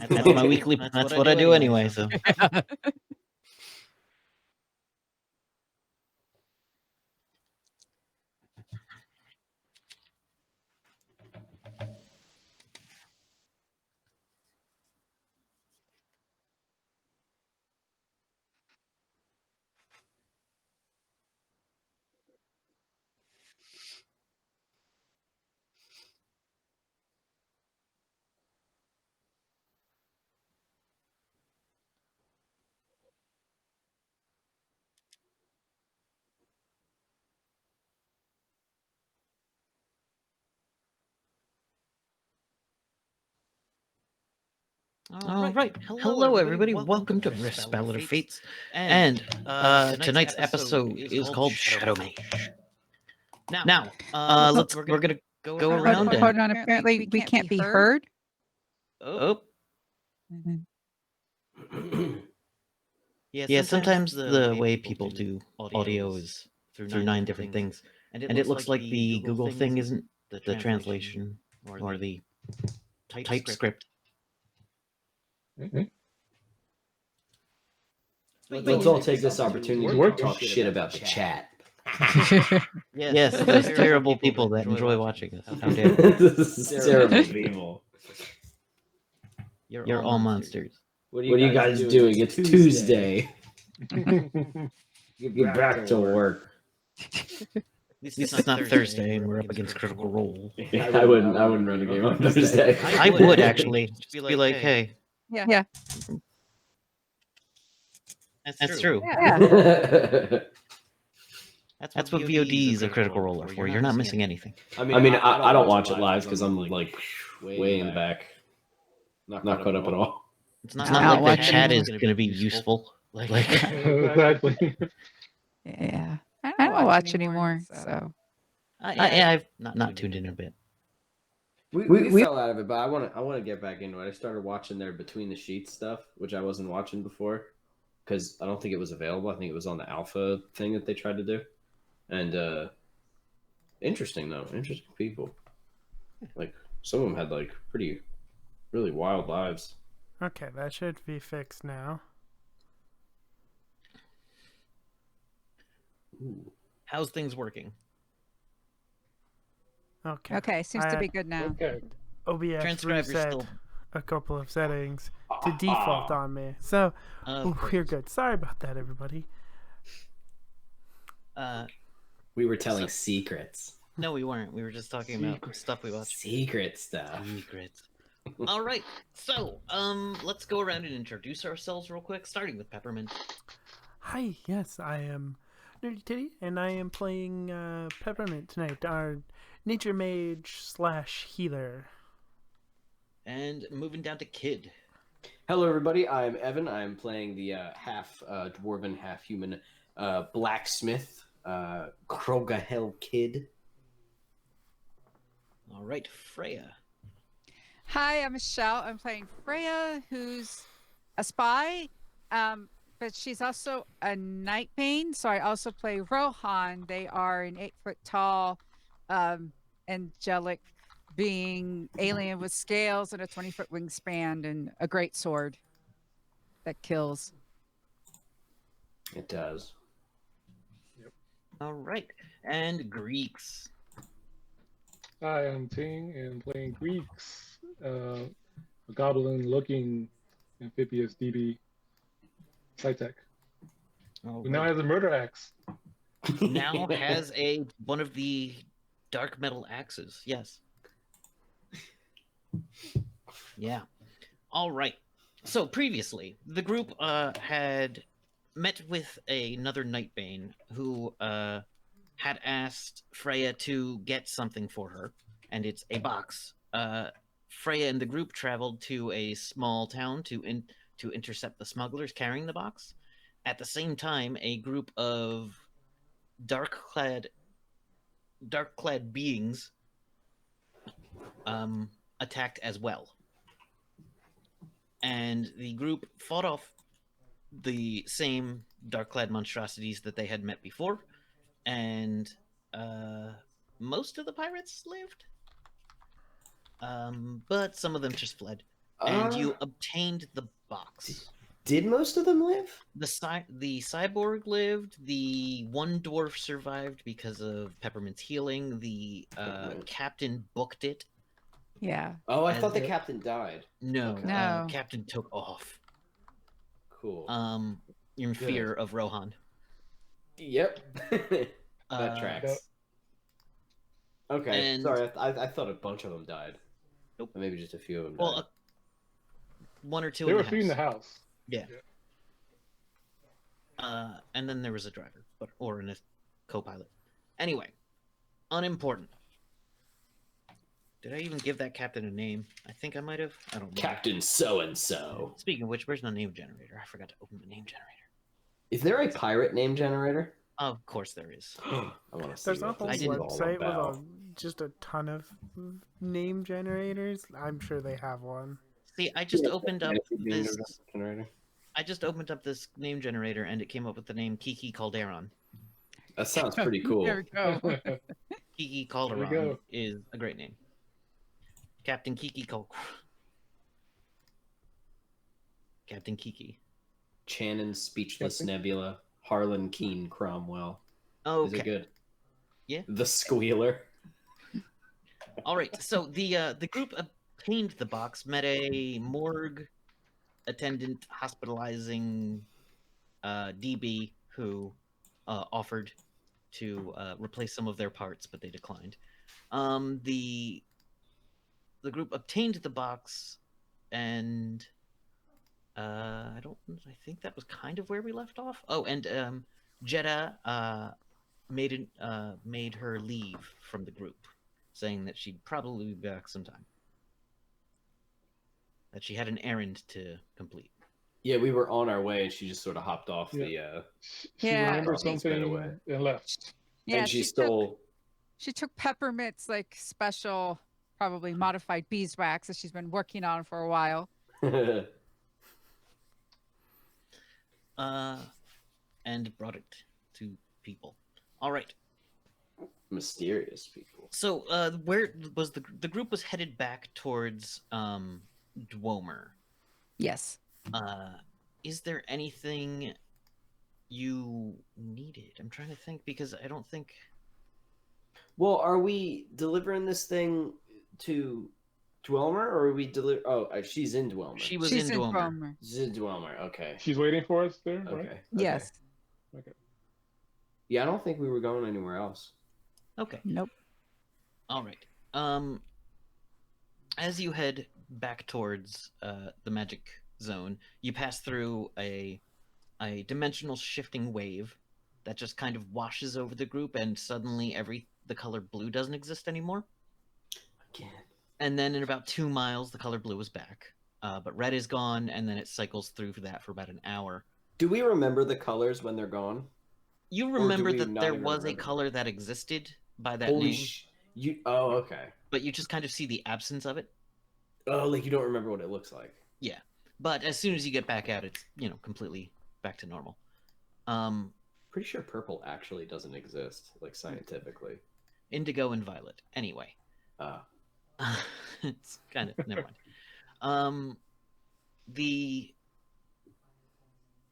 That's my weekly. That's what I do anyway. So all right. Hello, everybody. Welcome to Rift's Ballad of Fates. And tonight's episode is called Shadow Mage. Now, we're gonna go around Hold on, apparently we can't be heard. Oh. Yeah, sometimes the way people do audio is through 9 different things. And it looks like the Google thing isn't the translation or the type script Let's all take this opportunity to talk shit about the chat. Yes, those terrible people that enjoy watching us. How dare they? This is terrible people. You're all monsters. What are you guys doing? It's Tuesday. Get back to work. At least it's not Thursday and we're up against Critical Role. Yeah, I wouldn't run a game on Thursday. I would actually. Just be like, hey. Yeah. That's true. Yeah. That's what VODs of Critical Role are for. You're not missing anything. I mean, I don't watch it live because I'm like way in the back. Not caught up at all. It's not like the chat is going to be useful. Like Exactly. Yeah. I don't watch anymore, so. I've not tuned in a bit. We fell out of it, but I want to get back into it. I started watching their Between the Sheets stuff, which I wasn't watching before because I don't think it was available. I think it was on the alpha thing that they tried to do. And interesting though, interesting people. Like some of them had like really wild lives. Okay, that should be fixed now. Ooh. How's things working? Okay. Okay, seems to be good now. Okay. OBS Transcriber's reset still. a couple of settings to default on me. So we're good. Sorry about that, everybody. We were telling secrets. No, we weren't. We were just talking about stuff we watched. Secret stuff. Secrets. All right. So, let's go around and introduce ourselves real quick, starting with Peppermint. Hi, yes, I am Nerdy Titty, and I am playing Peppermint tonight, our nature mage / healer. And moving down to Kid. Hello, everybody. I'm Evan. I'm playing the half dwarven, half human blacksmith, Krogahel Kid. All right, Freya. Hi, I'm Michelle. I'm playing Freya, who's a spy, but she's also a Nightbane. So I also play Rohan. They are an 8-foot tall, angelic being, alien with scales and a 20-foot wingspan and a great sword that kills. It does. All right, and Greeks. Hi, I'm Ting, and playing Greeks, a goblin-looking amphibious DB, Psytech, All who now right. has a murder axe. Now has one of the dark metal axes. Yes. Yeah. All right. So previously, the group had met with another Nightbane who had asked Freya to get something for her, and it's a box. Freya and the group traveled to a small town to intercept the smugglers carrying the box. At the same time, a group of dark-clad beings attacked as well. And the group fought off the same dark-clad monstrosities that they had met before, and most of the pirates lived, but some of them just fled. And you obtained the box. Did most of them live? The cyborg lived. The one dwarf survived because of Peppermint's healing. The captain booked it. Yeah. Oh, I thought the captain died. No, Okay. No. Captain took off. Cool. In fear of Rohan. Yep. That tracks. Okay, and- sorry. I thought a bunch of them died. Nope. Or maybe just a few of them died. Well, one or two. There in were the 3 in the house. house. Yeah. And then there was a driver, or a co-pilot. Anyway, unimportant. Did I even give that captain a name? I think I might have. I don't know. Captain So-and-so. Speaking of which, where's my name generator? I forgot to open the name generator. Is there a pirate name generator? Of course there is. I want to see There's a what whole this is all website about. with just a ton of name generators. I'm sure they have one. See, I just opened up this. Generator? I just opened up this name generator, and it came up with the name Kiki Calderon. That sounds pretty cool. There we go. Kiki we Calderon go. is a great name. Captain Kiki Captain Kiki. Channon, Speechless Captain? Nebula, Harlan Keen Cromwell. Okay. Is it good? Yeah. The Squealer. All right. So the group obtained the box, met a morgue attendant hospitalizing DB who offered to replace some of their parts, but they declined. The group obtained the box, and I think that was kind of where we left off. Oh, and Jeddah made her leave from the group, saying that she'd probably be back sometime. That she had an errand to complete. Yeah, we were on our way, and she just sort of hopped off Yeah. the. She Yeah. remembered Sped something away. and left. Yeah, and she took stole. she took Peppermint's like special, probably modified beeswax that she's been working on for a while. And brought it to people. All right. Mysterious people. So, where was the group was headed back towards Dwomer. Yes. Is there anything you needed? I'm trying to think because I don't think. Well, are we delivering this thing to Dwemer, or are we deliver? Oh, she's in Dwemer. She's in Dwomer. Dwomer. She's in Dwemer. Okay. She's waiting for us there, Okay. right? Okay. Yes. Okay. Yeah, I don't think we were going anywhere else. Okay. Nope. All right. As you head back towards the magic zone, you pass through a dimensional shifting wave that just kind of washes over the group, and suddenly the color blue doesn't exist anymore. Again. And then in about 2 miles, the color blue is back, but red is gone, and then it cycles through for that for about an hour. Do we remember the colors when they're gone? You do remember we that not there even was a remember? color that existed by that Holy name, you. Oh, okay. but you just kind of see the absence of it. Oh, like you don't remember what it looks like. Yeah, but as soon as you get back out, it's completely back to normal. Pretty sure purple actually doesn't exist, like scientifically. Indigo and violet. Anyway, it's kind of never mind.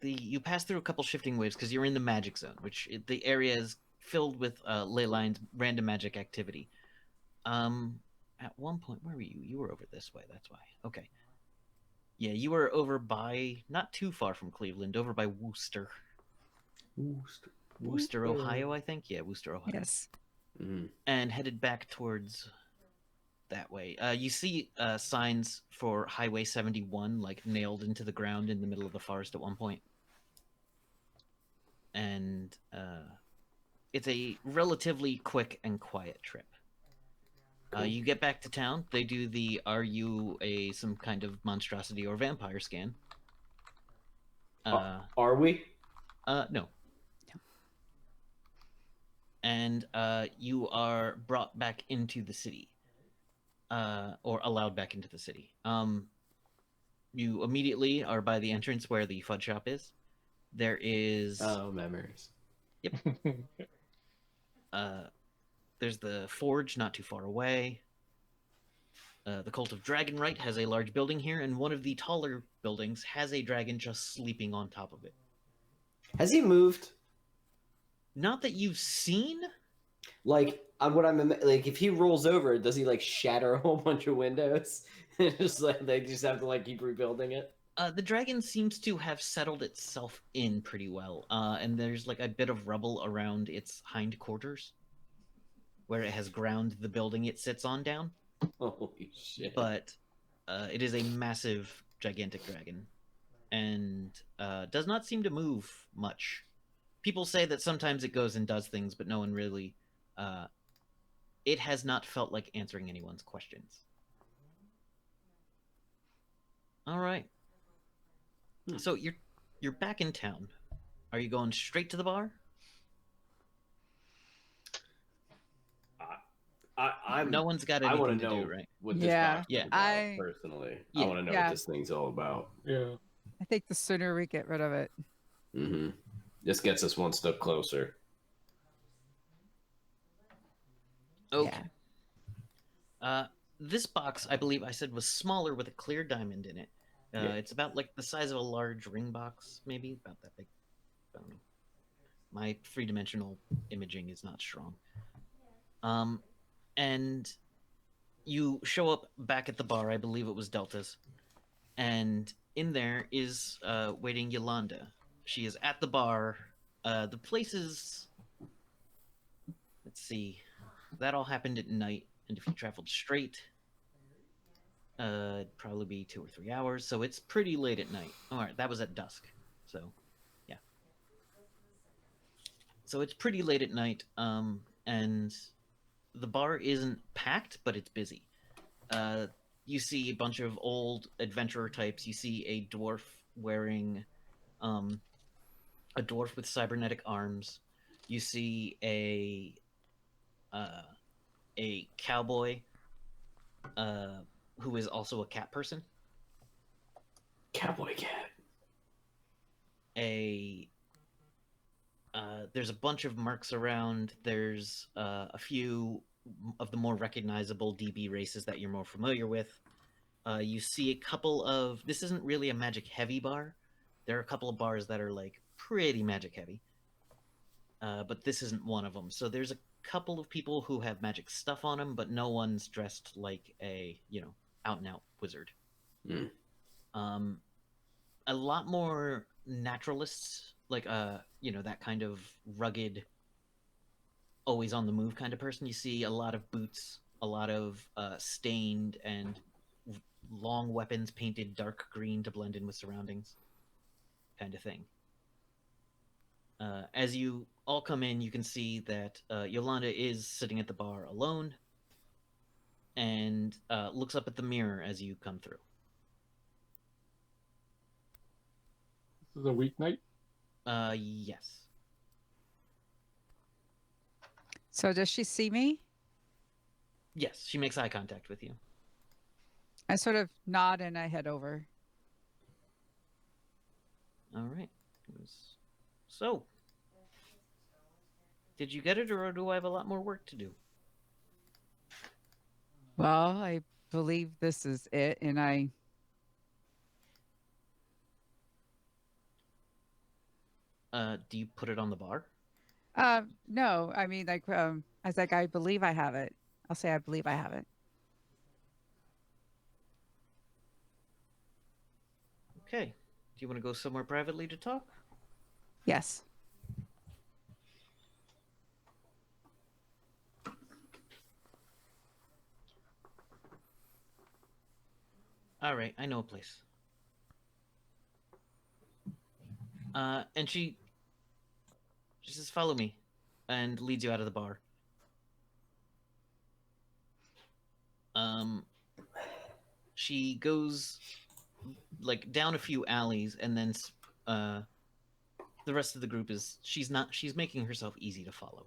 You pass through a couple shifting waves because you're in the magic zone, which the area is filled with ley lines, random magic activity. At one point, where were you? You were over this way. That's why. Okay. Yeah, you were over by not too far from Cleveland, over by Worcester. Worcester, Ohio, I think. Yeah, Worcester, Ohio. Yes. Mm-hmm. And headed back towards that way. You see signs for Highway 71 like nailed into the ground in the middle of the forest at one point. And it's a relatively quick and quiet trip. Cool. You get back to town. They do the "Are you some kind of monstrosity or vampire?" scan. Are we? No. And you are brought back into the city, or allowed back into the city. You immediately are by the entrance where the fudge shop is. There is memories. there's the forge not too far away. The Cult of Dragonright has a large building here, and one of the taller buildings has a dragon just sleeping on top of it. Has he moved? Not that you've seen. Like, like, if he rolls over, does he like shatter a whole bunch of windows? Just like they just have to like keep rebuilding it. The dragon seems to have settled itself in pretty well, and there's like a bit of rubble around its hindquarters, where it has ground the building it sits on down. Holy shit! But it is a massive, gigantic dragon, and does not seem to move much. People say that sometimes it goes and does things, but no one really. It has not felt like answering anyone's questions. All right. So you're back in town. Are you going straight to the bar? No one's got I want anything to to know do, right? what this Yeah, box is yeah. about, personally. Yeah. I want to know Yeah. what this thing's all about. Yeah. I think the sooner we get rid of it. Mm-hmm. This gets us one step closer. Okay. This box, I believe I said, was smaller with a clear diamond in it. Yeah. It's about like the size of a large ring box, maybe about that big. I don't know. My three-dimensional imaging is not strong. And you show up back at the bar. I believe it was Delta's, and in there is waiting Yolanda. She is at the bar. The place is. Let's see. That all happened at night, and if you traveled straight, it'd probably be 2 or 3 hours. So it's pretty late at night. All right, that was at dusk. So, yeah. So it's pretty late at night. And the bar isn't packed, but it's busy. You see a bunch of old adventurer types. You see a dwarf wearing, a dwarf with cybernetic arms. You see a cowboy, who is also a cat person. Cowboy cat. There's a bunch of mercs around. There's a few of the more recognizable DB races that you're more familiar with. You see a couple of. This isn't really a magic heavy bar. There are a couple of bars that are like pretty magic heavy, but this isn't one of them. So there's a couple of people who have magic stuff on them, but no one's dressed like a out and out wizard. Mm. A lot more naturalists, like that kind of rugged, always on the move kind of person. You see a lot of boots, a lot of stained and long weapons painted dark green to blend in with surroundings, kind of thing. As you all come in, you can see that Yolanda is sitting at the bar alone and looks up at the mirror as you come through. This is a weeknight. Yes. So does she see me? Yes, she makes eye contact with you. I sort of nod and I head over. All right. So, did you get it, or do I have a lot more work to do? Well, I believe this is it, and Do you put it on the bar? no, I mean I was like, I believe I have it. I'll say I believe I have it. Okay. Do you want to go somewhere privately to talk? Yes. All right, I know a place. And she says, "Follow me," and leads you out of the bar. She goes like down a few alleys, and then the rest of the group is she's making herself easy to follow.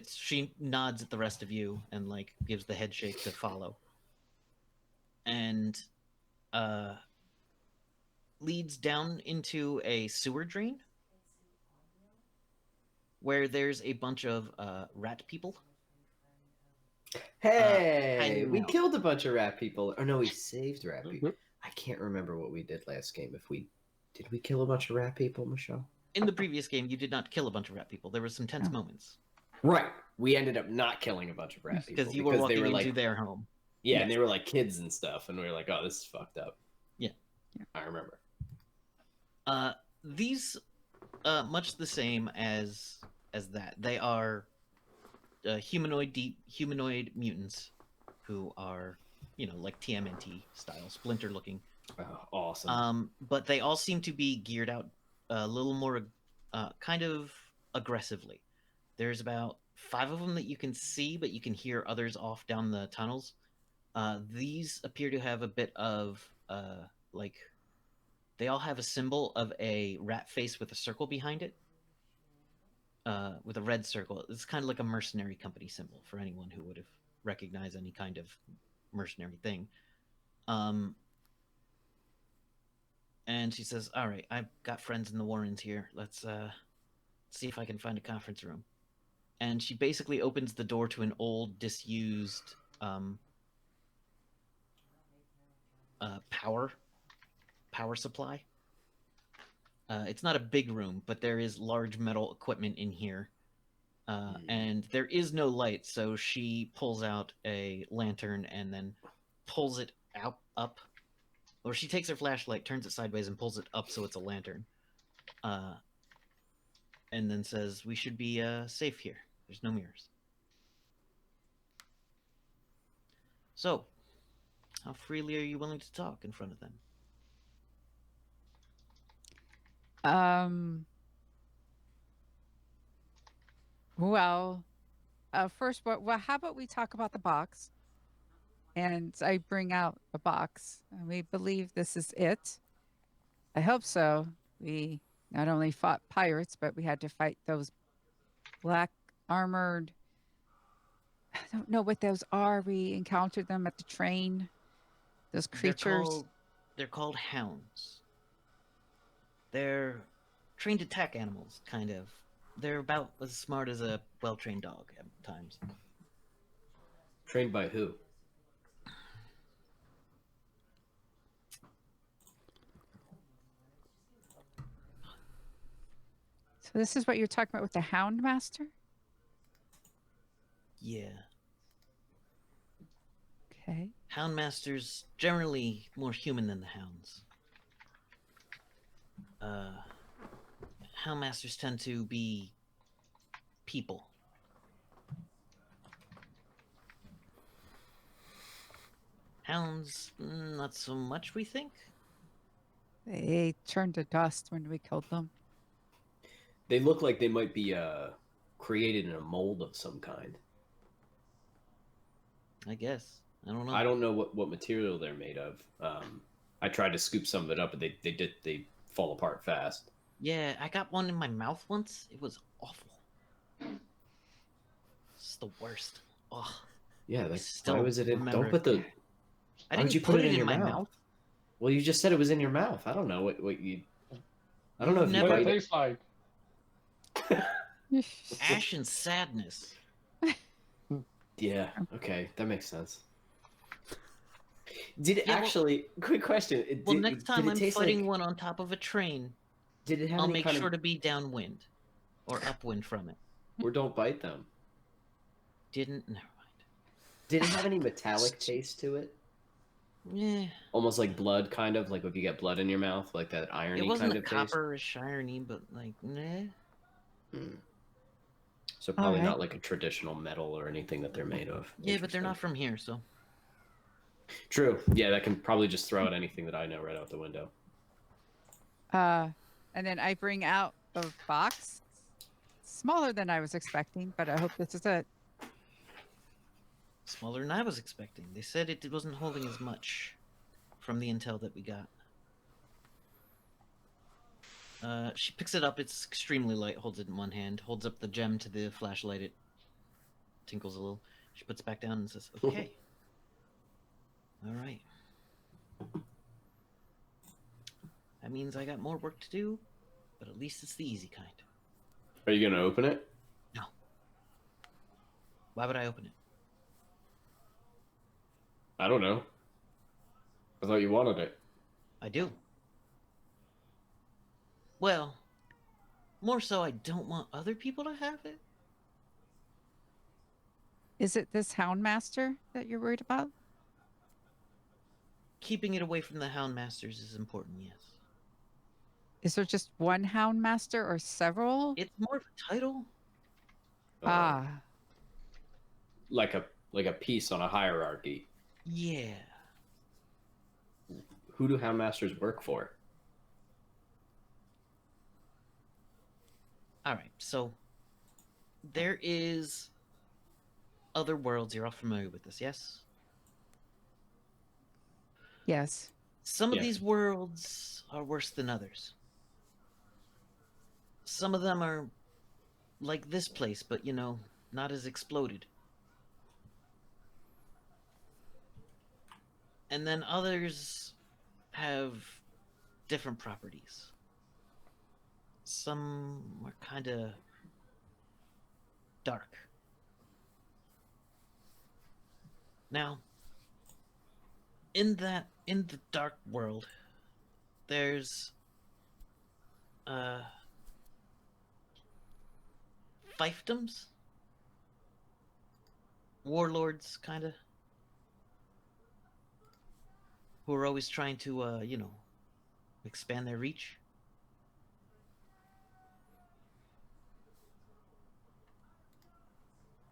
She nods at the rest of you and like gives the head shake to follow, and leads down into a sewer drain where there's a bunch of rat people. Hey, we out. killed a bunch of rat people. Or no, we saved rat people. I can't remember what we did last game. Did we kill a bunch of rat people, Michelle? In the previous game, you did not kill a bunch of rat people. There were some tense moments. Right. We ended up not killing a bunch of rat people Because you were walking into like, their home. Yeah, and they were like kids and stuff, and we were like, "Oh, this is fucked up." Yeah. I remember. These, much the same as that. They are humanoid mutants who are, like TMNT style, splinter looking. Oh, awesome. But they all seem to be geared out a little more, kind of aggressively. There's about 5 of them that you can see, but you can hear others off down the tunnels. These appear to have a bit of like, they all have a symbol of a rat face with a circle behind it, with a red circle. It's kind of like a mercenary company symbol for anyone who would have recognized any kind of mercenary thing. And she says, "All right, I've got friends in the Warrens here. Let's see if I can find a conference room." And she basically opens the door to an old, disused power power supply. It's not a big room, but there is large metal equipment in here. And there is no light, so she pulls out a lantern and then pulls it up. Or she takes her flashlight, turns it sideways, and pulls it up so it's a lantern. And then says, we should be safe here. There's no mirrors. So, how freely are you willing to talk in front of them? Well, first, well, how about we talk about the box? And I bring out a box, and we believe this is it. I hope so. We not only fought pirates, but we had to fight those black armored. I don't know what those are. We encountered them at the train. Those creatures. They're called hounds. They're trained attack animals, kind of. They're about as smart as a well-trained dog at times. Trained by who? So this is what you're talking about with the Hound Master? Yeah. Okay. Hound Masters generally more human than the hounds. Hound Masters tend to be people. Hounds, not so much, we think. They turned to dust when we killed them. They look like they might be created in a mold of some kind. I guess. I don't know. I don't know what material they're made of. I tried to scoop some of it up, but they fall apart fast. Yeah, I got one in my mouth once. It was awful. It's the worst. Ugh. Yeah, Still why was it in? remember Don't put the. I Why would didn't you put it in your my mouth? Well, you just said it was in your mouth. I don't know what you. I don't know if you Never- What it bite it. tastes like. Ash and sadness. Yeah. Okay, that makes sense. Did it Yeah, well- actually? Quick question. Well, next time did it I'm taste fighting like, one on top of a train, Did it have I'll any make kind sure of? to be downwind or upwind from it. Or don't bite them. Never mind. Did it have any metallic taste to it? Yeah, Almost like blood, kind of like if you get blood in your mouth, like that irony it wasn't kind a of taste. copper or shiny, but like, nah. So probably Alright. not like a traditional metal or anything that they're made of. Yeah, but they're Interesting. not from here, so. True. Yeah, that can probably just throw out anything that I know right out the window. And then I bring out the box. Smaller than I was expecting, but I hope this is it. Smaller than I was expecting. They said it wasn't holding as much from the intel that we got. She picks it up. It's extremely light. Holds it in one hand. Holds up the gem to the flashlight. It tinkles a little. She puts it back down and says, okay. All right. That means I got more work to do, but at least it's the easy kind. Are you gonna open it? No. Why would I open it? I don't know. I thought you wanted it. I do. Well, more so I don't want other people to have it. Is it this Hound Master that you're worried about? Keeping it away from the Hound Masters is important, yes. Is there just one Hound Master or several? It's more of a title. Ah, Like a piece on a hierarchy. Yeah. Who do Hound Masters work for? All right, so there is other worlds. You're all familiar with this, yes? yes. Some of Yes. these worlds are worse than others. Some of them are like this place, but not as exploded. And then others have different properties. Some are kind of dark. Now, in the dark world, there's fiefdoms, warlords, kind of, who are always trying to, expand their reach.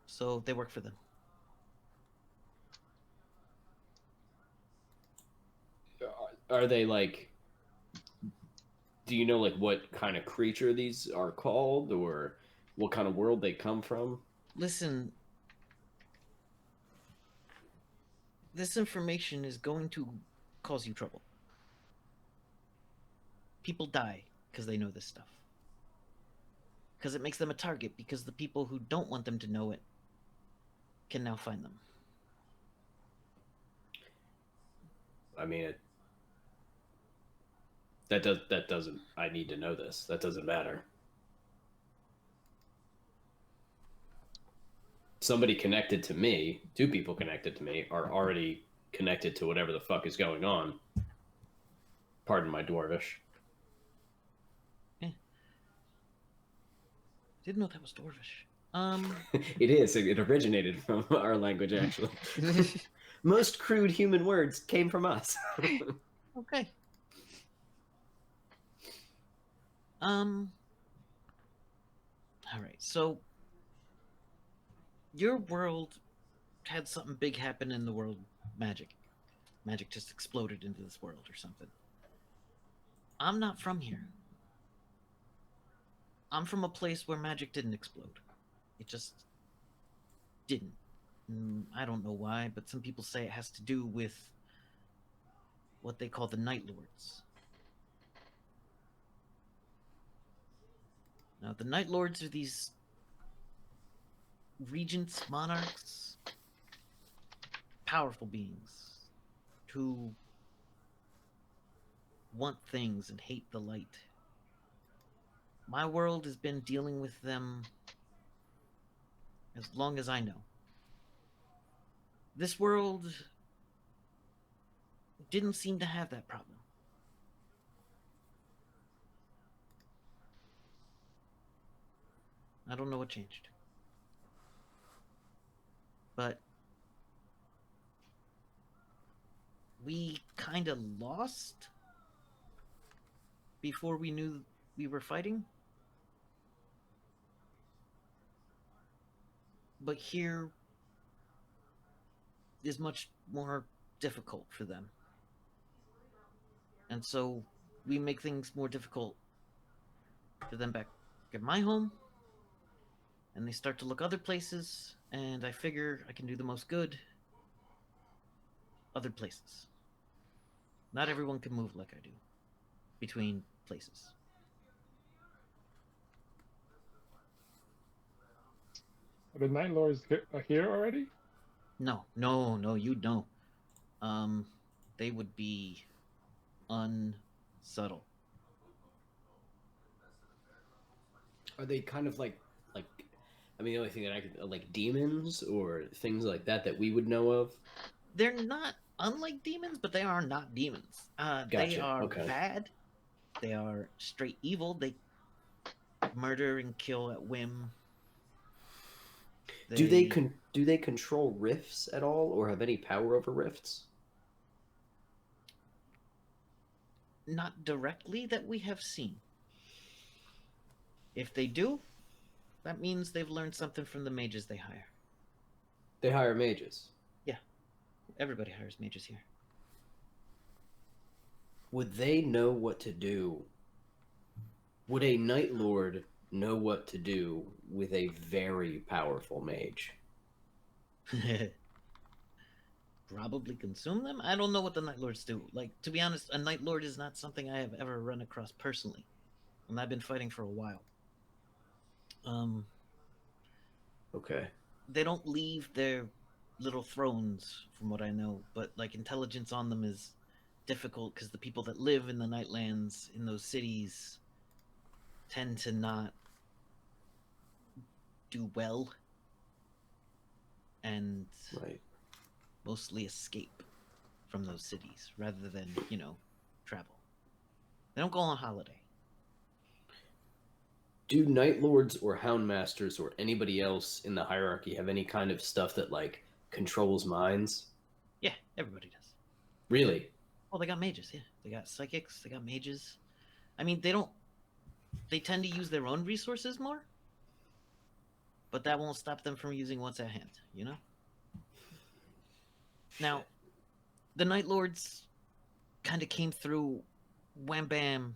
So they work for them. Are they like? Do you know like what kind of creature these are called, or what kind of world they come from? Listen, this information is going to cause you trouble. People die because they know this stuff. Because it makes them a target, because the people who don't want them to know it can now find them. I mean, that doesn't. I need to know this. That doesn't matter. Somebody connected to me, two people connected to me, are already connected to whatever the fuck is going on. Pardon my dwarvish. Yeah. Didn't know that was dwarvish. It is. It originated from our language, actually. Most crude human words came from us. Okay. All right. So your world had something big happen in the world. Magic just exploded into this world or something. I'm not from here. I'm from a place where magic didn't explode. It just didn't. I don't know why, but some people say it has to do with what they call the Night Lords. Now, the Night Lords are these regents, monarchs, powerful beings who want things and hate the light. My world has been dealing with them as long as I know. This world didn't seem to have that problem. I don't know what changed. But we kind of lost before we knew we were fighting. But here is much more difficult for them. And so we make things more difficult for them back at my home. And they start to look other places, and I figure I can do the most good other places. Not everyone can move like I do between places. Are the Night Lords here already? No, you'd know. They would be unsubtle. Are they kind of like? I mean, the only thing that I could like demons or things like that we would know of. They're not unlike demons, but they are not demons. They Gotcha. are Okay. bad. They are straight evil. They murder and kill at whim. Do they control rifts at all, or have any power over rifts? Not directly that we have seen. If they do, that means they've learned something from the mages they hire. They hire mages. Yeah, everybody hires mages here. Would they know what to do? Would a Night Lord know what to do with a very powerful mage? Probably consume them? I don't know what the Night Lords do. Like, to be honest, a Night Lord is not something I have ever run across personally. And I've been fighting for a while. Okay. They don't leave their little thrones, from what I know, but like intelligence on them is difficult because the people that live in the Nightlands, in those cities, tend to not do well and Right. mostly escape from those cities rather than, travel. They don't go on holiday. Do Night Lords or Hound Masters or anybody else in the hierarchy have any kind of stuff that like controls minds? Yeah, everybody does. Really? Well, they got mages. Yeah, they got psychics. They got mages. I mean, they don't. They tend to use their own resources more, but that won't stop them from using what's at hand. You know. Now, the Night Lords kind of came through, wham bam,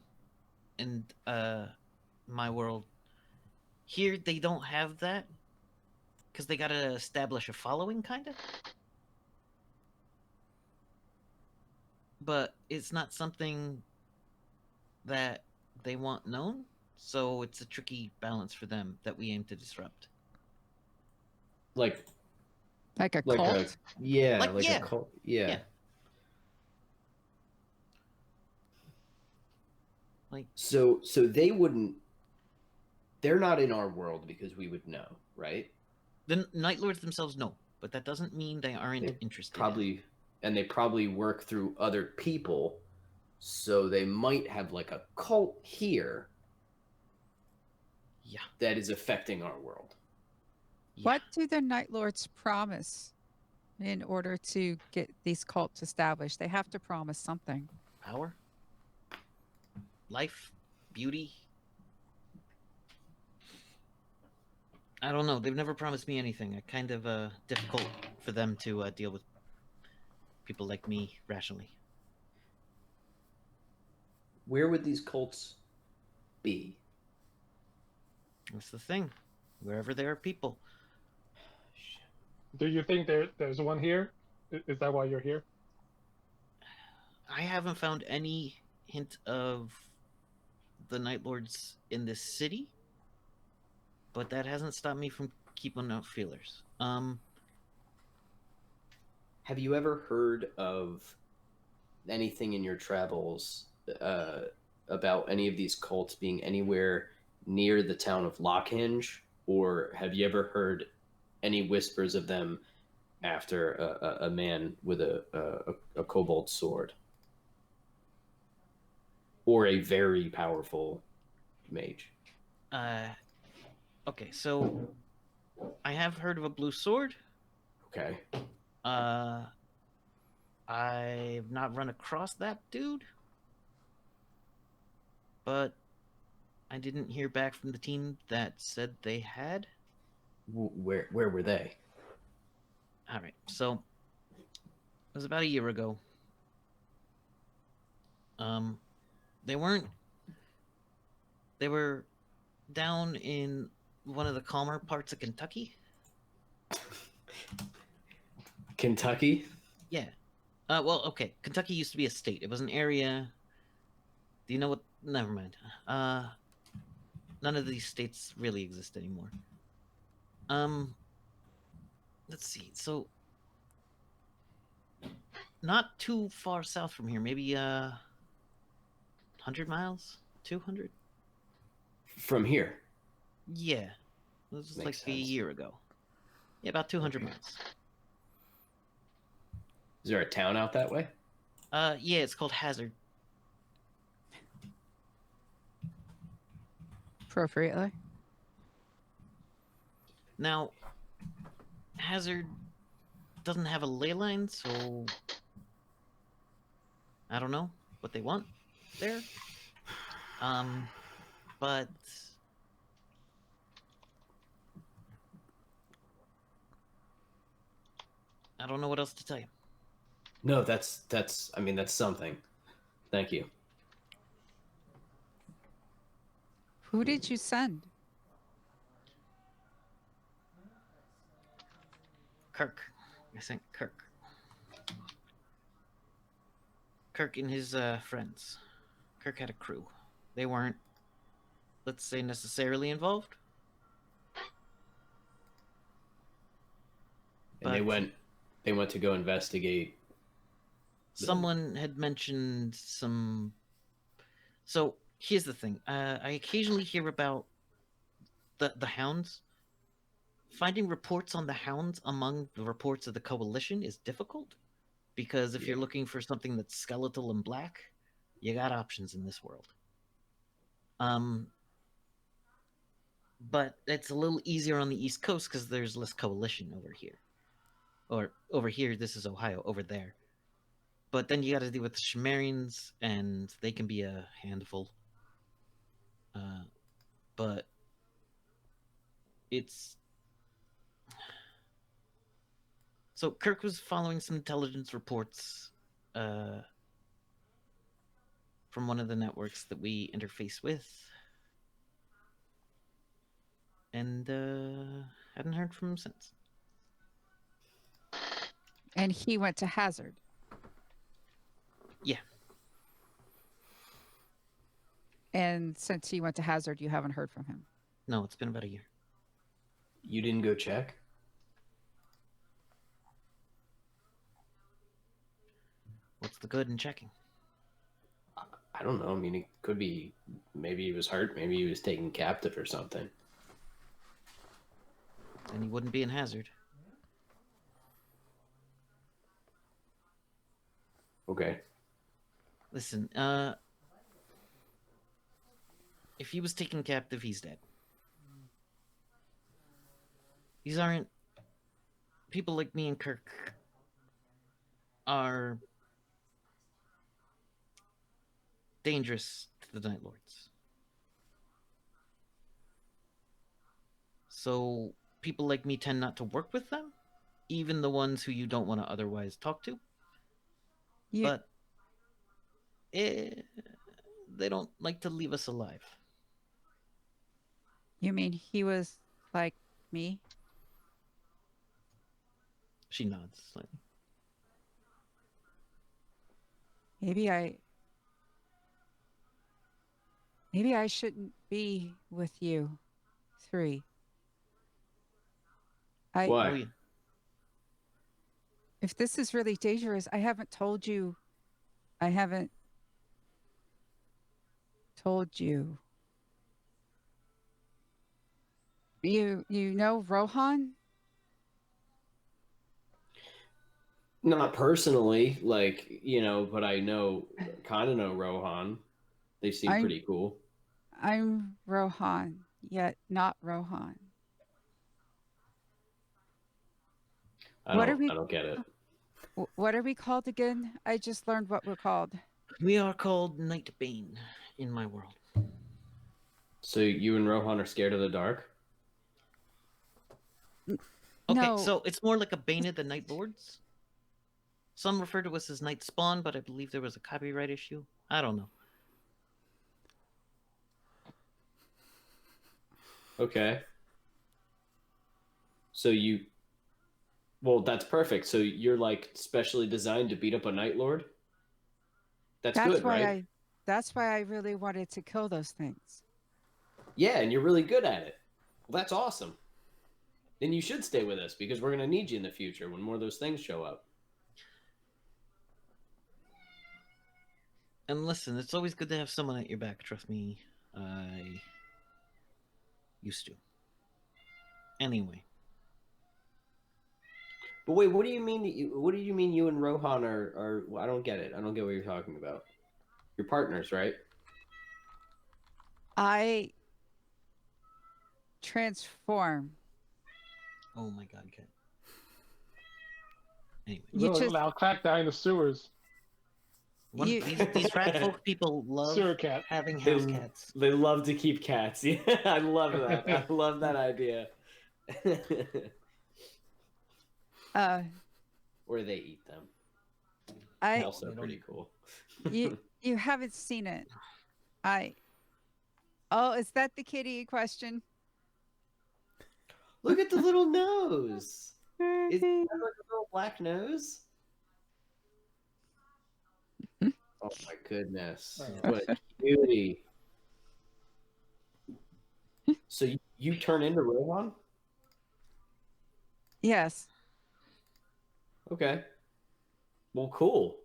and my world. Here they don't have that because they gotta establish a following, kind of. But it's not something that they want known, so it's a tricky balance for them that we aim to disrupt. Like Like a like cult? a cult. Yeah. Like So they wouldn't. They're not in our world because we would know, right? the Night Lords themselves, no, but that doesn't mean they aren't They interested. and they probably work through other people, so they might have like a cult here. Yeah. That is affecting our world. Yeah. What do the Night Lords promise in order to get these cults established? They have to promise something. Power, life, beauty. I don't know. They've never promised me anything. It's kind of difficult for them to deal with people like me rationally. Where would these cults be? That's the thing. Wherever there are people. Do you think there's one here? Is that why you're here? I haven't found any hint of the Night Lords in this city, but that hasn't stopped me from keeping out feelers. Have you ever heard of anything in your travels about any of these cults being anywhere near the town of Lockhinge, or have you ever heard any whispers of them after a man with a cobalt sword or a very powerful mage? Okay, so I have heard of a blue sword. Okay. I've not run across that dude, but I didn't hear back from the team that said they had. Where were they? All right, so it was about a year ago. They weren't. They were down in one of the calmer parts of Kentucky. Kentucky? Yeah. Well, okay. Kentucky used to be a state. It was an area. Do you know what? Never mind. None of these states really exist anymore. Let's see. So, not too far south from here. Maybe 100 miles, 200. From here? Yeah, this was Makes like a sense. year ago. Yeah, about 200 miles. Is there a town out that way? Yeah, it's called Hazard. Appropriately. Now, Hazard doesn't have a ley line, so I don't know what they want there. But I don't know what else to tell you. No, that's I mean that's something. Thank you. Who did you send? Kirk. I sent Kirk. Kirk and his friends. Kirk had a crew. They weren't, let's say, necessarily involved. And they went to go investigate. Someone had mentioned some. So here's the thing. I occasionally hear about the hounds. Finding reports on the hounds among the reports of the coalition is difficult, because if you're looking for something that's skeletal and black, You got options in this world. But it's a little easier on the East Coast because there's less coalition over here. Or over here, this is Ohio, over there. But then you got to deal with the Sumerians, and they can be a handful. But it's... So Kirk was following some intelligence reports from one of the networks that we interface with. And hadn't heard from him since. And he went to Hazard. Yeah. And since he went to Hazard, you haven't heard from him. No, it's been about a year. You didn't go check? What's the good in checking? I don't know. I mean, it could be maybe he was hurt. Maybe he was taken captive or something. And he wouldn't be in Hazard. Okay. Listen, if he was taken captive, he's dead. These aren't... People like me and Kirk are dangerous to the Night Lords. So people like me tend not to work with them, even the ones who you don't want to otherwise talk to. You, But they don't like to leave us alive. you mean he was like me? She nods slightly. Maybe I shouldn't be with you 3. Why? Oh, yeah. If this is really dangerous, I haven't told you. I haven't told you. You know Rohan? Not personally, like, but I kind of know Rohan. They seem pretty cool. I'm Rohan, yet not Rohan. I don't get it. What are we called again? I just learned what we're called. We are called Nightbane in my world. So you and Rohan are scared of the dark? Okay, No. so it's more like a Bane of the Night Lords. Some refer to us as Night Spawn, but I believe there was a copyright issue. I don't know. Okay. So well, that's perfect. So you're like specially designed to beat up a Night Lord? That's good, right? That's why I really wanted to kill those things. Yeah, and you're really good at it. Well, that's awesome. Then you should stay with us because we're going to need you in the future when more of those things show up. And listen, it's always good to have someone at your back. Trust me, I used to. Anyway. But wait, what do you mean? What do you mean you and Rohan are? I don't get it. I don't get what you're talking about. You're partners, right? I transform. Oh my God, Kat. Anyway. Really loud crackdown in the sewers. These rat folk people love Sewer cat. having house cats. They love to keep cats. Yeah, I love that. I love that idea. Or they eat them. Also pretty cool. You haven't seen it. Oh, is that the kitty question? Look at the little nose. Is that like a little black nose? Oh my goodness. What a cutie. So you turn into Rohan? Yes. Okay. Well, cool.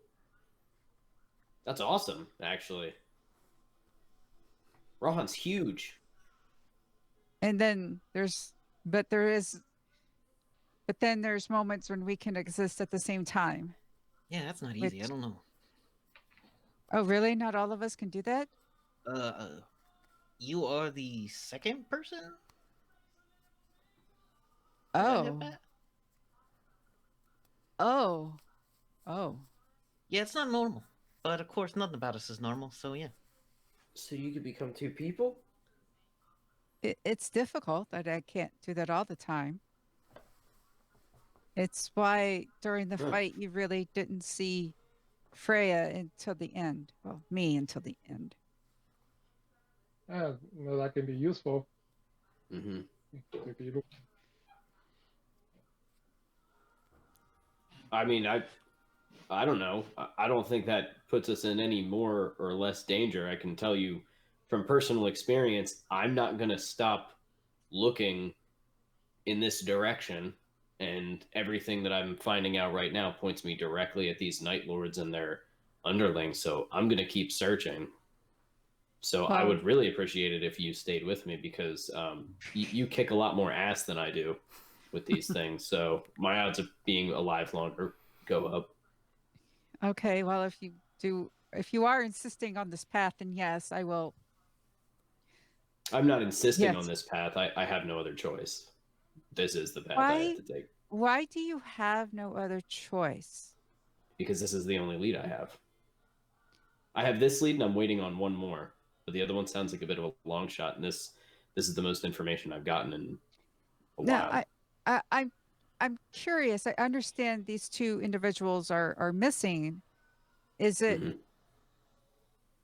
That's awesome, actually. Rohan's huge. And then there's moments when we can exist at the same time. Yeah, that's not easy. I don't know. Oh, really? Not all of us can do that? Uh, you are the second person that I have Oh, met. oh, oh. Yeah, it's not normal, but of course, nothing about us is normal. So yeah. So you could become two people? It's difficult that I can't do that all the time. It's why during the Huh. fight you really didn't see Freya until the end. Well, me until the end. Yeah, that can be useful Mm-hmm. to people. I mean, I don't know. I don't think that puts us in any more or less danger. I can tell you from personal experience, I'm not going to stop looking in this direction. And everything that I'm finding out right now points me directly at these Night Lords and their underlings. So I'm going to keep searching. So I Well, would really appreciate it if you stayed with me because you kick a lot more ass than I do with these things. So my odds of being alive longer go up. okay. Well, if you are insisting on this path, then yes, I will. I'm not insisting on Yes. this path. I have no other choice. This is the path I have Why, to take why do you have no other choice? because this is the only lead I have. I have this lead and I'm waiting on one more, but the other one sounds like a bit of a long shot. And this is the most information I've gotten in a Now, while. I'm curious. I understand these two individuals are missing. Is it Hmm.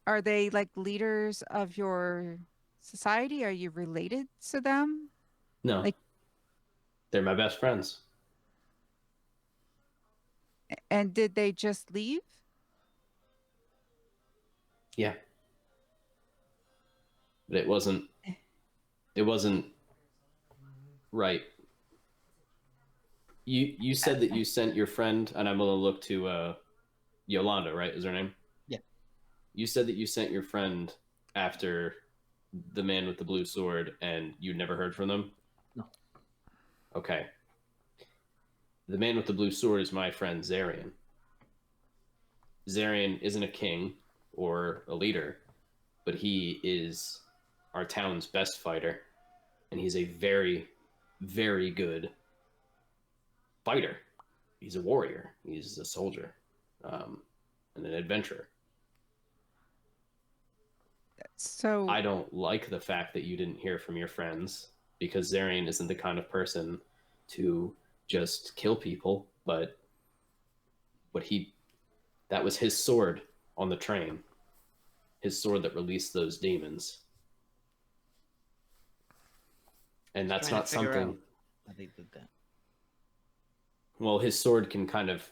Are they like leaders of your society? Are you related to them? No, Like, they're my best friends. and did they just leave? Yeah, but it wasn't right. You said that you sent your friend, and I'm gonna look to Yolanda, right? Is her name? Yeah. You said that you sent your friend after the man with the blue sword, and you never heard from them. No. Okay. The man with the blue sword is my friend Zarian. Zarian isn't a king or a leader, but he is our town's best fighter, and he's a very, very good fighter. He's a warrior. He's a soldier, and an adventurer. So, I don't like the fact that you didn't hear from your friends because Zarian isn't the kind of person to just kill people, but what he that was his sword on the train, his sword that released those demons. And that's Trying not to figure something. out how they did that. Well, his sword can kind of,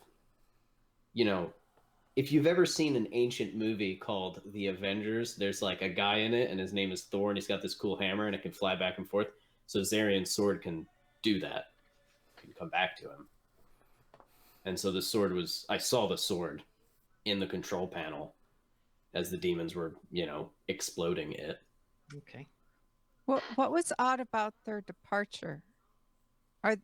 if you've ever seen an ancient movie called The Avengers, there's like a guy in it and his name is Thor and he's got this cool hammer and it can fly back and forth. So Zarian's sword can do that, can come back to him. And so I saw the sword in the control panel as the demons were, exploding it. Okay. what was odd about their departure? Are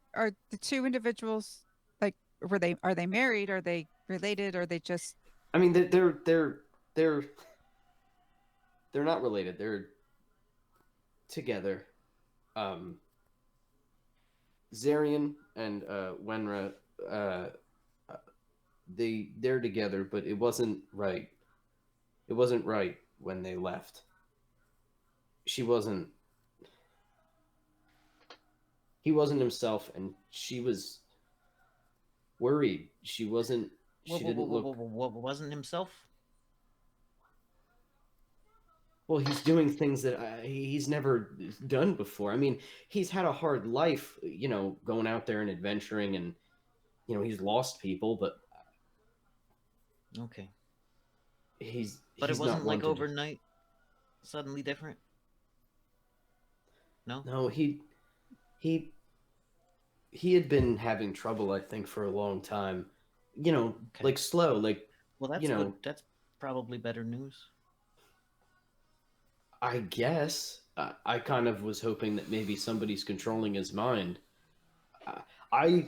the two individuals like are they married? Are they related? Are they just I mean, they're not related. They're together. Um, Zarian and Wenra, uh, they're together, but it wasn't right. It wasn't right when they left. She wasn't. He wasn't himself, and she was worried. She wasn't. She didn't look. What wasn't himself? Well, he's doing things that he's never done before. I mean, he's had a hard life, going out there and adventuring, and he's lost people, but Okay. he's But it he's not wasn't like one to overnight, suddenly different. No. No, he he had been having trouble, I think, for a long time. Okay. Like slow, like Well, that's good. That's probably better news. I guess I kind of was hoping that maybe somebody's controlling his mind. I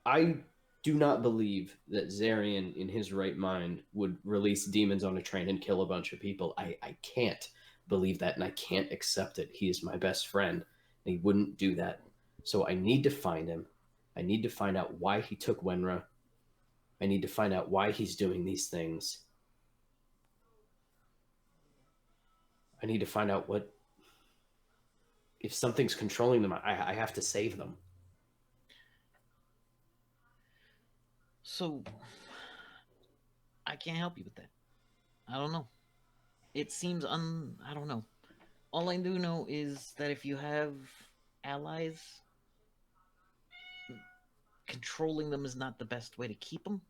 I do not believe that Zarian, in his right mind, would release demons on a train and kill a bunch of people. I can't believe that, and I can't accept it. He is my best friend, and he wouldn't do that. So I need to find him. I need to find out why he took Wenra. I need to find out why he's doing these things. I need to find out what... If something's controlling them, I have to save them. So, I can't help you with that. I don't know. It seems I don't know. All I do know is that if you have allies, controlling them is not the best way to keep them.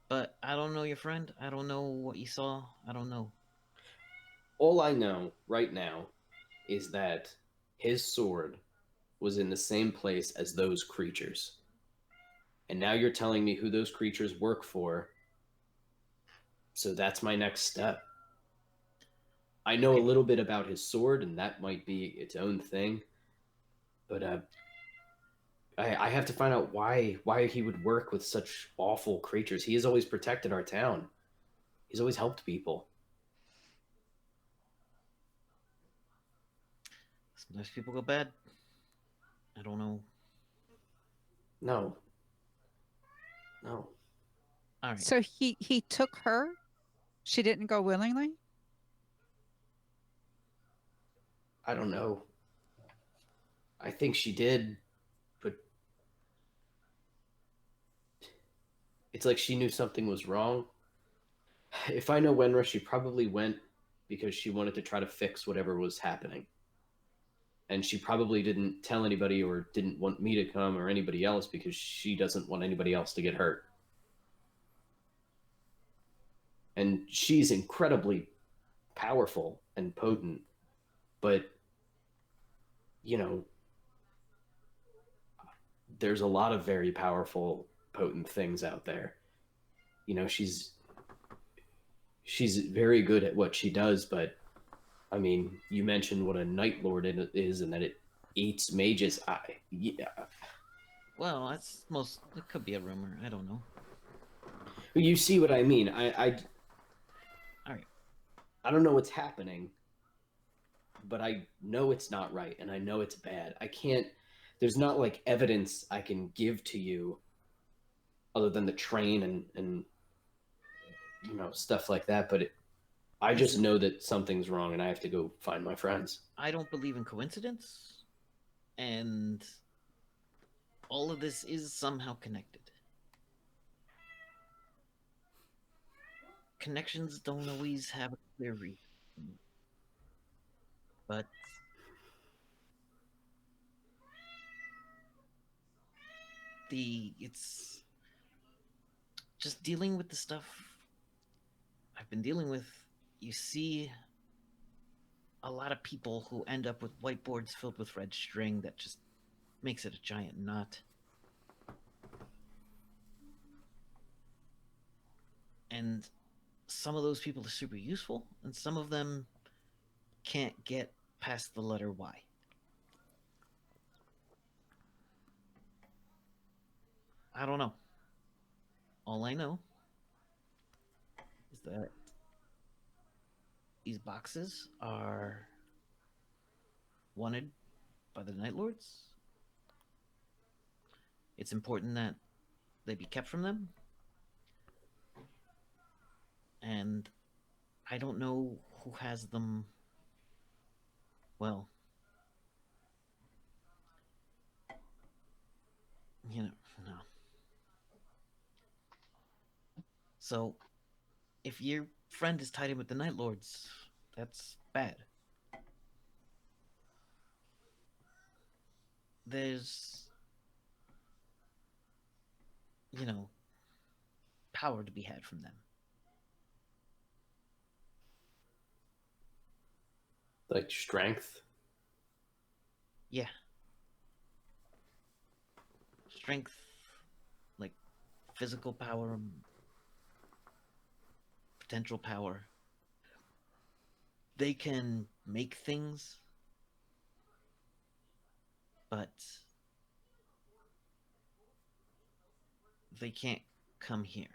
But I don't know your friend. I don't know what you saw. I don't know. All I know right now is that his sword was in the same place as those creatures. And now you're telling me who those creatures work for. So that's my next step. I know a little bit about his sword, and that might be its own thing. But I have to find out why he would work with such awful creatures. He has always protected our town. He's always helped people. Sometimes people go bad. I don't know. No. All right. So he took her? She didn't go willingly? I don't know. I think she did, but it's like she knew something was wrong. If I know Wenra, she probably went because she wanted to try to fix whatever was happening. And she probably didn't tell anybody or didn't want me to come or anybody else because she doesn't want anybody else to get hurt. And she's incredibly powerful and potent, but, you know, there's a lot of very powerful, potent things out there. You know, she's very good at what she does, but I mean, you mentioned what a Night Lord is and that it eats mages. Yeah. Well, that's it could be a rumor. I don't know. You see what I mean? All right. I don't know what's happening, but I know it's not right, and I know it's bad. I can't... There's not, like, evidence I can give to you other than the train and you know, stuff like that, but I just know that something's wrong, and I have to go find my friends. I don't believe in coincidence, and all of this is somehow connected. Connections don't always have a clear reason, but it's just dealing with the stuff I've been dealing with. You see a lot of people who end up with whiteboards filled with red string that just makes it a giant knot. And some of those people are super useful, and some of them can't get past the letter Y. I don't know. All I know is that these boxes are wanted by the Night Lords. It's important that they be kept from them. And I don't know who has them. Well, you know, no. So, if your friend is tied in with the Night Lords, that's bad. There's, you know, power to be had from them. Like strength? Yeah. Strength, like physical power, potential power. They can make things, but they can't come here.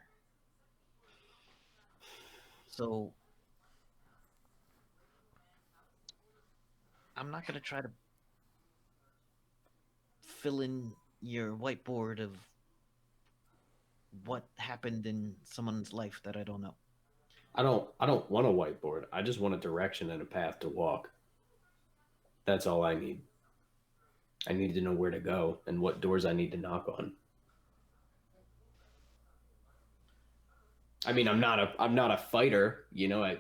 So I'm not going to try to fill in your whiteboard of what happened in someone's life that I don't know. I don't want a whiteboard. I just want a direction and a path to walk. That's all I need. I need to know where to go and what doors I need to knock on. I mean, I'm not a fighter, you know.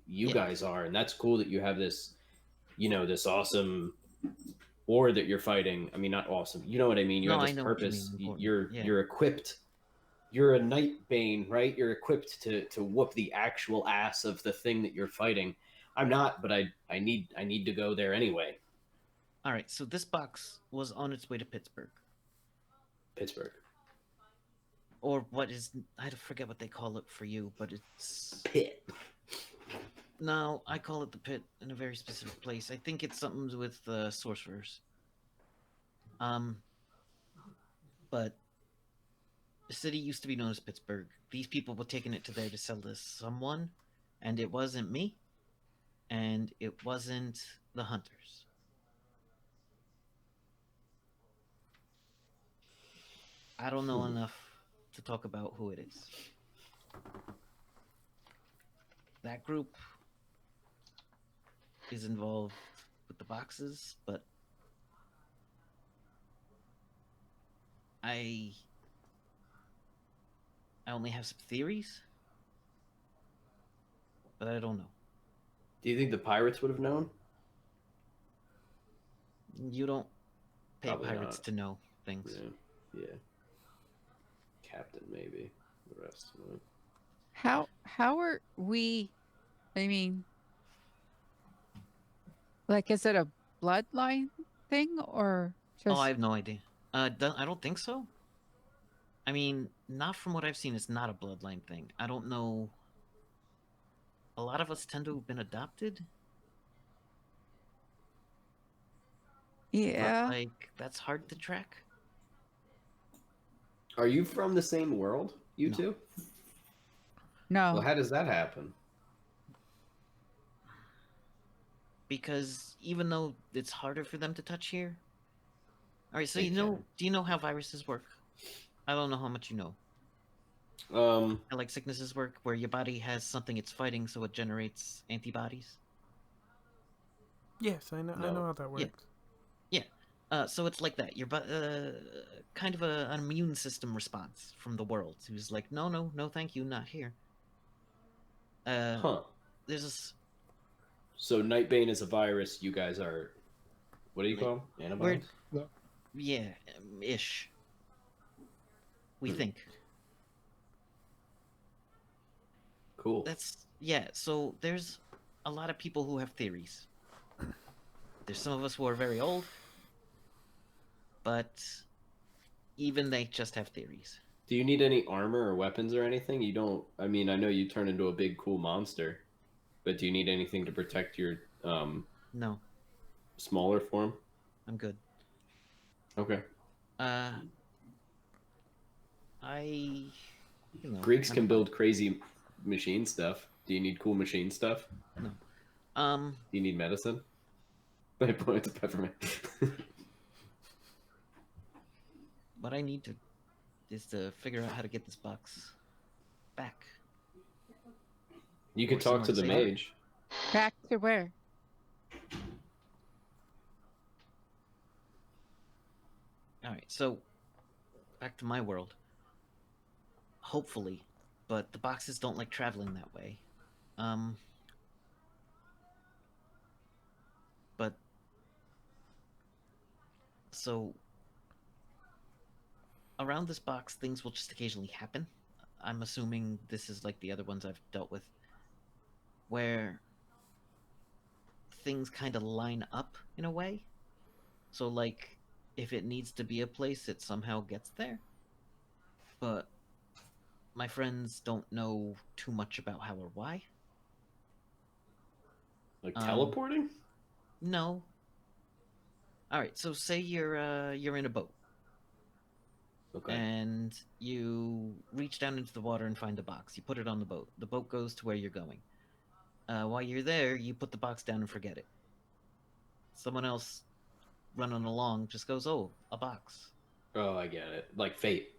You guys are, and that's cool that you have this, you know, this awesome war that you're fighting. I mean, not awesome. You know what I mean? You have this purpose. You're equipped. You're a Nightbane, right? You're equipped to whoop the actual ass of the thing that you're fighting. I'm not, but I need to go there anyway. All right, so this box was on its way to Pittsburgh. Pittsburgh. Or what is, I forget what they call it for you, but it's... Pit. No, I call it the pit in a very specific place. I think it's something with sorcerers. But the city used to be known as Pittsburgh. These people were taking it to there to sell to someone, and it wasn't me, and it wasn't the hunters. I don't know enough to talk about who it is. That group is involved with the boxes, but I only have some theories, but I don't know. Do you think the pirates would have known? You don't pay Probably pirates not. to know things. Yeah. Captain, maybe. The rest of it. How are we? I mean, like, is it a bloodline thing or just? Oh, I have no idea. I don't think so. I mean, not from what I've seen. It's not a bloodline thing. I don't know. A lot of us tend to have been adopted. Yeah. But, like, that's hard to track. Are you from the same world, you two? No. Well, how does that happen? Because even though it's harder for them to touch here. All right, so do you know how viruses work? I don't know how much you know. How, like, sicknesses work, where your body has something it's fighting, so it generates antibodies. Yes, I know. I know how that works. Yeah. So it's like that. Your kind of an immune system response from the world. Who's like, no, thank you, not here. There's this. So Nightbane is a virus. You guys are, what do you call them? Antibodies? No. Yeah, ish. We think. Cool. So there's a lot of people who have theories. There's some of us who are very old, but even they just have theories. Do you need any armor or weapons or anything? You don't. I mean, I know you turn into a big cool monster, but do you need anything to protect your No, smaller form? I'm good. Okay. Greeks can build crazy machine stuff. Do you need cool machine stuff? No. Do you need medicine? I point to peppermint. What I need is to figure out how to get this box back. You can talk to the mage. Back to where? All right, so back to my world. Hopefully, but the boxes don't like traveling that way. But so around this box, things will just occasionally happen. I'm assuming this is like the other ones I've dealt with, where things kind of line up in a way. So, like, if it needs to be a place, it somehow gets there. But my friends don't know too much about how or why. Like teleporting? No. All right. So say you're in a boat. Okay. And you reach down into the water and find a box. You put it on the boat. The boat goes to where you're going. While you're there, you put the box down and forget it. Someone else running along just goes, "Oh, a box." Oh, I get it. Like fate.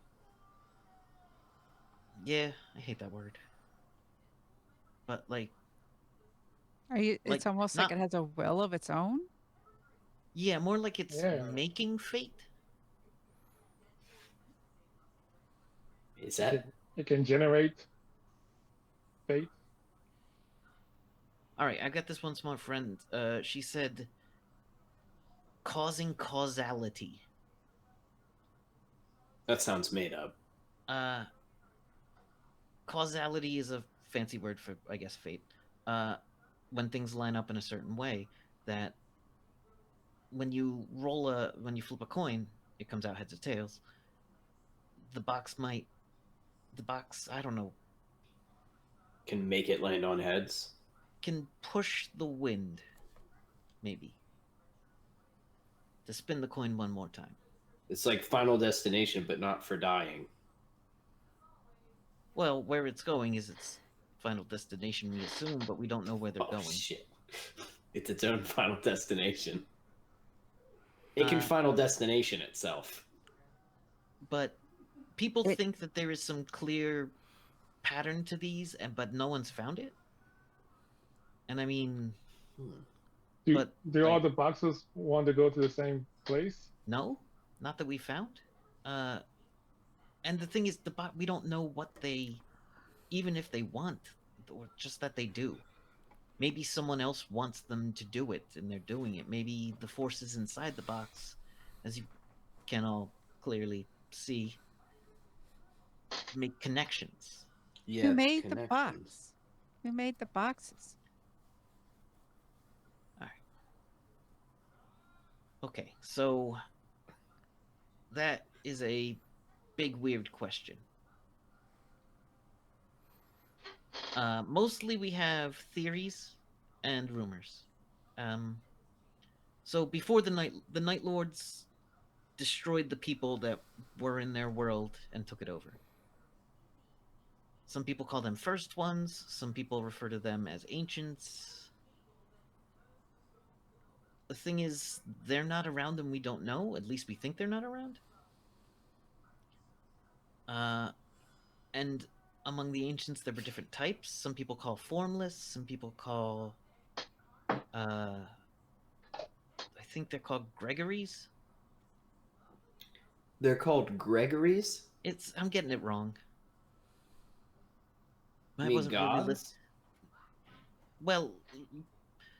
Yeah, I hate that word. But like, It's almost like not. it has a will of its own. Yeah, more like it's Yeah. making fate. Is It that? it can generate fate. All right, I got this one smart friend. She said, causing causality. That sounds made up. Uh, Causality is a fancy word for, I guess, fate. When things line up in a certain way, that when you flip a coin, it comes out heads or tails. The box, I don't know, Can make it land on heads. can push the wind, maybe, to spin the coin one more time. It's like Final Destination, but not for dying. Well, where it's going is its final destination, we assume, but we don't know where they're Oh going. shit! It's its own Final Destination. It can Uh, Final Destination itself. But people It- think that there is some clear pattern to these, but no one's found it. And I mean, but Do all like, the boxes want to go to the same place? no, not that we found. And the thing is, we don't know what they, even if they want, or just that they do. Maybe someone else wants them to do it, and they're doing it. Maybe the forces inside the box, as you can all clearly see, make connections. Yeah. Who made the box? Who made the boxes? All right. Okay, so that is a big weird question. Mostly we have theories and rumors. So before the Night Lords destroyed the people that were in their world and took it over. Some people call them First Ones. Some people refer to them as Ancients. The thing is, they're not around and we don't know. At least we think they're not around. And among the Ancients, there were different types. Some people call Formless. Some people call... I think they're called Gregories. They're called Gregories. I'm getting it wrong. You mean gods? Well,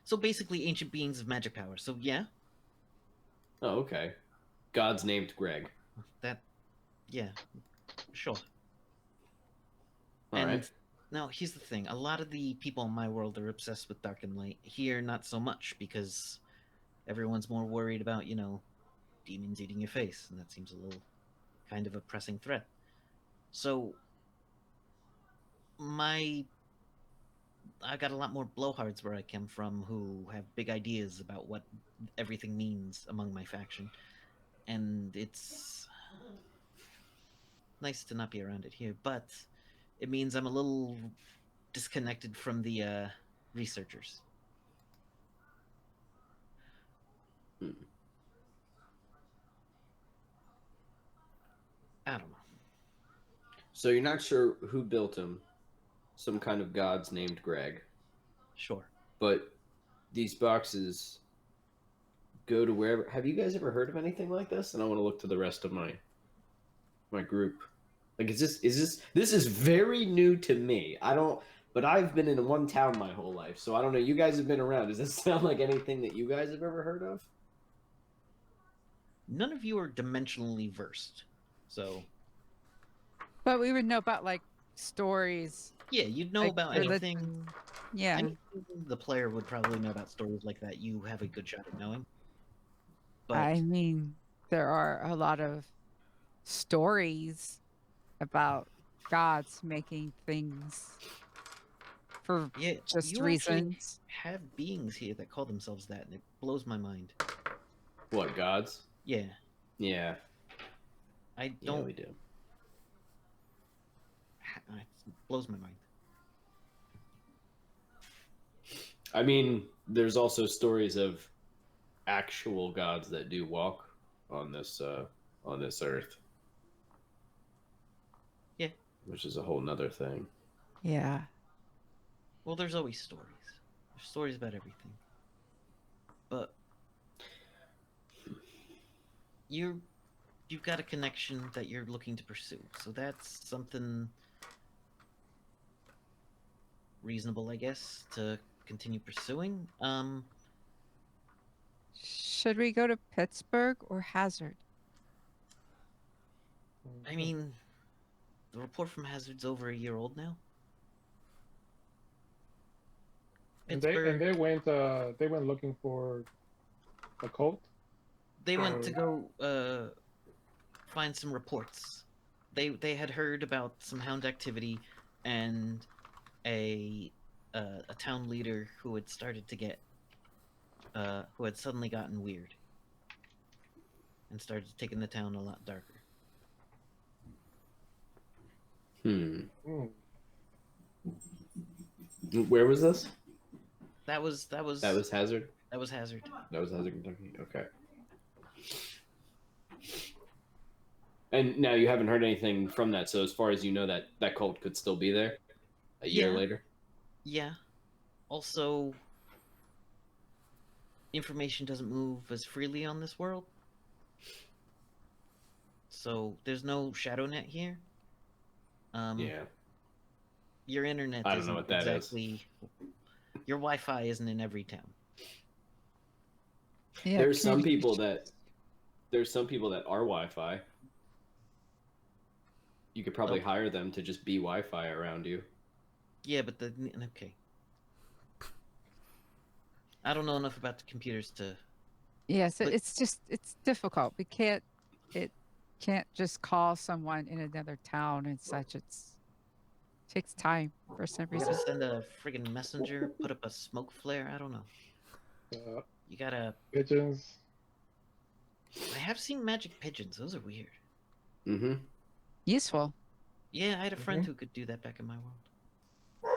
so basically ancient beings of magic power. So yeah. Oh, okay. Gods named Greg. Yeah, sure. All right. Now, here's the thing. A lot of the people in my world are obsessed with dark and light. Here, not so much, because everyone's more worried about, demons eating your face, and that seems a little kind of a pressing threat. So, I got a lot more blowhards where I come from who have big ideas about what everything means among my faction. And it's nice to not be around it here, but it means I'm a little disconnected from the researchers. I don't know. So you're not sure who built him. Some kind of gods named Greg. Sure. But these boxes go to wherever. Have you guys ever heard of anything like this? And I want to look to the rest of my group. Like, this is very new to me. But I've been in one town my whole life, so I don't know. You guys have been around. Does this sound like anything that you guys have ever heard of? None of you are dimensionally versed, so But we would know about like stories. yeah, you'd know Like about religion. anything. Yeah. Anything the player would probably know about stories like that. You have a good shot at knowing. But I mean, there are a lot of stories about gods making things for yeah, just you actually reasons. have beings here that call themselves that, and it blows my mind. What, gods? Yeah. Yeah. I Yeah, don't. we do. It blows my mind. I mean, there's also stories of actual gods that do walk on this earth. Yeah. Which is a whole nother thing. Yeah. Well, there's always stories. There's stories about everything. But you've got a connection that you're looking to pursue, so that's something reasonable, I guess, to continue pursuing. Should we go to Pittsburgh or Hazard? I mean, the report from Hazard's over a year old now. And Pittsburgh. they went looking for a cult. They went to go find some reports. They had heard about some hound activity and a town leader who had started to get who had suddenly gotten weird and started taking the town a lot darker. Hmm. Where was this? That was Hazard. That was Hazard. That was Hazard, Kentucky. Okay. And now you haven't heard anything from that. So as far as you know, that cult could still be there a year later. Yeah. Also, information doesn't move as freely on this world. So there's no shadow net here. Yeah. Your internet I don't know what that exactly is. Your Wi-Fi isn't in every town. Yeah. There's some people that are Wi-Fi. You could probably hire them to just be Wi-Fi around you. Yeah, but okay. I don't know enough about the computers to. Yes, it's difficult. It can't just call someone in another town and such. Takes time for some You reason. gotta send a friggin' messenger, put up a smoke flare. I don't know. You gotta. Pigeons. I have seen magic pigeons. Those are weird. Mm-hmm. Useful. Yeah, I had a friend who could do that back in my world.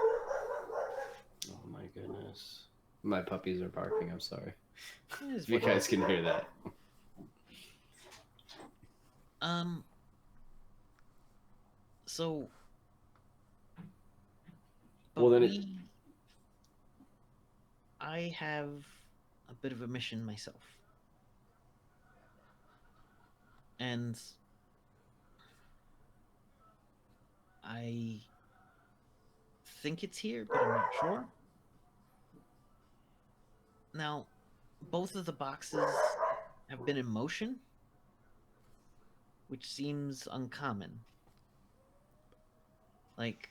Oh my goodness. My puppies are barking. I'm sorry. If you guys can hear that. So. Well, then I have a bit of a mission myself. And I think it's here, but I'm not sure. Now, both of the boxes have been in motion, which seems uncommon. Like,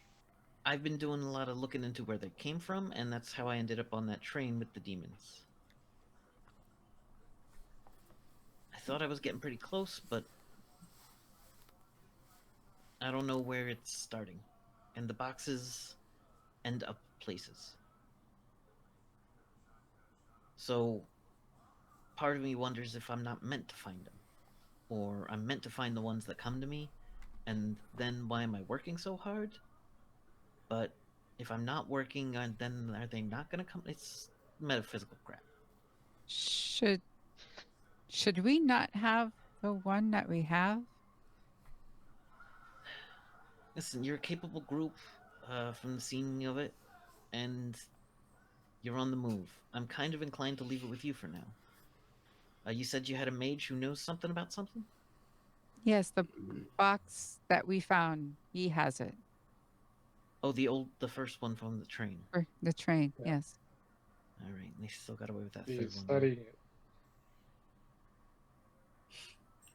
I've been doing a lot of looking into where they came from, and that's how I ended up on that train with the demons. I thought I was getting pretty close, but I don't know where it's starting. And the boxes end up places. So, part of me wonders if I'm not meant to find them. Or I'm meant to find the ones that come to me, and then why am I working so hard? But if I'm not working, then are they not going to come? It's metaphysical crap. Should we not have the one that we have? Listen, you're a capable group from the seeming of it, and you're on the move. I'm kind of inclined to leave it with you for now. You said you had a mage who knows something about something? Yes, the box that we found, he has it. Oh, the first one from the train. For the train, yes. All right, they still got away with that He's third one. studying it.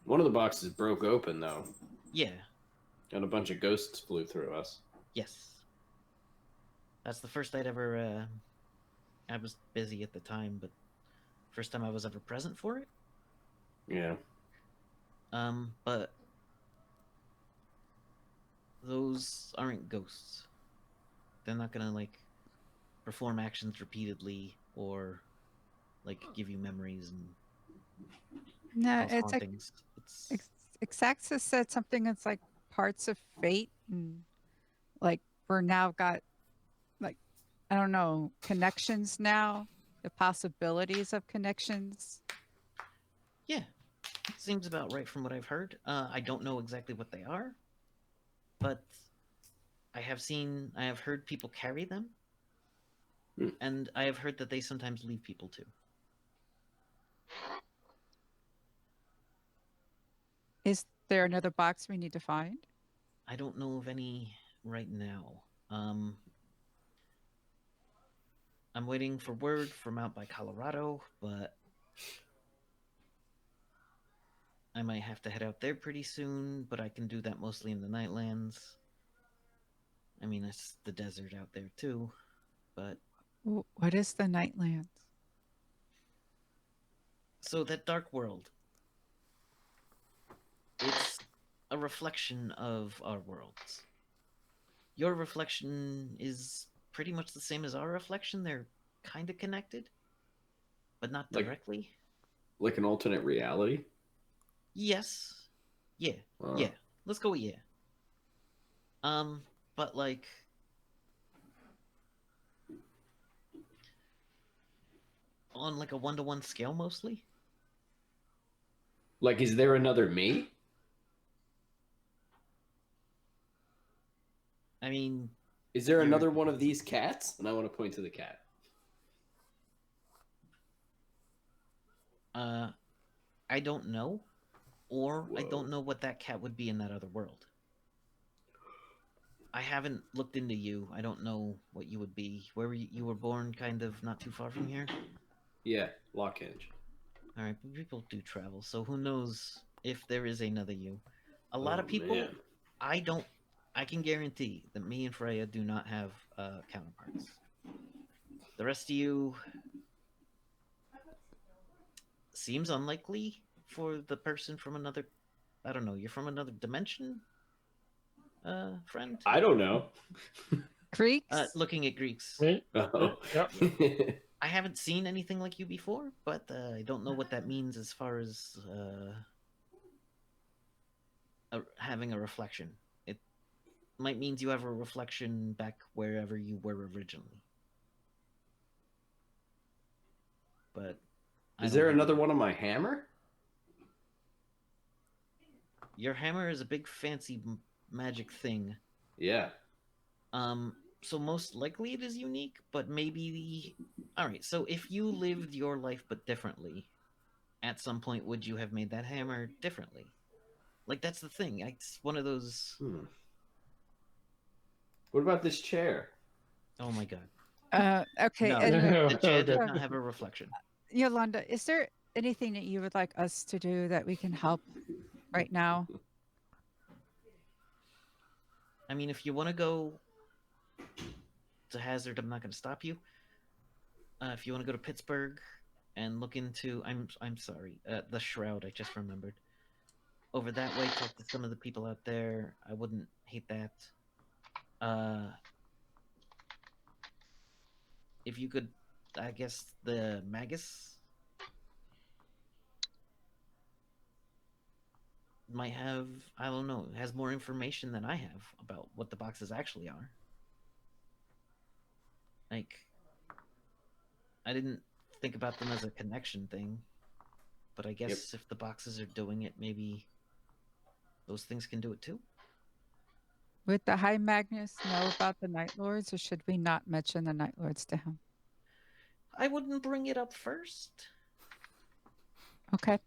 one of the boxes broke open though, Yeah. and a bunch of ghosts flew through us. Yes. That's the first I'd ever. I was busy at the time, but first time I was ever present for it. Yeah. But those aren't ghosts. They're not gonna like perform actions repeatedly or like give you memories and No, those it's like hauntings. It's Exaxis said something that's like parts of fate, and like we're now got like I don't know connections now, the possibilities of connections. yeah, it seems about right from what I've heard. I don't know exactly what they are, but I have heard people carry them, and I have heard that they sometimes leave people too. Is there another box we need to find? I don't know of any right now. I'm waiting for word from out by Colorado, but I might have to head out there pretty soon, but I can do that mostly in the Nightlands. I mean, it's the desert out there too, but What is the Nightlands? so that dark world, it's a reflection of our worlds. Your reflection is pretty much the same as our reflection. They're kind of connected, but not directly. Like an alternate reality? Yes. Yeah. Yeah. Let's go with yeah. But like on like a 1-to-1 scale mostly. Like, is there another me? I mean, is there another one of these cats? And I want to point to the cat. I don't know, or I don't know what that cat would be in that other world. I haven't looked into you. I don't know what you would be. Where were you were born kind of not too far from here? Yeah, Lockhinge. All right, but people do travel, so who knows if there is another you. A lot of people, man. I can guarantee that me and Freya do not have counterparts. The rest of you seems unlikely for the person from another, I don't know, you're from another dimension, friend? I don't know. Greeks? Looking at Greeks. Me? Oh. Yeah. I haven't seen anything like you before, but I don't know what that means as far as having a reflection. It might mean you have a reflection back wherever you were originally. But Is there another one on my hammer? Your hammer is a big fancy magic thing. Yeah. So most likely it is unique, but maybe all right, so if you lived your life but differently, at some point would you have made that hammer differently? Like that's the thing. It's one of those What about this chair? Oh my god. Okay. No, And, the chair does Okay. not have a reflection. Yolanda, is there anything that you would like us to do that we can help right now? I mean, if you want to go to Hazard, I'm not going to stop you. If you want to go to Pittsburgh and look into, I'm sorry, the Shroud. I just remembered. Over that way, talk to some of the people out there. I wouldn't hate that. If you could, I guess the Magus might have, I don't know, has more information than I have about what the boxes actually are. Like, I didn't think about them as a connection thing, but I guess if the boxes are doing it, maybe those things can do it too. Would the High Magnus know about the Night Lords, or should we not mention the Night Lords to him? I wouldn't bring it up first. Okay.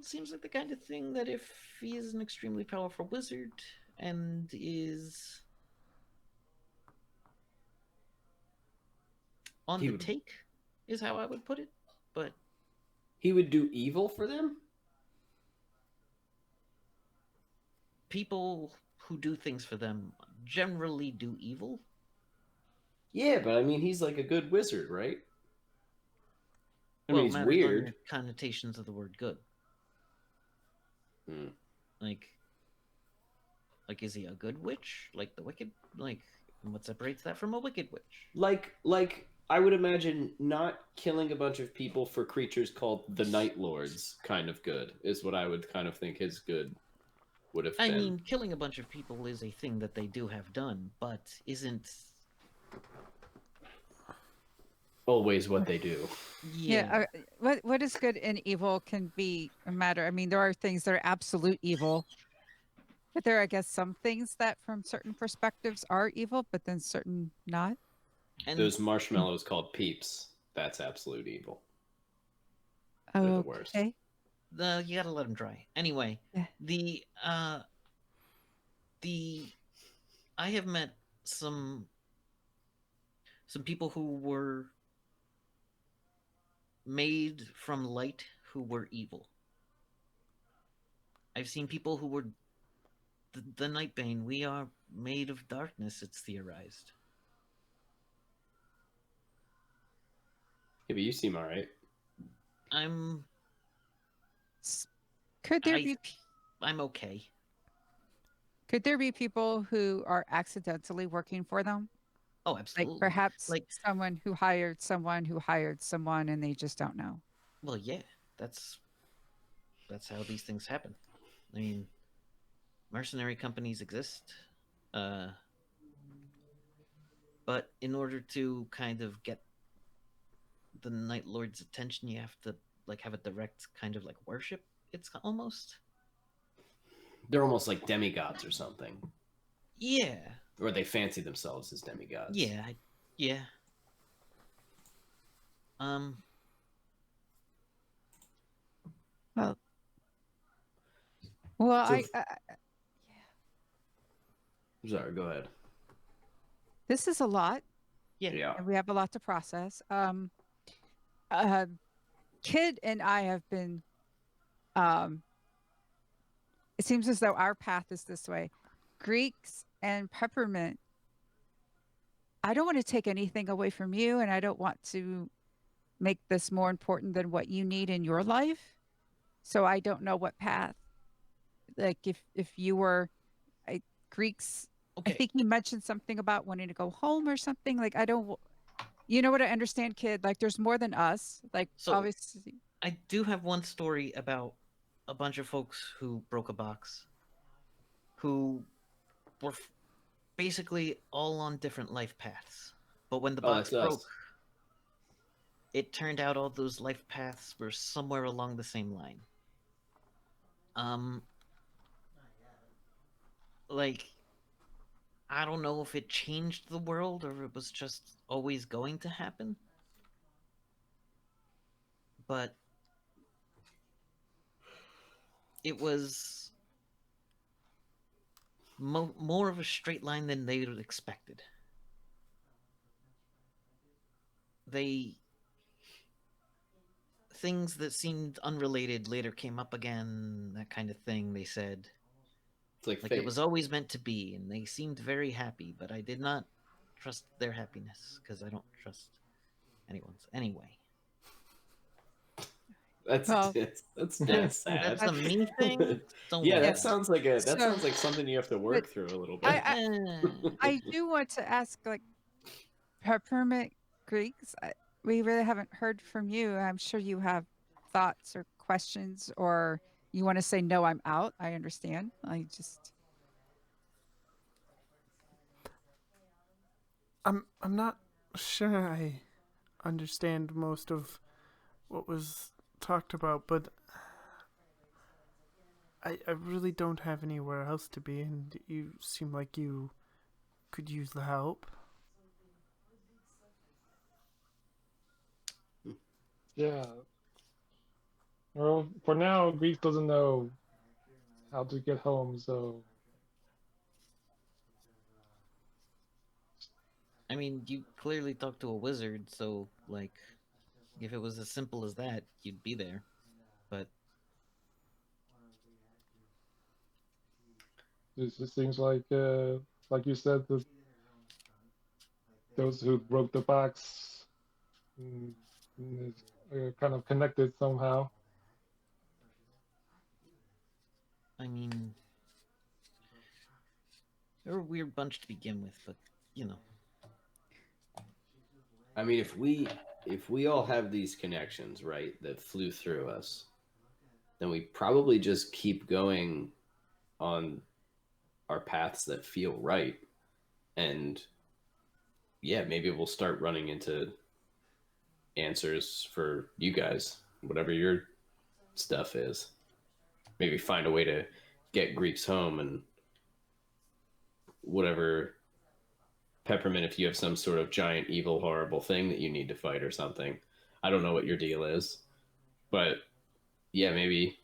Seems like the kind of thing that if he is an extremely powerful wizard and is on the take, is how I would put it. But he would do evil for them? People who do things for them generally do evil. Yeah, but I mean, he's like a good wizard, right? I mean, he's On weird. your connotations of the word good. Like, is he a good witch? Like the wicked? Like, what separates that from a wicked witch? Like I would imagine not killing a bunch of people for creatures called the Night Lords kind of good is what I would kind of think his good would have I been. mean, killing a bunch of people is a thing that they do have done, but isn't Always what they do. Yeah. What is good and evil can be a matter. I mean, there are things that are absolute evil, but there are, I guess, some things that from certain perspectives are evil, but then certain not. And Those marshmallows called peeps, that's absolute evil. They're the worst. Okay. you gotta let them dry. Anyway, Yeah. I have met some people who were made from light who were evil. I've seen people who were the Nightbane. We are made of darkness, it's theorized. Yeah, but you seem alright. Could there be I'm okay. Could there be people who are accidentally working for them? Oh, absolutely. Like perhaps someone who hired someone who hired someone and they just don't know. Well, yeah, that's how these things happen. I mean, mercenary companies exist. But in order to kind of get the Night Lord's attention, you have to have a direct kind of worship. It's almost. They're almost like demigods or something. Yeah. Or they fancy themselves as demigods. Yeah. Yeah. Well, so sorry, go ahead. This is a lot. Yeah. And we have a lot to process. Kid and I have been it seems as though our path is this way. Greeks and Peppermint, I don't want to take anything away from you, and I don't want to make this more important than what you need in your life. So I don't know what path. Like if you were Greeks, okay. I think you mentioned something about wanting to go home or something. Like I don't, you know what, I understand, kid. Like there's more than us. Like So, obviously, I do have one story about a bunch of folks who broke a box, who were basically all on different life paths. But when the box broke, it turned out all those life paths were somewhere along the same line. I don't know if it changed the world or it was just always going to happen. But it was more of a straight line than they would have expected. Things that seemed unrelated later came up again, that kind of thing, they said. It's like it was always meant to be, and they seemed very happy, but I did not trust their happiness, because I don't trust anyone's. Anyway. That's sad. That's a me thing. Yeah, that sounds like sounds like something you have to work through a little bit. I do want to ask, like, Peppermint Greeks. We really haven't heard from you. I'm sure you have thoughts or questions, or you want to say no, I'm out. I understand. I'm not sure I understand most of what was talked about, but I really don't have anywhere else to be, and you seem like you could use the help. Yeah. Well, for now, Greek doesn't know how to get home, so. I mean, you clearly talked to a wizard, so, if it was as simple as that, you'd be there. But It just seems like you said, those who broke the box are kind of connected somehow. I mean, they're a weird bunch to begin with, but, I mean, if we all have these connections, right, that flew through us, then we probably just keep going on our paths that feel right. And yeah, maybe we'll start running into answers for you guys, whatever your stuff is. Maybe find a way to get Greeks home and whatever. Peppermint, if you have some sort of giant evil horrible thing that you need to fight or something. I don't know what your deal is, but yeah, maybe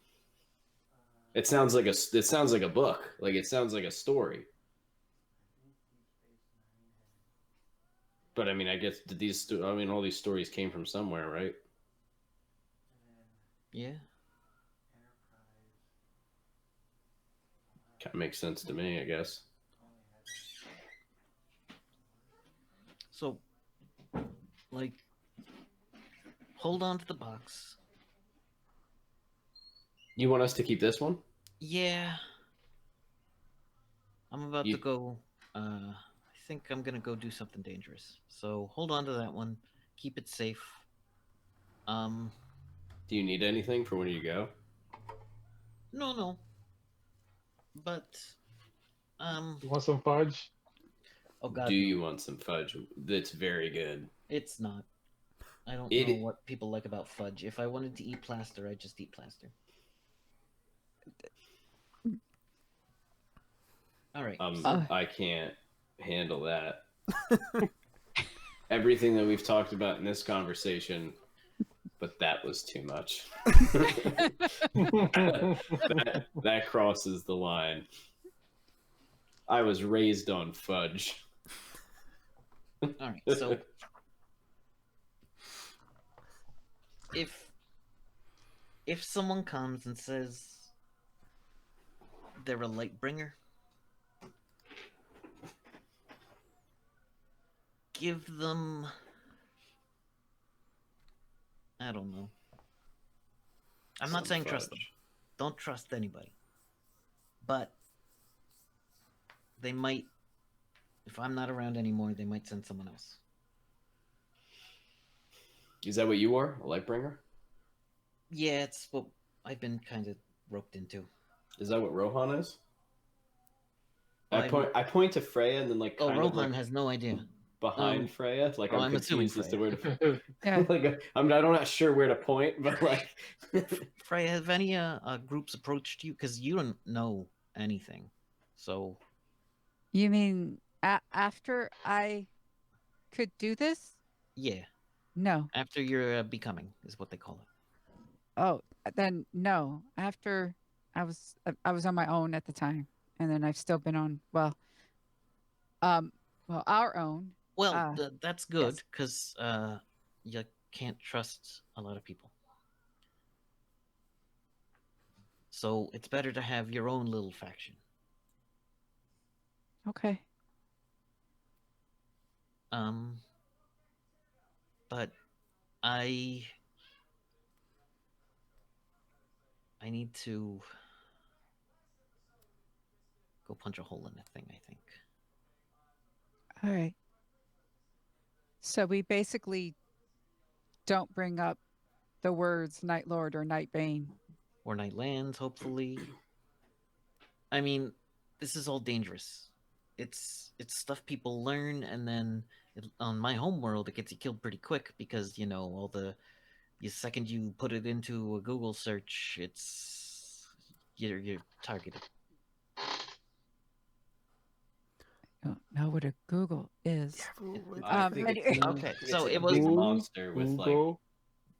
it sounds like a book. Like it sounds like a story. But I mean, I guess all these stories came from somewhere, right? Yeah. Kind of makes sense to me, I guess. So, like, hold on to the box. You want us to keep this one? Yeah. I'm about to go. I think I'm gonna go do something dangerous. So hold on to that one. Keep it safe. Do you need anything for when you go? No. But You want some fudge? oh god. Do you want some fudge? That's very good. It's not. I don't know what people like about fudge. If I wanted to eat plaster, I'd just eat plaster. All right. I can't handle that. Everything that we've talked about in this conversation, but that was too much. that crosses the line. I was raised on fudge. All right. So if someone comes and says they're a light bringer, give them, I don't know. I'm not saying trust them. Don't trust anybody. But they might, if I'm not around anymore, they might send someone else. Is that what you are? A light bringer? Yeah, it's what I've been kind of roped into. Is that what Rohan is? I point to Freya and then like kind of Rohan has no idea. Behind Freya, like I'm confused as to where to. Yeah. Like I'm not sure where to point, but like Freya, have any groups approached you? Because you don't know anything, so. You mean after I could do this? Yeah. No. After you're becoming is what they call it. Oh, then no. After I was on my own at the time, and then I've still been on our own. Well, that's good because you can't trust a lot of people. So it's better to have your own little faction. Okay. But I need to go punch a hole in that thing, I think. All right. So we basically don't bring up the words Night Lord or Night Bane. Or Night Lands, hopefully. I mean, this is all dangerous. It's stuff people learn, and then on my home world, it gets you killed pretty quick because, you know, the second you put it into a Google search, you're targeted. I don't know what a Google is. I think okay, so it was a big monster with like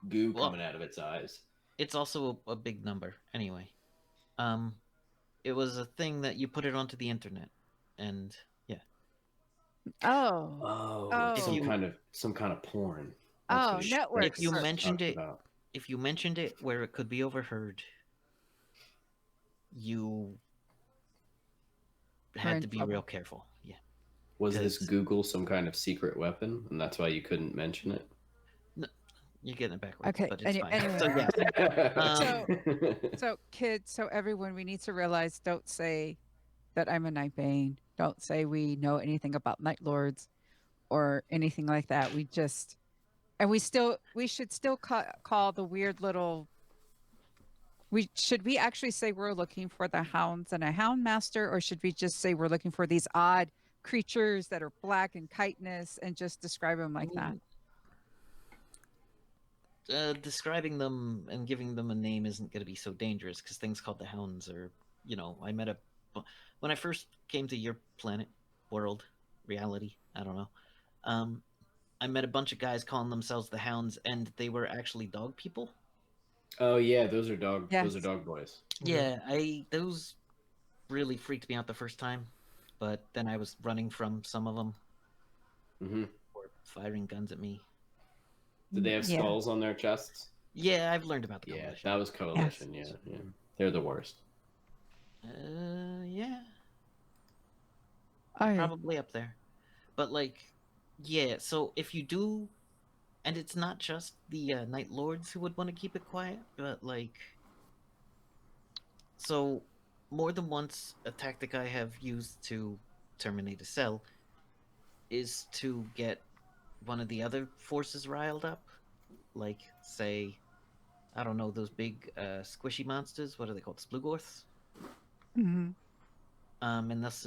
goo Well, coming out of its eyes. It's also a big number. Anyway, it was a thing that you put it onto the internet, and yeah. Oh. Some kind of porn. Oh, network. If you mentioned it where it could be overheard, you had to be real careful. Yeah. Was this Google some kind of secret weapon, and that's why you couldn't mention it? No, you're getting it backwards. Okay. But it's fine. Anyway. So kids, so everyone, we need to realize: don't say that I'm a Night Bane. Don't say we know anything about Night Lords or anything like that. We just And we should still call the weird little. Should we actually say we're looking for the hounds and a hound master, or should we just say we're looking for these odd creatures that are black and chitinous and just describe them like that? Describing them and giving them a name isn't going to be so dangerous because things called the hounds are, when I first came to your planet, world, reality, I don't know. I met a bunch of guys calling themselves the hounds, and they were actually dog people. Oh yeah, those are dog. Yes. Those are dog boys. Yeah, those really freaked me out the first time, but then I was running from some of them, or firing guns at me. Did they have skulls on their chests? Yeah, I've learned about the coalition. Yeah, that was coalition. Yes. Yeah, they're the worst. Yeah. Probably up there, but yeah. So if you do, and it's not just the Night Lords who would want to keep it quiet, but so more than once, a tactic I have used to terminate a cell is to get one of the other forces riled up, like say, I don't know, those big squishy monsters. What are they called? Splugorths. Mm-hmm. And that's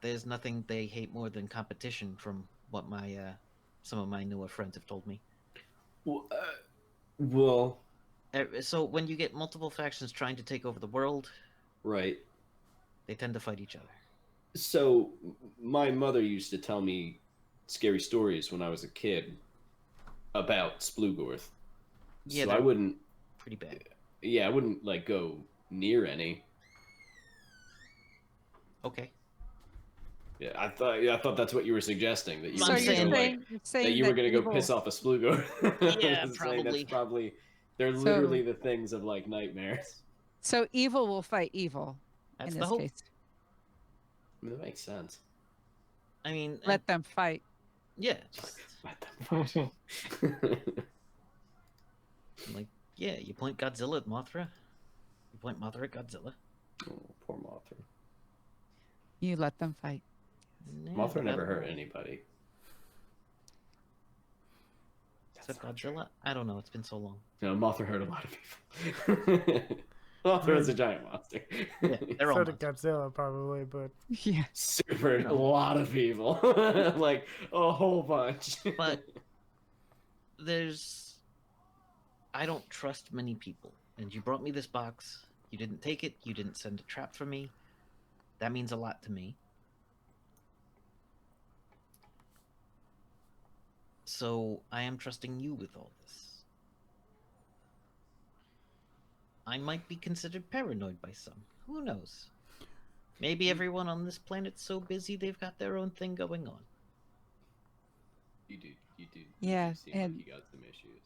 there's nothing they hate more than competition, from what my some of my newer friends have told me. Well, so when you get multiple factions trying to take over the world, right, they tend to fight each other. So my mother used to tell me scary stories when I was a kid about Splugorth. Yeah, so I wouldn't. Pretty bad. Yeah, I wouldn't go near any. Okay. Yeah, I thought that's what you were suggesting, that you So were you're saying that you were going to go piss off a Splugorth. Yeah, probably. That's probably. They're literally the things of nightmares. So evil will fight evil. That's in the this hope. case. I mean, that makes sense. I mean, let them fight. Yeah, just let them fight. Yeah, you point Godzilla at Mothra. You point Mothra at Godzilla. Oh, poor Mothra. You let them fight. Yeah, Mothra never hurt anybody. Except Godzilla? I don't know. It's been so long. No, Mothra hurt a lot of people. Mothra is a giant monster. Yeah, they're all so did Godzilla, probably, but yeah, super a lot of people, like a whole bunch. But I don't trust many people, and you brought me this box. You didn't take it. You didn't send a trap for me. That means a lot to me. So I am trusting you with all this. I might be considered paranoid by some. Who knows? Maybe everyone on this planet's so busy they've got their own thing going on. You do. Yeah, you seem and like you got some issues.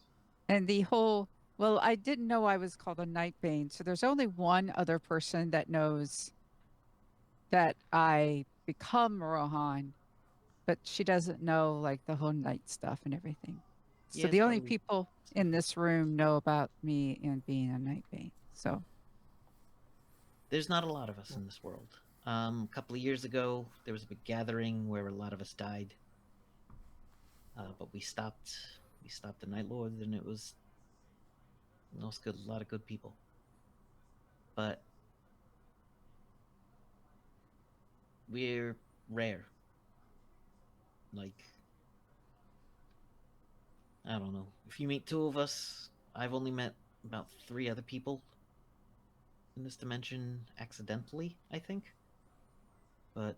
And the whole, well, I didn't know I was called a Nightbane, so there's only one other person that knows that I become Rohan, but she doesn't know the whole night stuff and everything. So the only people in this room know about me and being a Nightbane. So there's not a lot of us in this world. A couple of years ago, there was a big gathering where a lot of us died. But we stopped the Night Lord, and it was a lot of good people. But we're rare. I don't know. If you meet two of us, I've only met about 3 other people in this dimension accidentally, I think. But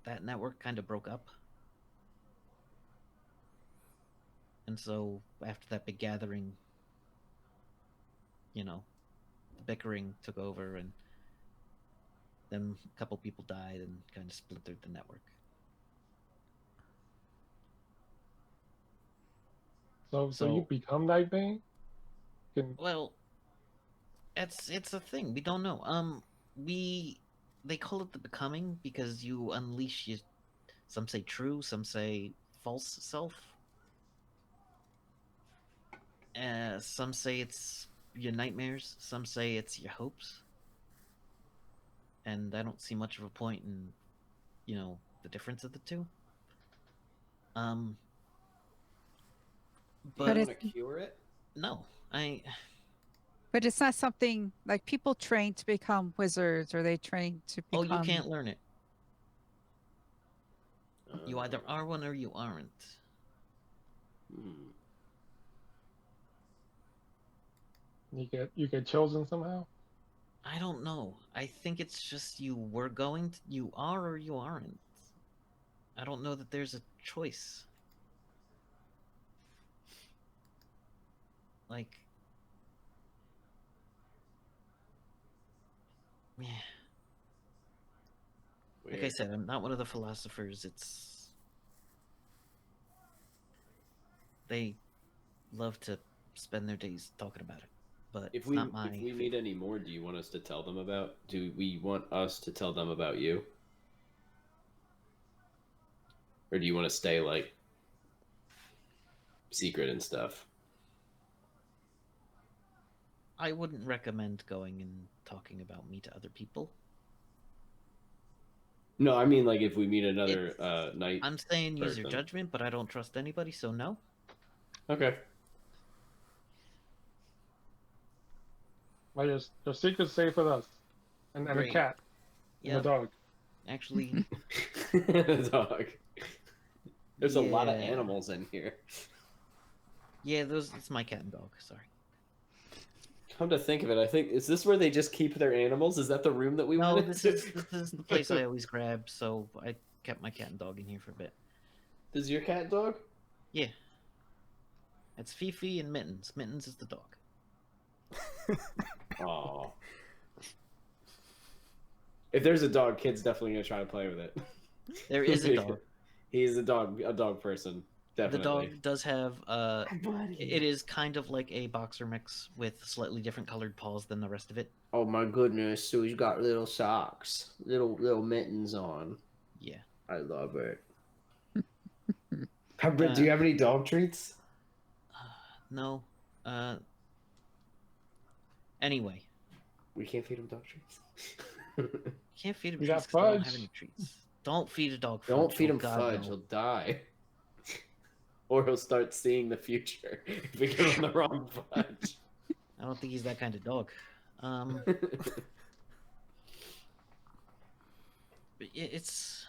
that network kind of broke up. And so after that big gathering, the bickering took over, and then a couple people died and kind of splintered the network. So you become Nightbane? Well, it's a thing. We don't know. They call it the becoming because you unleash your, some say true, some say false self. Some say it's your nightmares, some say it's your hopes. And I don't see much of a point in, the difference of the two. Do But you it's want to cure it? no, but it's not something like people train to become wizards, or they train to Oh, become. you can't learn it. You either Uh, are one or you aren't. hmm. You get chosen somehow. I don't know. I think it's just you are or you aren't. I don't know that there's a choice. Like, yeah. Like I Weird. said, I'm not one of the philosophers. They love to spend their days talking about it, but If it's not my if we meet favorite. any more, do you want us to tell them about? Do we want us to tell them about you, or do you want to stay like secret and stuff? I wouldn't recommend going and talking about me to other people. No, I mean like if we meet another It's, night I'm saying use your person. judgment, but I don't trust anybody, so no. Okay. Like your secret's safe with us, and a Great. cat, and a Yep. dog. Actually, The dog. There's a lot of yeah. animals in here. Yeah, it's my cat and dog. Sorry. Come to think of it, I think is this where they just keep their animals? Is that the room that we No, went this into? is the place I always grab, so I kept my cat and dog in here for a bit. Does your cat dog? Yeah. It's Fifi and Mittens. Mittens is the dog. Oh. If there's a dog, kid's definitely gonna try to play with it. There is a dog. He's a dog person. Definitely. The dog does have it is kind of like a boxer mix with slightly different colored paws than the rest of it. Oh my goodness! So he's got little socks, little mittens on. Yeah. I love it. Pepper, do you have any dog treats? No. Anyway, We can't feed him dog treats. can't feed him We treats got because they don't have fudge. any treats. Don't feed a dog fudge. Don't feed Oh, him God, fudge; no. he'll die. Or he'll start seeing the future if we give him the wrong fudge. I don't think he's that kind of dog. But it's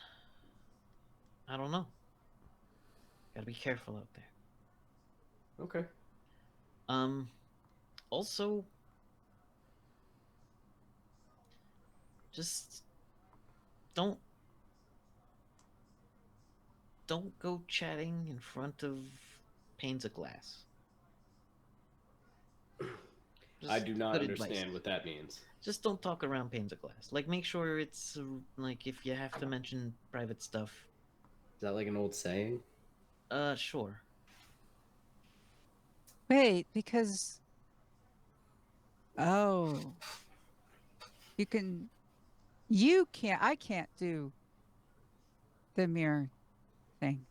I don't know. Gotta be careful out there. Okay. Also, just don't go chatting in front of panes of glass. I Just do not good understand advice. what that means. Just don't talk around panes of glass. Like, make sure it's like if you have to mention private stuff. Is that like an old saying? Sure. Wait, because oh, I can't do the mirror thing.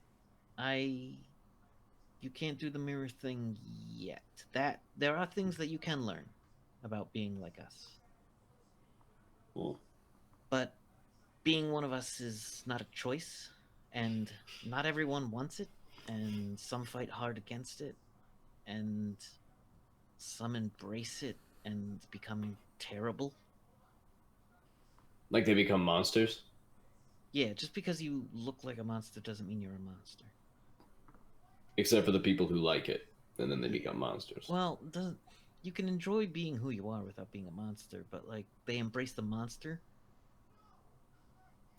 You can't do the mirror thing yet. That there are things that you can learn about being like us. Cool. But being one of us is not a choice, and not everyone wants it, and some fight hard against it, and some embrace it and become terrible. Like they become monsters? Yeah, just because you look like a monster doesn't mean you're a monster. Except for the people who like it, and then they become monsters. Well, you can enjoy being who you are without being a monster, but like they embrace the monster.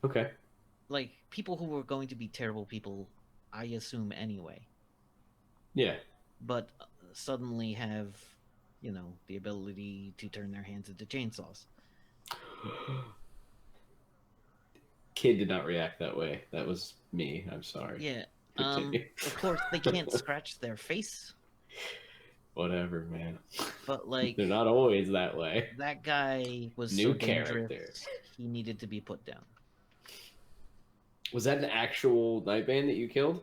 Okay. Like people who are going to be terrible people, I assume anyway. Yeah. But suddenly have, the ability to turn their hands into chainsaws. Kid did not react that way. That was me. I'm sorry. Yeah. Continue. Of course they can't scratch their face. Whatever, man. But like they're not always that way. that guy was New so dangerous, character. he needed to be put down. Was that an actual Nightbane that you killed?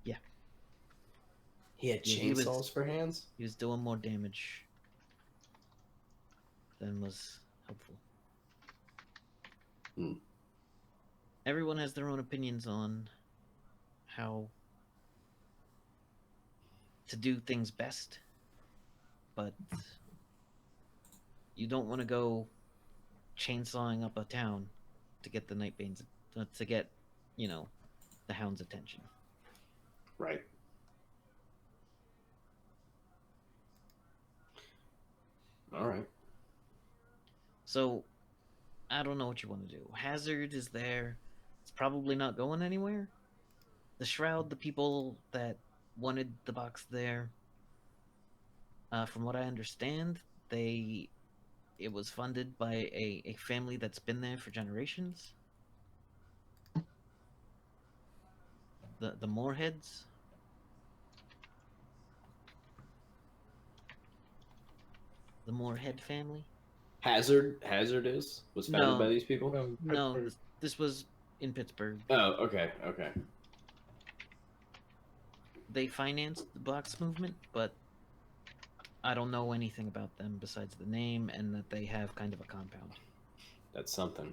Yeah. He had Yeah, he chainsaws was- for hands? He was doing more damage than was helpful. Hmm. Everyone has their own opinions on how to do things best, but you don't want to go chainsawing up a town to get the Nightbane's to get, the Hound's attention. Right. All right. So, I don't know what you want to do. Hazard is there. It's probably not going anywhere. The Shroud, the people that wanted the box there, from what I understand, it was funded by a family that's been there for generations. The Moorheads. The Moorhead family. Hazard was founded by these people. No, this was in Pittsburgh. Oh, okay. They financed the box movement, but I don't know anything about them besides the name and that they have kind of a compound. That's something.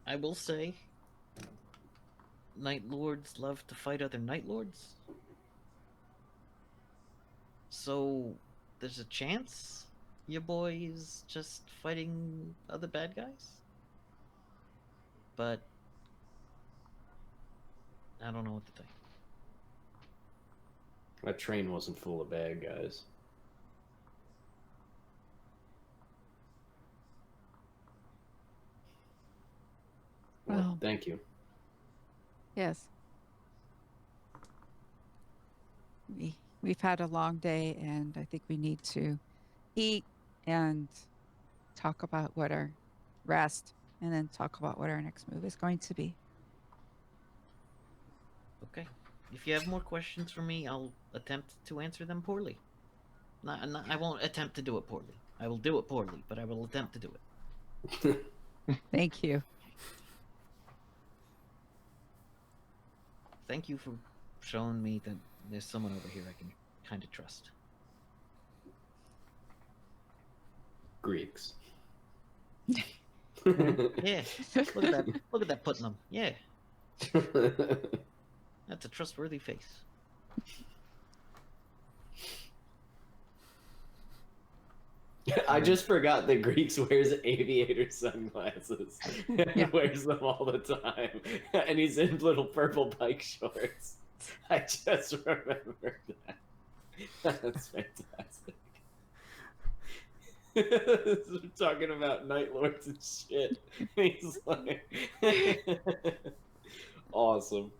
I will say, Night Lords love to fight other Night Lords. So, there's a chance your boy is just fighting other bad guys? But I don't know what to think. That train wasn't full of bad guys. Well, thank you. Yes. We've had a long day, and I think we need to eat and talk about what our rest, and then talk about what our next move is going to be. Okay. If you have more questions for me, I'll attempt to answer them poorly. I won't attempt to do it poorly. I will do it poorly, but I will attempt to do it. Thank you. Thank you for showing me that there's someone over here I can kind of trust. Greeks. Yeah. Look at that. Look at that Putnam. Yeah. That's a trustworthy face. I just forgot the Greeks wears aviator sunglasses and wears them all the time. And he's in little purple bike shorts. I just remembered that. That's fantastic. We're talking about Night Lords and shit. He's like... Awesome.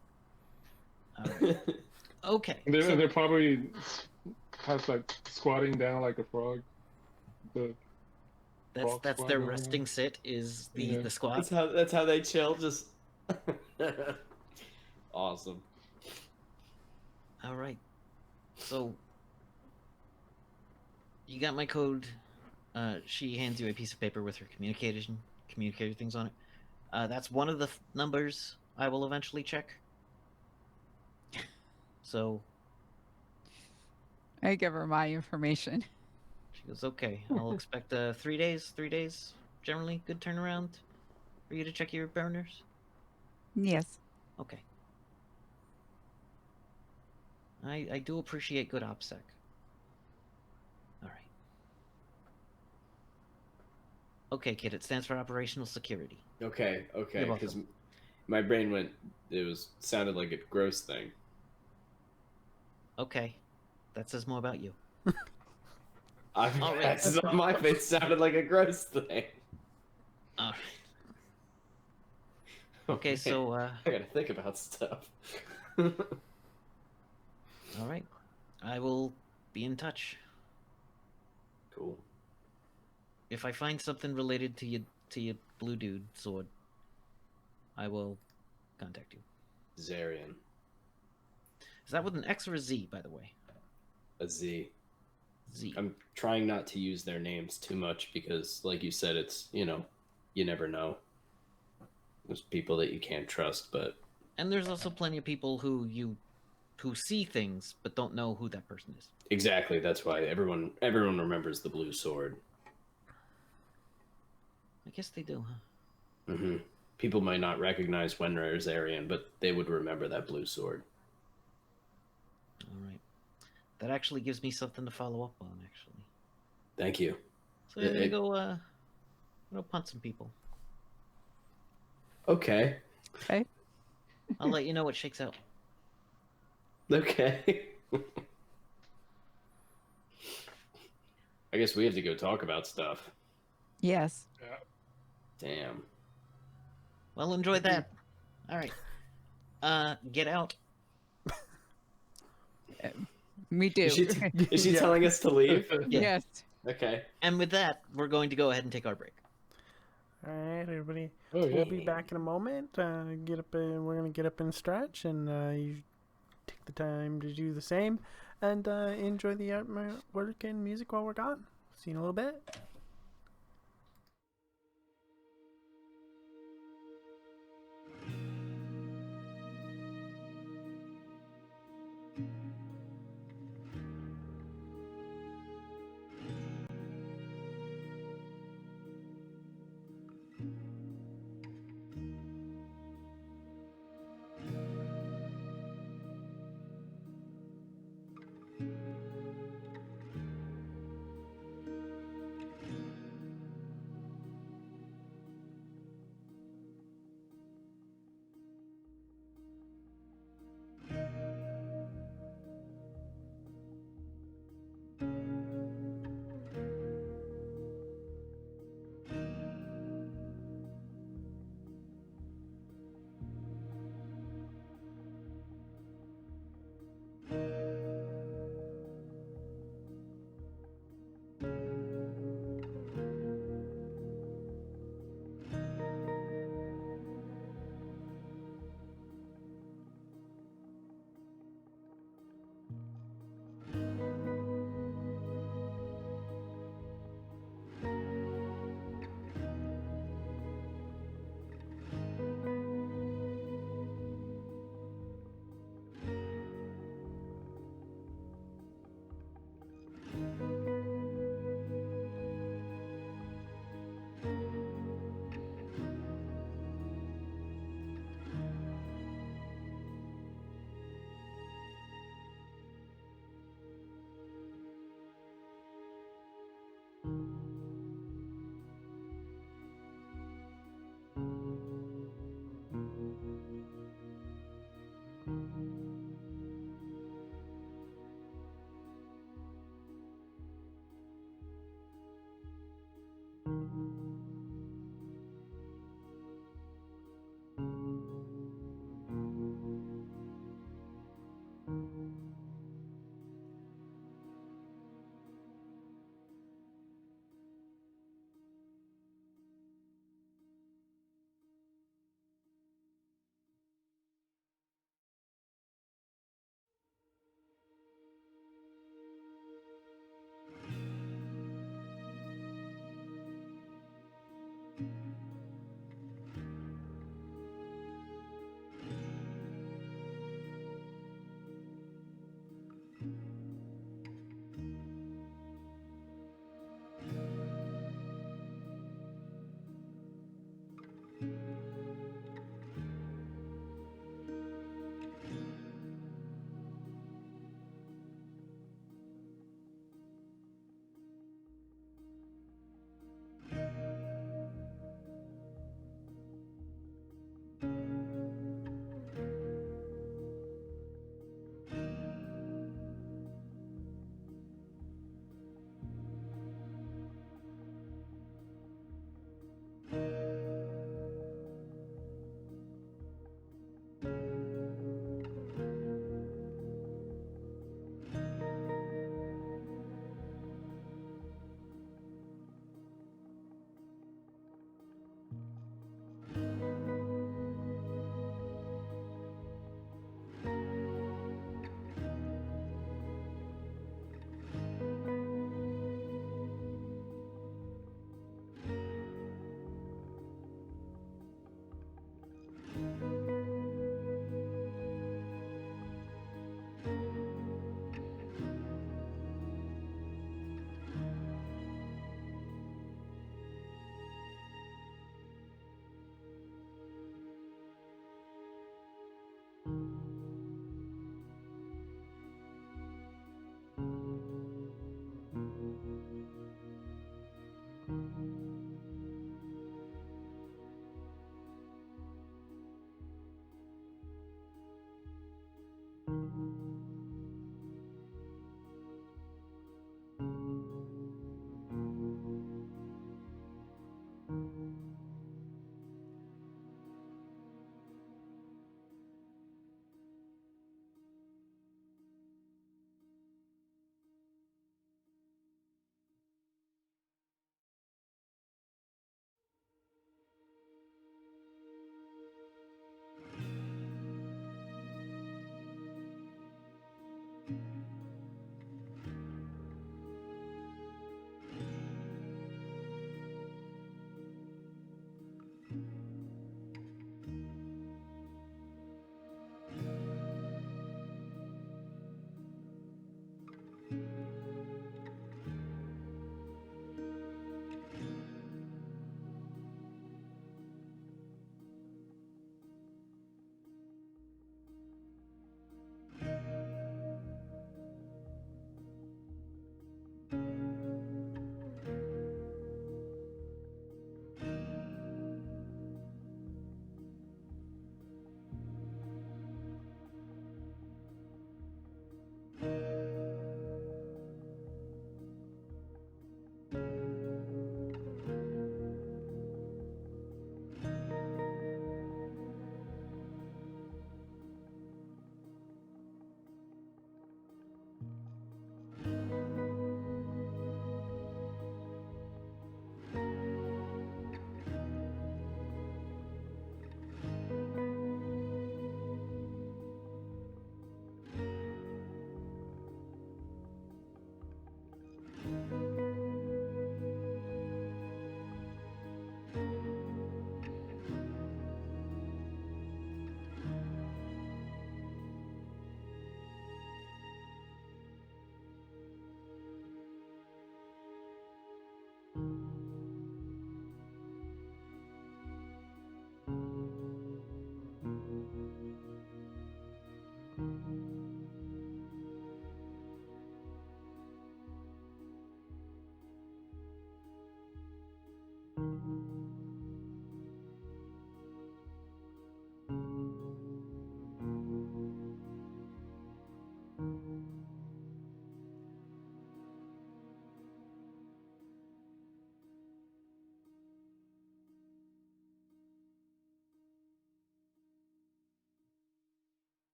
Okay. They're probably like squatting down like a frog. That's their resting sit is the squat. That's how they chill. Just awesome. All right. So you got my code. She hands you a piece of paper with her communicator things on it. That's one of the numbers I will eventually check. So I give her my information. she goes, okay, I'll expect 3 days. 3 days, generally good turnaround for you to check your burners. Yes. Okay. I do appreciate good OPSEC. All right. Okay, kid. It stands for Operational Security. Okay. You're welcome. Because my brain went. Sounded like a gross thing. Okay, that says more about you. All right. My face sounded like a gross thing. All right. Okay, so I gotta think about stuff. all right, I will be in touch. Cool. If I find something related to your blue dude sword, I will contact you. Zarian. Is that with an X or a Z, by the way? A Z. Z. I'm trying not to use their names too much because, like you said, it's, you never know. There's people that you can't trust, but... And there's also plenty of people who see things but don't know who that person is. Exactly, that's why everyone remembers the blue sword. I guess they do, huh? Mm-hmm. People might not recognize Wenrar's Arian, but they would remember that blue sword. All right. That actually gives me something to follow up on, actually. Thank you. So I'm gonna go punt some people. Okay. Okay. I'll let you know what shakes out. Okay. I guess we have to go talk about stuff. Yes. Yeah. Damn. Well, enjoy that. All right. Get out. We do. Is she Yeah. telling us to leave? Yeah. Yes. Okay. And with that, we're going to go ahead and take our break. All right, everybody. Oh yeah. We'll be back in a moment. Get up. We're gonna get up and stretch, and you take the time to do the same, and enjoy the artwork and music while we're gone. See you in a little bit.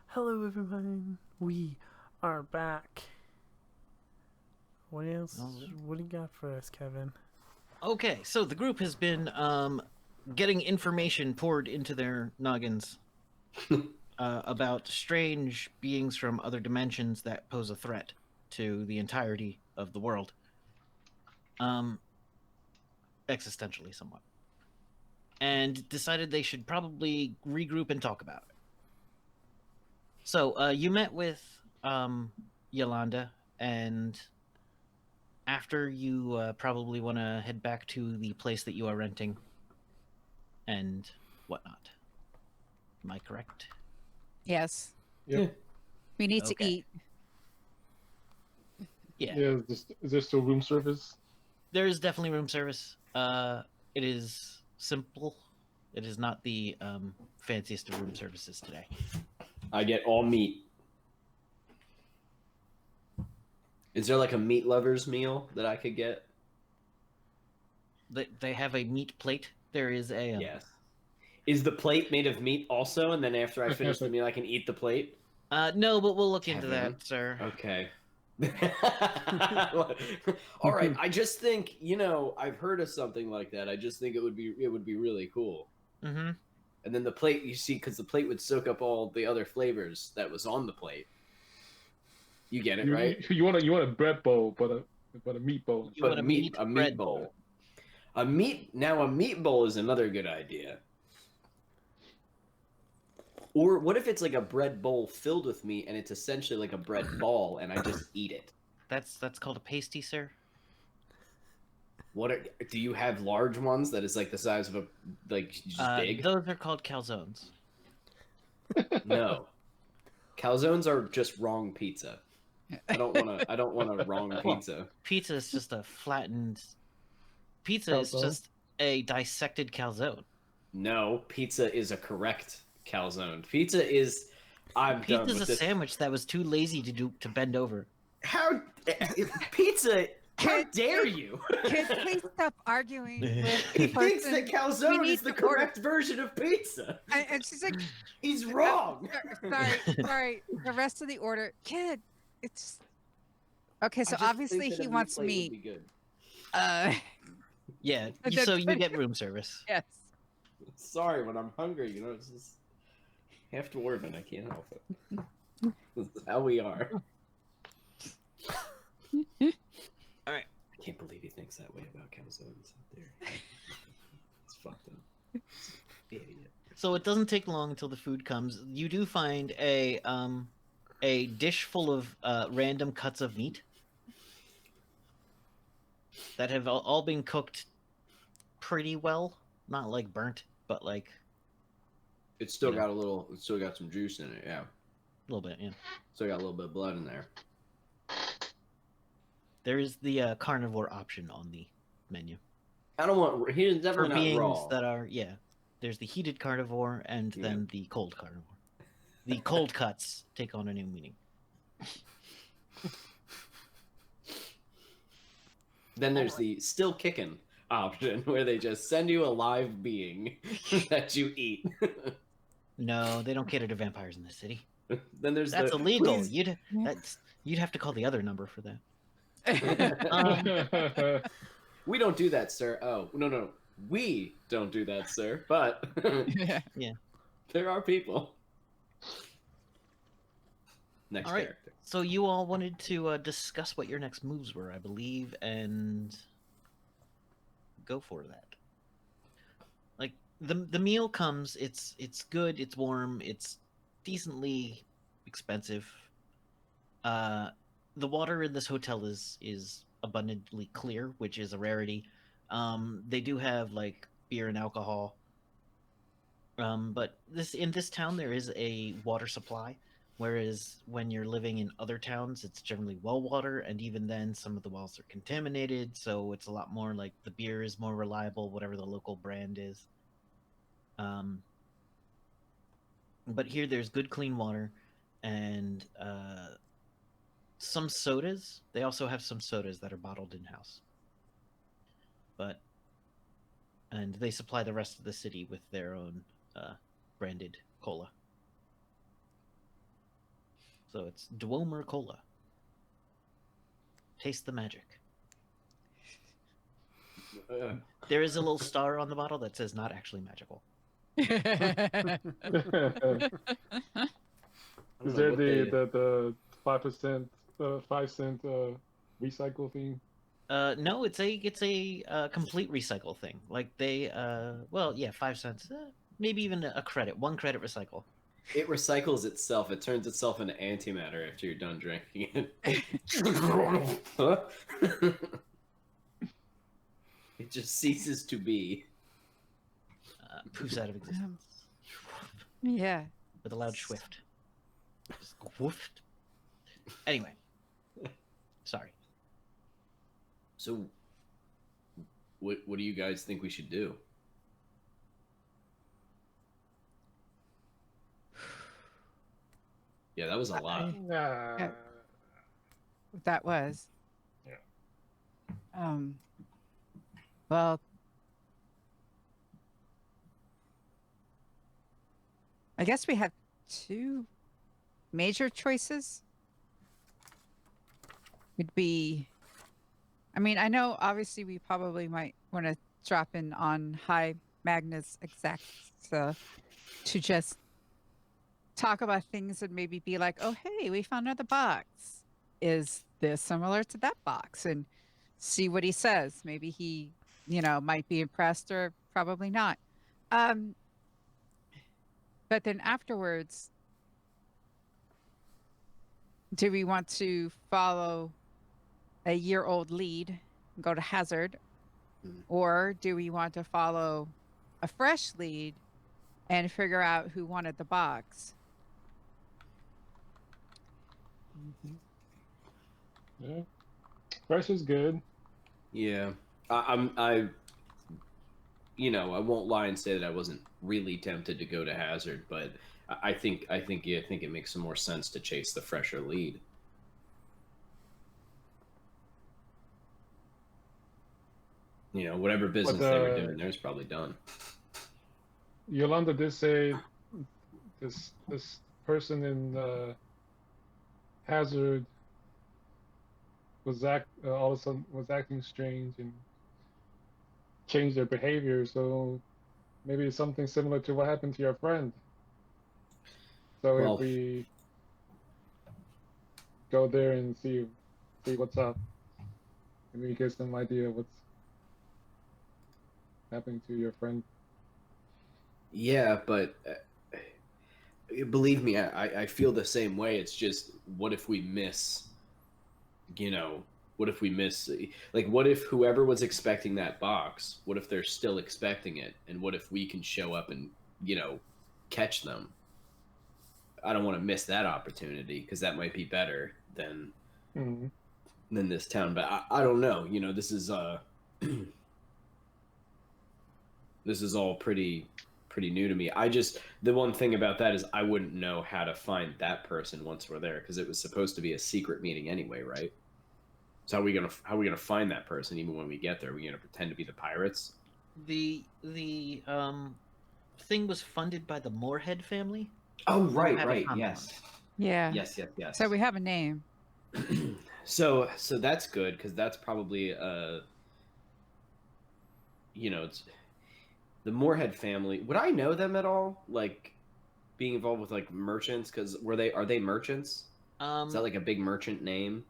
Hello, everyone. We are back. What else? What do you got for us, Kevin? Okay, so the group has been getting information poured into their noggins about strange beings from other dimensions that pose a threat to the entirety of the world. Existentially, somewhat. And decided they should probably regroup and talk about it. So, you met with Yolanda, and after you probably want to head back to the place that you are renting and whatnot. Am I correct? Yes. Yep. We need to Okay. eat. Yeah. Yeah. Is there still room service? There is definitely room service. It is simple. It is not the fanciest of room services today. I get all meat. Is there like a meat lovers meal that I could get? They have a meat plate. There is a Yes. Is the plate made of meat also? And then after I finish the meal, I can eat the plate? no, but we'll look into Kevin. that, sir. Okay. All right. I just think, I've heard of something like that. I just think it would be really cool. Mm-hmm. And then the plate, you see, because the plate would soak up all the other flavors that was on the plate. You get it, right? You want a bread bowl, but a meat bowl. You want a meat bread bowl. A meat bowl is another good idea. Or what if it's like a bread bowl filled with meat and it's essentially like a bread ball and I just eat it? That's called a pasty, sir. Do you have large ones that is like the size of just big? Those are called calzones. No. Calzones are just wrong pizza. I don't want a wrong pizza. Pizza is just a flattened. Pizza Calzone? is just a dissected calzone. No, pizza is a correct calzone. Pizza is. Pizza's a sandwich that was too lazy to bend over. How pizza? How dare you? Kid, please stop arguing with He the thinks person. that calzone need is the to order. correct version of pizza. And she's like, He's wrong. sorry. The rest of the order, kid, it's okay. So I just obviously think that he a wants plate would meat. be good. Yeah, That's so you pretty get good. room service. Yes. Sorry, when I'm hungry, it's just half dwarven. I can't help it. This is how we are. All right. I can't believe he thinks that way about calzones out there. It's fucked up. Idiot. So it doesn't take long until the food comes. You do find a dish full of random cuts of meat that have all been cooked pretty well. Not like burnt, but like It's still got some juice in it, yeah. a little bit, yeah. Still got a little bit of blood in there. There is the carnivore option on the menu. I don't want. He's For definitely not beings raw. that are, there's the heated carnivore and then the cold carnivore. The cold cuts take on a new meaning. Then there's the still kicking option where they just send you a live being that you eat. No, they don't cater to vampires in this city. Then there's That's the, illegal. please- You'd have to call the other number for that. We don't do that, sir. Oh, no. We don't do that, sir. But Yeah. there are people. Next All right. character. So you all wanted to discuss what your next moves were, I believe, and go for that. Like, the meal comes. It's good. It's warm. It's decently expensive. The water in this hotel is abundantly clear, which is a rarity. They do have like beer and alcohol. But in this town there is a water supply, whereas when you're living in other towns, it's generally well water, and even then, some of the wells are contaminated. So it's a lot more like the beer is more reliable, whatever the local brand is. But here there's good clean water, and some sodas. They also have some sodas that are bottled in house. And they supply the rest of the city with their own branded cola. So it's Dwemer Cola. Taste the magic. There is a little star on the bottle that says not actually magical. Is there the 5% 5 cent recycle thing? No, it's a complete recycle thing. Like they 5 cents, maybe even a credit, 1 credit recycle. It recycles itself. It turns itself into antimatter after you're done drinking it. It just ceases to be. Poofs out of existence. Yeah. With a loud schwift. Just woofed. Anyway. Sorry. So, what do you guys think we should do? Yeah, that was a lot. Nah. That was. Yeah. Well, I guess we have 2 major choices. Would be, I mean, I know obviously we probably might want to drop in on High Magnus Exacts to just talk about things and maybe be like, oh, hey, we found another box. Is this similar to that box? And see what he says. Maybe he, might be impressed or probably not. But then afterwards, do we want to follow a year-old lead and go to Hazard? Or do we want to follow a fresh lead and figure out who wanted the box? Yeah. Fresh is good. Yeah, I won't lie and say that I wasn't really tempted to go to Hazard, but I think it makes some more sense to chase the fresher lead. Whatever business they were doing there is probably done. Yolanda did say this person in Hazard was all of a sudden was acting strange and changed their behavior. So maybe it's something similar to what happened to your friend. So if we go there and see what's up, maybe we get some idea of what's happening to your friend. Yeah, but believe me, I feel the same way. It's just, what if we miss? What if we miss? Like, what if whoever was expecting that box? What if they're still expecting it? And what if we can show up and catch them? I don't want to miss that opportunity because that might be better than this town. But I don't know. This is this is all pretty new to me. The one thing about that is I wouldn't know how to find that person once we're there, because it was supposed to be a secret meeting anyway, right? So how are we gonna find that person even when we get there? Are we gonna pretend to be the pirates? The thing was funded by the Moorhead family. Oh, right, yes. Yeah. Yes. So we have a name. So that's good, because that's probably it's the Moorhead family. Would I know them at all? Like, being involved with like merchants? Because are they merchants? Is that like a big merchant name?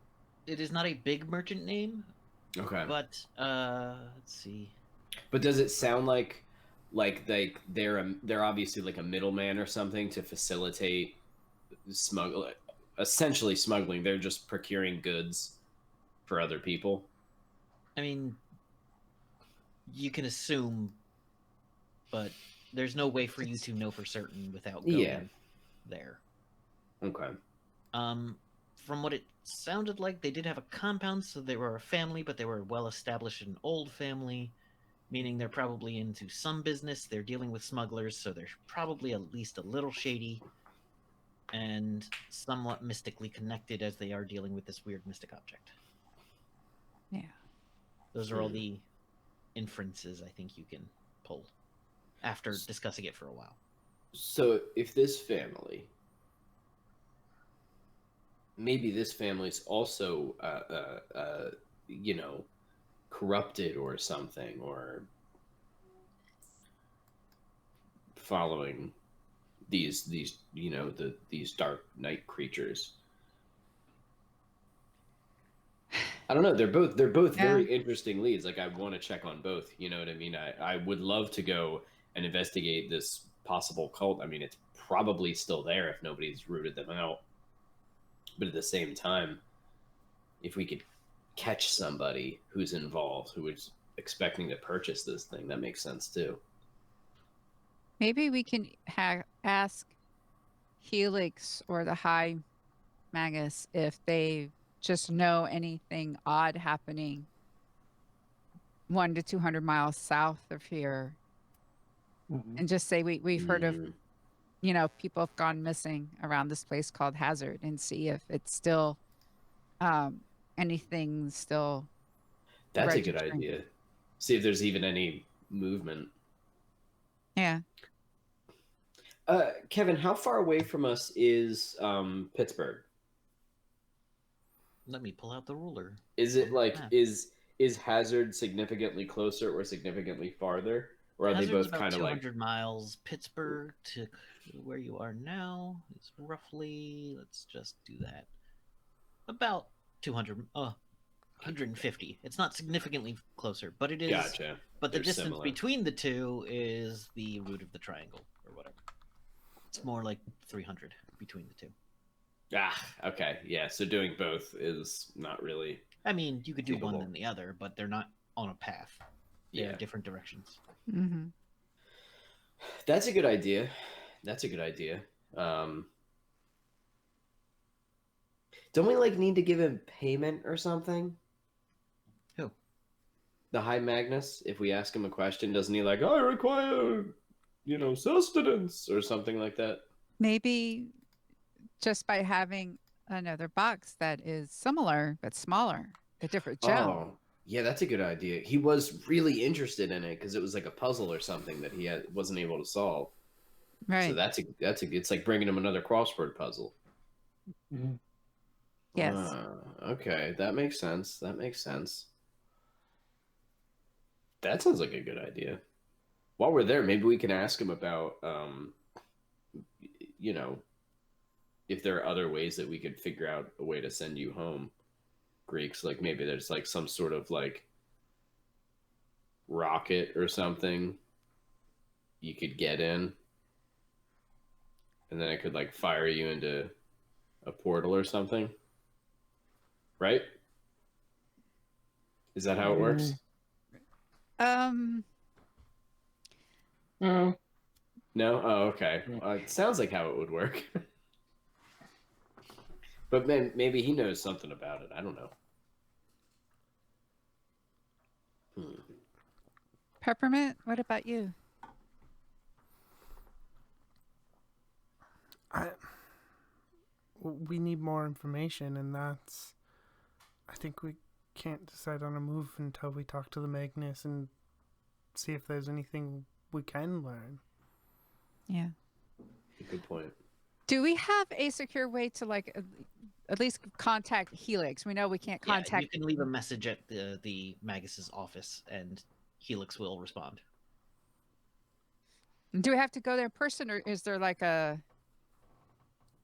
It is not a big merchant name. Okay. But let's see. But does it sound like like they're obviously like a middleman or something to facilitate essentially smuggling. They're just procuring goods for other people. I mean, you can assume, but there's no way for you to know for certain without going there. Okay. From what it sounded like, they did have a compound, so they were a family, but they were well established, an old family, meaning they're probably into some business. They're dealing with smugglers, so they're probably at least a little shady and somewhat mystically connected, as they are dealing with this weird mystic object. Yeah. Those are all the inferences I think you can pull after discussing it for a while. So if this family, maybe this family's also, corrupted or something, or following these these dark night creatures. I don't know. They're both very interesting leads. Like, I want to check on both. You know what I mean? I would love to go and investigate this possible cult. I mean, it's probably still there if nobody's rooted them out. But at the same time, if we could catch somebody who's involved, who is expecting to purchase this thing, that makes sense too. Maybe we can ask Helix or the High Magus if they just know anything odd happening 100 to 200 miles south of here, and just say we've heard of, people have gone missing around this place called Hazard, and see if it's still anything still. That's a good idea. See if there's even any movement. Yeah. Kevin, how far away from us is Pittsburgh? Let me pull out the ruler. Is it like is Hazard significantly closer or significantly farther, or are Hazard's they both about kind of 200 miles? Pittsburgh to where you are now is roughly, let's just do that, about 150. It's not significantly closer, but it is. Gotcha. But the They're distance similar. between the two is the root of the triangle, or whatever. It's more like 300 between the two. Okay. Yeah, so doing both is not really... I mean, you could do feasible. one than the other, but they're not on a path. They're different directions. Mm-hmm. That's a good idea. Don't we need to give him payment or something? Who? The High Magnus. If we ask him a question, doesn't he I require, sustenance or something like that? Maybe just by having another box that is similar but smaller, a different gem. Oh, yeah, that's a good idea. He was really interested in it because it was like a puzzle or something that he wasn't able to solve. Right. So it's like bringing him another crossword puzzle. Mhm. Yes. Okay, that makes sense. That sounds like a good idea. While we're there, maybe we can ask him about, if there are other ways that we could figure out a way to send you home, Greeks. Like maybe there's some sort of rocket or something you could get in, and then it could fire you into a portal or something. Right? Is that how it works? No. No? Oh, okay. It sounds like how it would work. But then maybe he knows something about it. I don't know. Peppermint, what about you? We need more information, and I think we can't decide on a move until we talk to the Magnus and see if there's anything we can learn. Yeah. Good point. Do we have a secure way to at least contact Helix? We know we can't contact. Yeah, you can leave a message at the Magus's office, and Helix will respond. Do we have to go there in person, or is there a?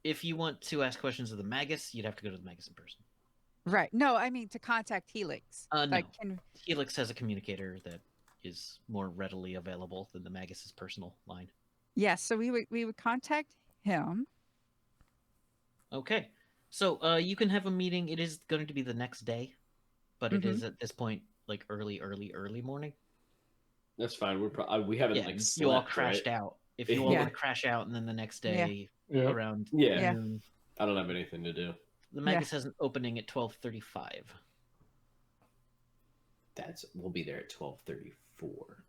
If you want to ask questions of the Magus, you'd have to go to the Magus in person. Right. No, I mean to contact Helix. No. Helix has a communicator that is more readily available than the Magus's personal line. Yes, so we would contact him. Okay. So you can have a meeting. It is going to be the next day, but it is at this point like early morning. That's fine. We haven't Yeah, like slept, you all crashed right? out. If you all Yeah. want to crash out and then the next day Yeah. around Yeah. noon, I don't have anything to do. the Magus has an opening at 12:35. We'll be there at 12:34.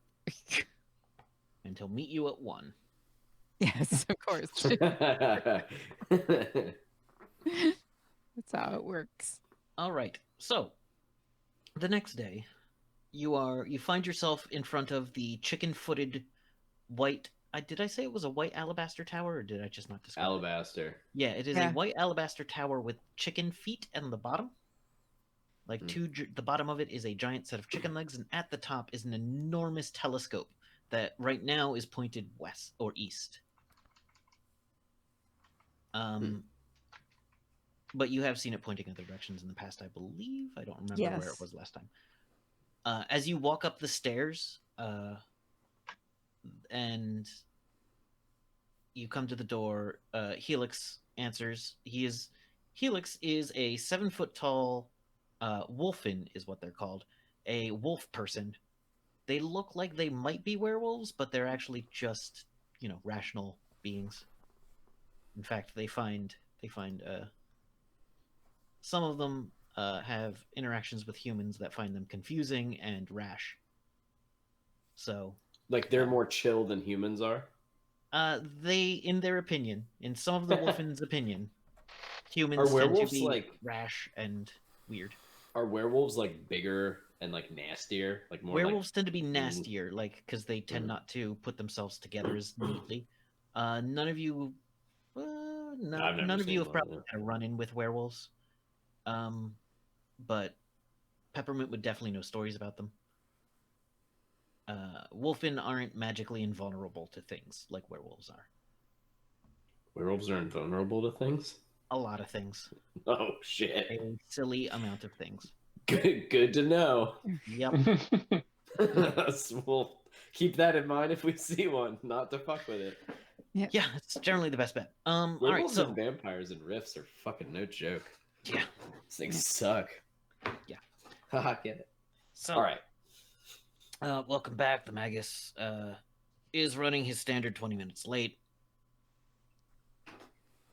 And he'll meet you at 1. Yes, of course. That's That's how it works. All right. So the next day, you find yourself in front of the chicken-footed white. Did I say it was a white alabaster tower, or did I just not describe it? Alabaster. Yeah, it is a white alabaster tower with chicken feet at the bottom. Like the bottom of it is a giant set of chicken legs, and at the top is an enormous telescope that right now is pointed west or east. But you have seen it pointing other directions in the past, I believe. I don't remember where it was last time. As you walk up the stairs, and you come to the door, Helix answers. Helix is a 7-foot tall wolfin, is what they're called, a wolf person. They look like they might be werewolves, but they're actually just, rational beings. In fact, they find some of them have interactions with humans that find them confusing and rash. So, like they're more chill than humans are. They, in their opinion, in some of the wolfins' opinion, humans Are tend to werewolves be like rash and weird. Are werewolves like bigger and like nastier? Like more werewolves like... tend to be nastier, like because they tend not to put themselves together as neatly. None of you, none of you have probably had a run-in with werewolves. But Peppermint would definitely know stories about them. Wolfen aren't magically invulnerable to things like werewolves are. Werewolves are invulnerable to things? A lot of things. Oh, shit. A silly amount of things. Good to know. Yep. We'll keep that in mind if we see one, not to fuck with it. Yeah, it's generally the best bet. All right, so and vampires and rifts are fucking no joke. Yeah. These things suck. Yeah. Haha, get it. So, all right. Welcome back. The Magus is running his standard 20 minutes late.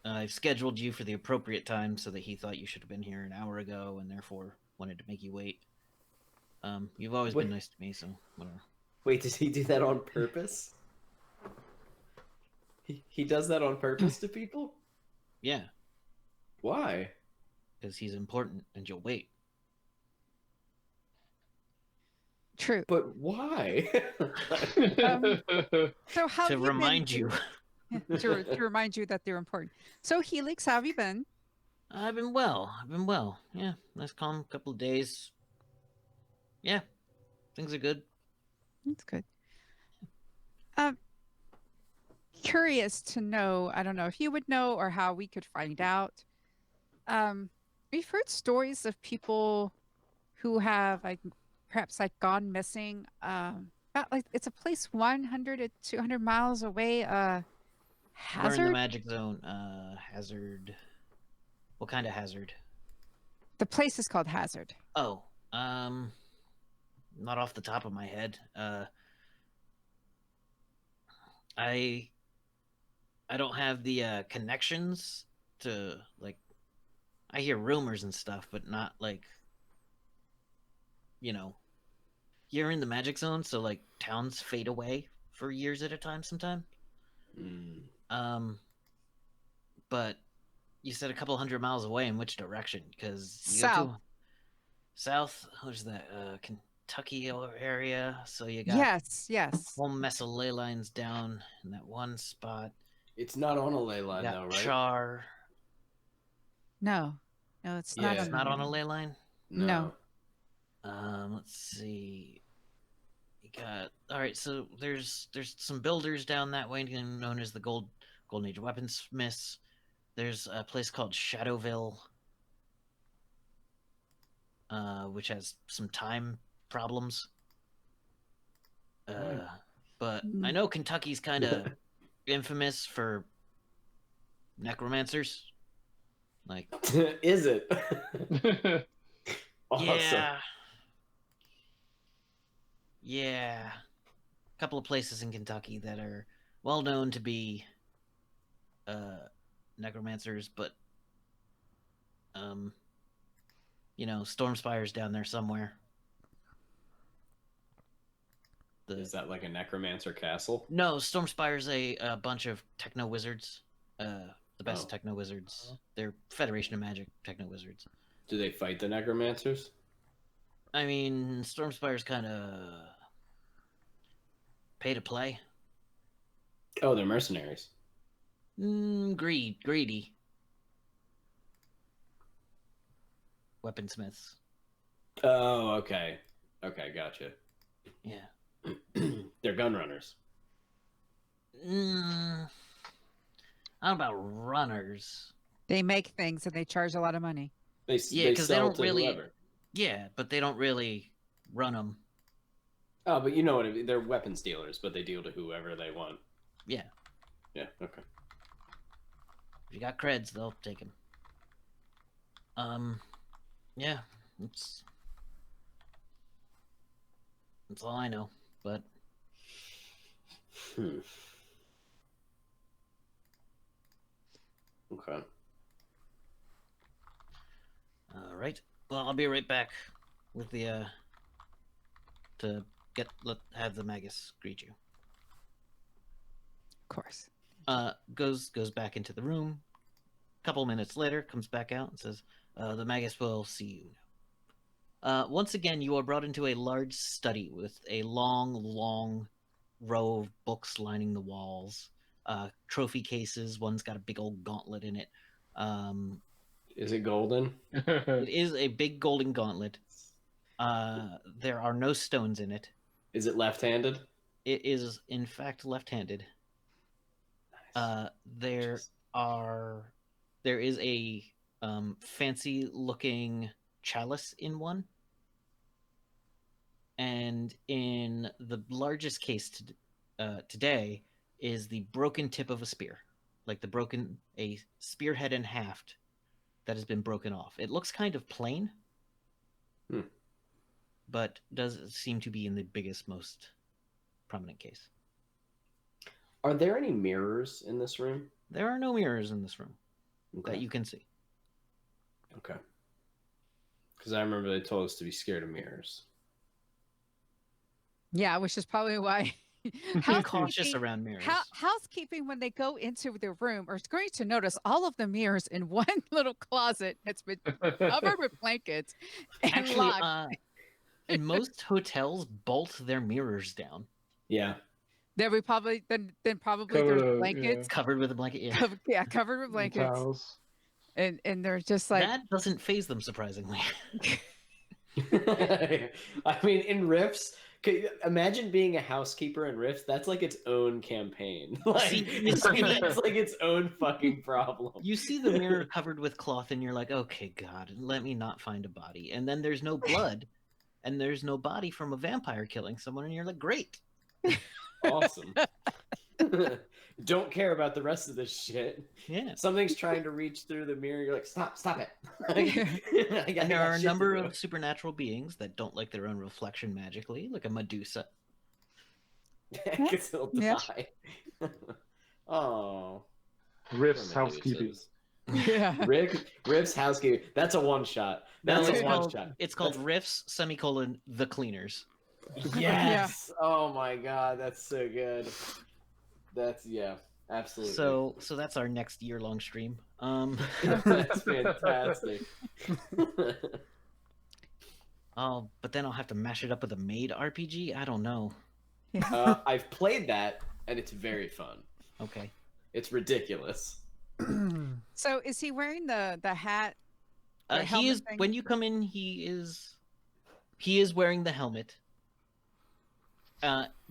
I've scheduled you for the appropriate time so that he thought you should have been here an hour ago and therefore wanted to make you wait. You've always been nice to me, so whatever. Wait, did he do that on purpose? He does that on purpose to people? Yeah. Why? Because he's important and you'll wait. True. But why? So how to remind you. to remind you that they're important. So Helix, how have you been? I've been well. Yeah, nice calm couple of days. Yeah, things are good. That's good. Curious to know, I don't know if you would know or how we could find out. We've heard stories of people who have perhaps gone missing. About it's a place 100 to 200 miles away. Hazard? We're in the magic zone. Hazard. What kind of hazard? The place is called Hazard. Oh, not off the top of my head. I don't have the connections to I hear rumors and stuff, but not you're in the magic zone, so towns fade away for years at a time sometimes. But you said a couple 100 miles away. In which direction? Because you south. go to south. What's that? Kentucky area. So you got yes. a whole mess of ley lines down in that one spot. It's not on a ley line, though, right? Char. No, it's not. It's not on a ley line. No. Let's see. You got all right. So there's some builders down that way, known as the Golden Age weaponsmiths. There's a place called Shadowville, which has some time problems. But I know Kentucky's kind of infamous for necromancers. Like, is it? Awesome. Yeah. A couple of places in Kentucky that are well known to be necromancers, but Stormspire's down there somewhere. Is that like a necromancer castle? No, Stormspire's a bunch of techno wizards. The best techno wizards. They're Federation of Magic techno wizards. Do they fight the necromancers? I mean, Stormspire's kind of pay to play. Oh, they're mercenaries. Greedy. Weaponsmiths. Oh, okay. Okay, gotcha. Yeah. They're gun runners. I don't know about runners. They make things and they charge a lot of money. Because they don't really. Whoever. Yeah, but they don't really run them. Oh, but you know what I mean. They're weapons dealers, but they deal to whoever they want. Yeah. Yeah. Okay. If you got creds, they'll take them. Yeah, that's all I know. But okay. All right. Well, I'll be right back with the to have the Magus greet you. Of course. Goes back into the room. A couple minutes later, comes back out and says, "The Magus will see you now." Once again, you are brought into a large study with a long row of books lining the walls. Trophy cases. One's got a big old gauntlet in it. Is it golden? It is a big golden gauntlet. There are no stones in it. Is it left-handed? It is, in fact, left-handed. Nice. There is a fancy-looking chalice in one, and in the largest case today is the broken tip of a spear, like a spearhead and haft that has been broken off. It looks kind of plain, but does seem to be in the biggest, most prominent case. Are there any mirrors in this room? There are no mirrors in this room that you can see. Okay. Because I remember they told us to be scared of mirrors. Yeah, which is probably why. Cautious around mirrors. Housekeeping, when they go into their room, are going to notice all of the mirrors in one little closet that's been covered with blankets and Actually, locked. in most hotels, bolt their mirrors down. Yeah. There we probably then probably there's blankets covered with a blanket. Yeah, covered with blankets. Towels. And they're just like that doesn't faze them, surprisingly. I mean, in Rifts, imagine being a housekeeper in Rifts. That's like its own campaign. It's like its own fucking problem. You see the mirror covered with cloth, and you're like, "Okay, God, let me not find a body." And then there's no blood, and there's no body from a vampire killing someone, and you're like, "Great, awesome." Don't care about the rest of this shit. Yeah, something's trying to reach through the mirror. You're like, stop it. And there are a number of supernatural beings that don't like their own reflection magically, like a Medusa. Because it'll die. Oh. Riff's housekeeping. Yeah. Riff's housekeeping. That's a one shot. That's a one shot. It's called Riffs, the Cleaners. Yes. Yeah. Oh my God, that's so good. That's absolutely. So that's our next year-long stream. That's fantastic. Oh, but then I'll have to mash it up with a Mage RPG. I don't know. I've played that, and it's very fun. Okay. It's ridiculous. So is he wearing the hat? He is. When you come in, he is wearing the helmet.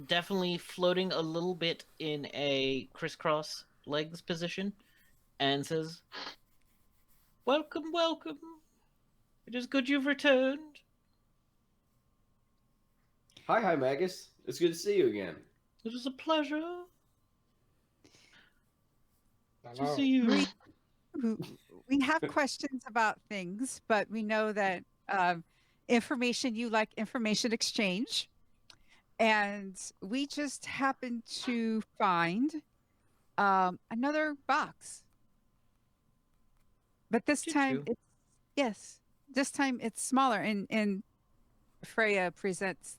Definitely floating a little bit in a crisscross legs position, and says, "Welcome. It is good you've returned." Hi, Magus. It's good to see you again. It is a pleasure to Hello. see you. We have questions about things, but we know that you like information exchange. And we just happened to find another box. But this Did time you? this time it's smaller, and Freya presents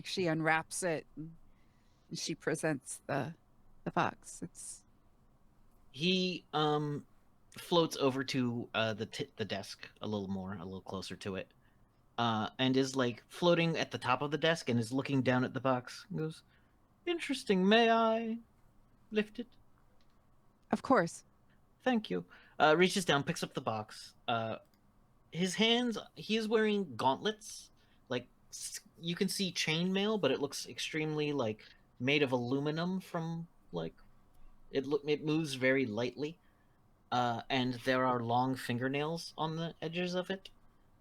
she unwraps it and she presents the box. He floats over to the desk a little closer to it, and is like floating at the top of the desk and is looking down at the box. And goes, "Interesting. May I lift it?" Of course. Thank you. Reaches down, picks up the box. His hands. He is wearing gauntlets. Like you can see chainmail, but it looks extremely like made of aluminum. From like it moves very lightly. And there are long fingernails on the edges of it.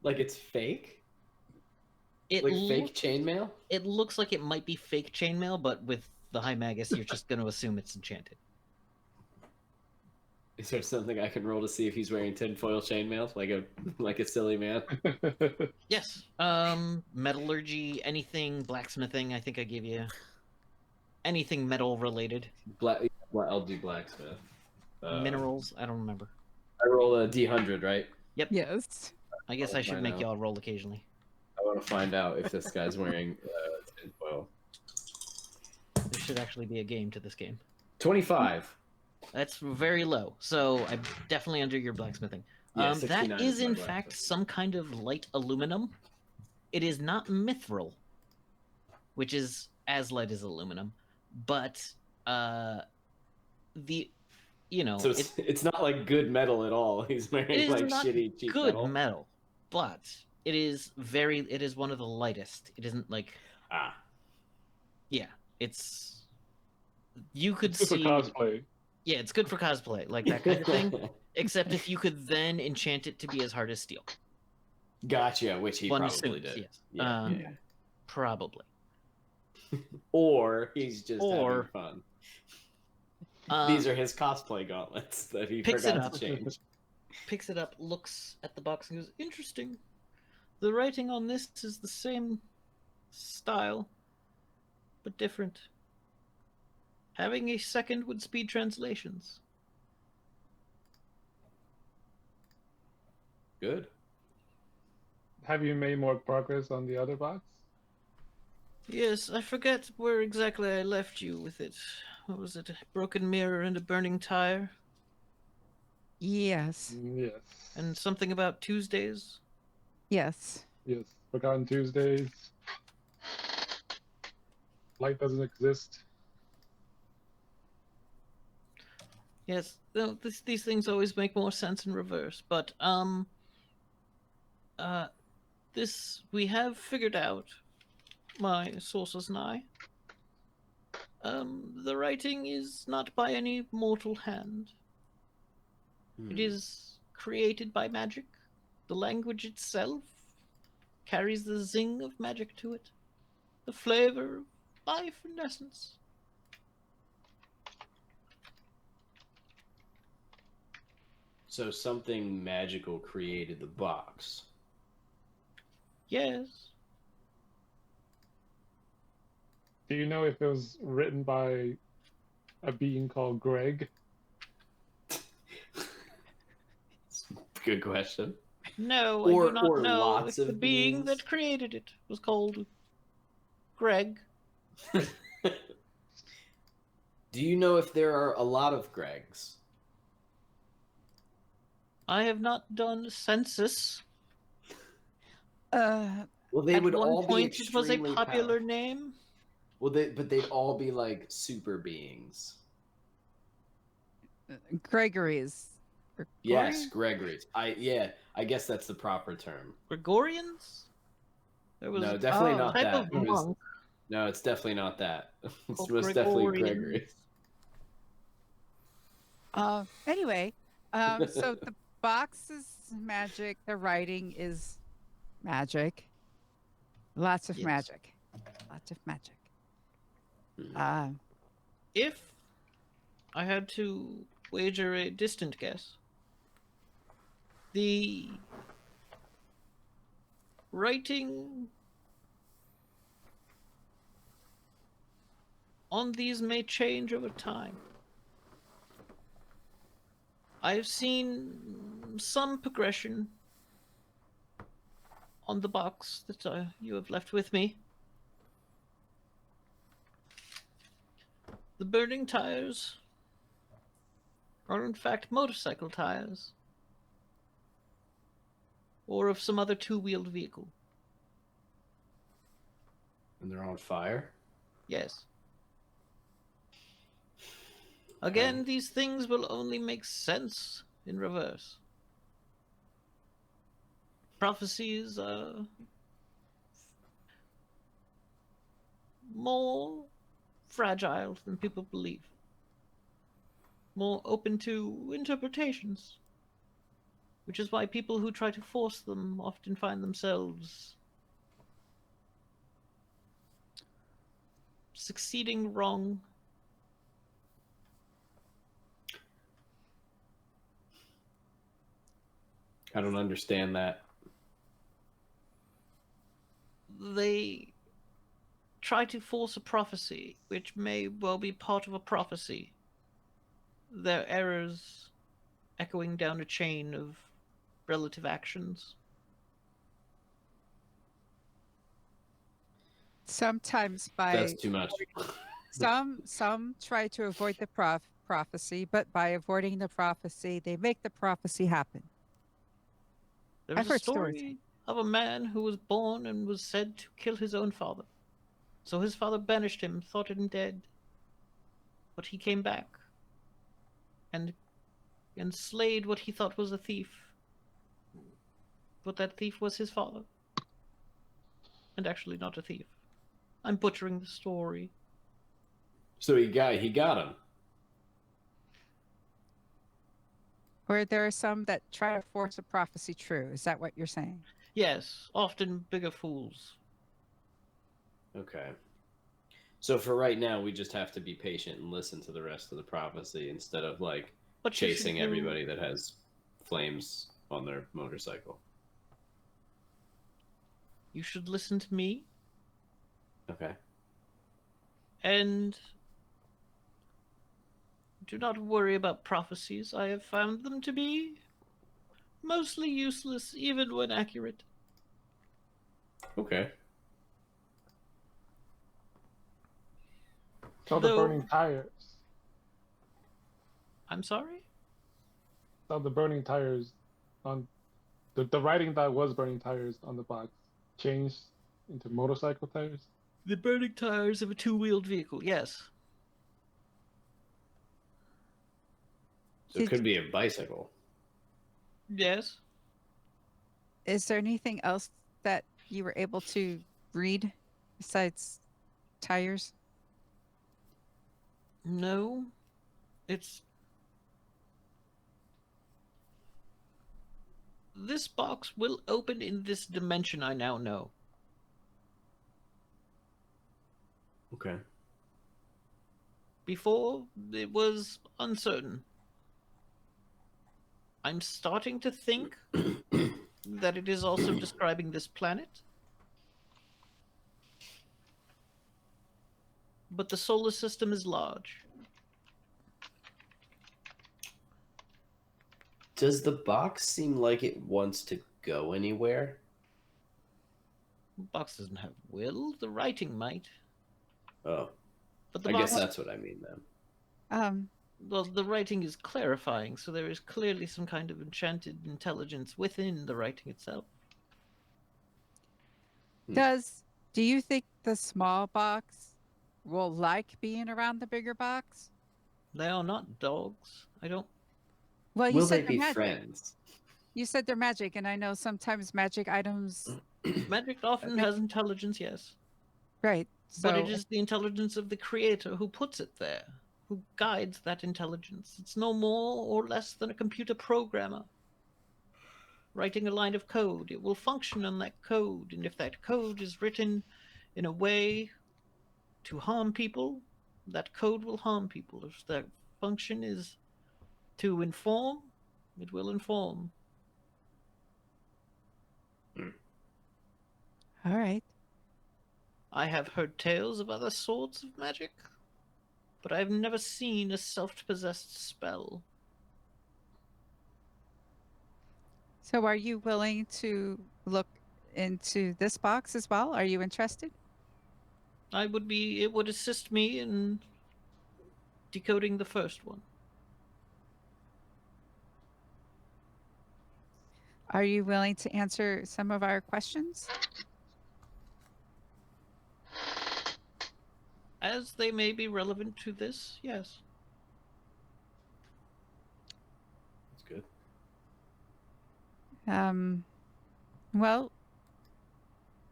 Like it's fake? It Like fake chainmail? It looks like it might be fake chainmail, but with the High Magus, you're just going to assume it's enchanted. Is there something I can roll to see if he's wearing tinfoil chainmail, like a silly man? Yes. Metallurgy, anything, blacksmithing. I think I gave you anything metal related. I'll do blacksmith. Minerals. I don't remember. I roll a D100, right? Yep. Yes. I guess I should make y'all roll occasionally. I want to find out if this guy's wearing tinfoil. There should actually be a game to this game. 25. That's very low, so I'm definitely under your blacksmithing. Yeah, That 69 is my in blacksmith. fact some kind of light aluminum. It is not mithril, which is as light as aluminum, but So it's not like good metal at all. He's it wearing is like not shitty cheap good metal. metal, but it is one of the lightest. It isn't like it's you could It's for see cosplay. Yeah, it's good for cosplay, like that kind of thing. Except if you could then enchant it to be as hard as steel. Gotcha, which he One probably assumes, did. yes. Yeah. Probably. Or he's just having fun. These are are his cosplay gauntlets that he picks it forgot up. to change. Picks it up, looks at the box, and goes, "Interesting. The writing on this is the same style, but different. Having a second would speed translations." Good. Have you made more progress on the other box? Yes, I forget where exactly I left you with it. What was it? A broken mirror and a burning tire? Yes. Yes. And something about Tuesdays? Yes. Yes. Forgotten Tuesdays. Light doesn't exist. Yes, these things always make more sense in reverse, but this we have figured out, my sources and I. The writing is not by any mortal hand. It is created by magic. The language itself carries the zing of magic to it, the flavor of life and essence. So something magical created the box. Yes. Do you know if it was written by a being called Greg? Good question. No, Or- I do not or know lots if the of being beings. that created it was called Greg. Do you know if there are a lot of Gregs? I have not done census. Well, they At would one all be point, it was a extremely popular powerful. name. Well, they'd all be like super beings. Gregory's. Yes, Gregory's. I guess that's the proper term. Gregorians? There was No, definitely Oh. not type that. of monk No, it's definitely not that. It called was definitely Gregorians. Gregory. Anyway, so the box is magic. The writing is magic. Lots of Yes. magic. Lots of magic. Mhm. If I had to wager a distant guess, the writing on these may change over time. I've seen some progression on the box that you have left with me. The burning tires are in fact motorcycle tires, or of some other two-wheeled vehicle. And they're on fire. Yes. Again, these things will only make sense in reverse. Prophecies are more fragile than people believe, more open to interpretations, which is why people who try to force them often find themselves succeeding wrong. I don't understand that. They try to force a prophecy, which may well be part of a prophecy. Their errors echoing down a chain of relative actions. Sometimes That's too much. some try to avoid the prophecy, but by avoiding the prophecy, they make the prophecy happen. There's I've a heard stories. story of a man who was born and was said to kill his own father. So his father banished him, thought him dead. But he came back and slayed what he thought was a thief. But that thief was his father. And actually not a thief. I'm butchering the story. So he got him. Or there are some that try to force a prophecy true. Is that what you're saying? Yes, often bigger fools. Okay. So for right now, we just have to be patient and listen to the rest of the prophecy instead of like chasing everybody that has flames on their motorcycle. You should listen to me. Okay. And do not worry about prophecies. I have found them to be mostly useless, even when accurate. Okay. So the burning tires. I'm sorry? So the burning tires on the writing that was burning tires on the box changed into motorcycle tires. The burning tires of a two-wheeled vehicle, yes. So it could be a bicycle. Yes. Is there anything else that you were able to read besides tires? No. This box will open in this dimension, I now know. Okay. Before, it was uncertain. I'm starting to think that it is also describing this planet. But the solar system is large. Does the box seem like it wants to go anywhere? The box doesn't have will. The writing might. Oh. But the I box, guess that's what I mean then. well, the writing is clarifying, so there is clearly some kind of enchanted intelligence within the writing itself. Do you think the small box will like being around the bigger box? They are not dogs. I don't. Well, you Will said they they're be magic. friends? You said they're magic, and I know sometimes magic items. Magic often has intelligence, yes. Right. So, But it is the intelligence of the creator who puts it there, who guides that intelligence. It's no more or less than a computer programmer writing a line of code. It will function on that code, and if that code is written in a way to harm people, that code will harm people. If that function is to inform, it will inform. All right. I have heard tales of other sorts of magic, but I've never seen a self-possessed spell. So are you willing to look into this box as well? Are you interested? It would assist me in decoding the first one. Are you willing to answer some of our questions? As they may be relevant to this, yes. That's good. Well,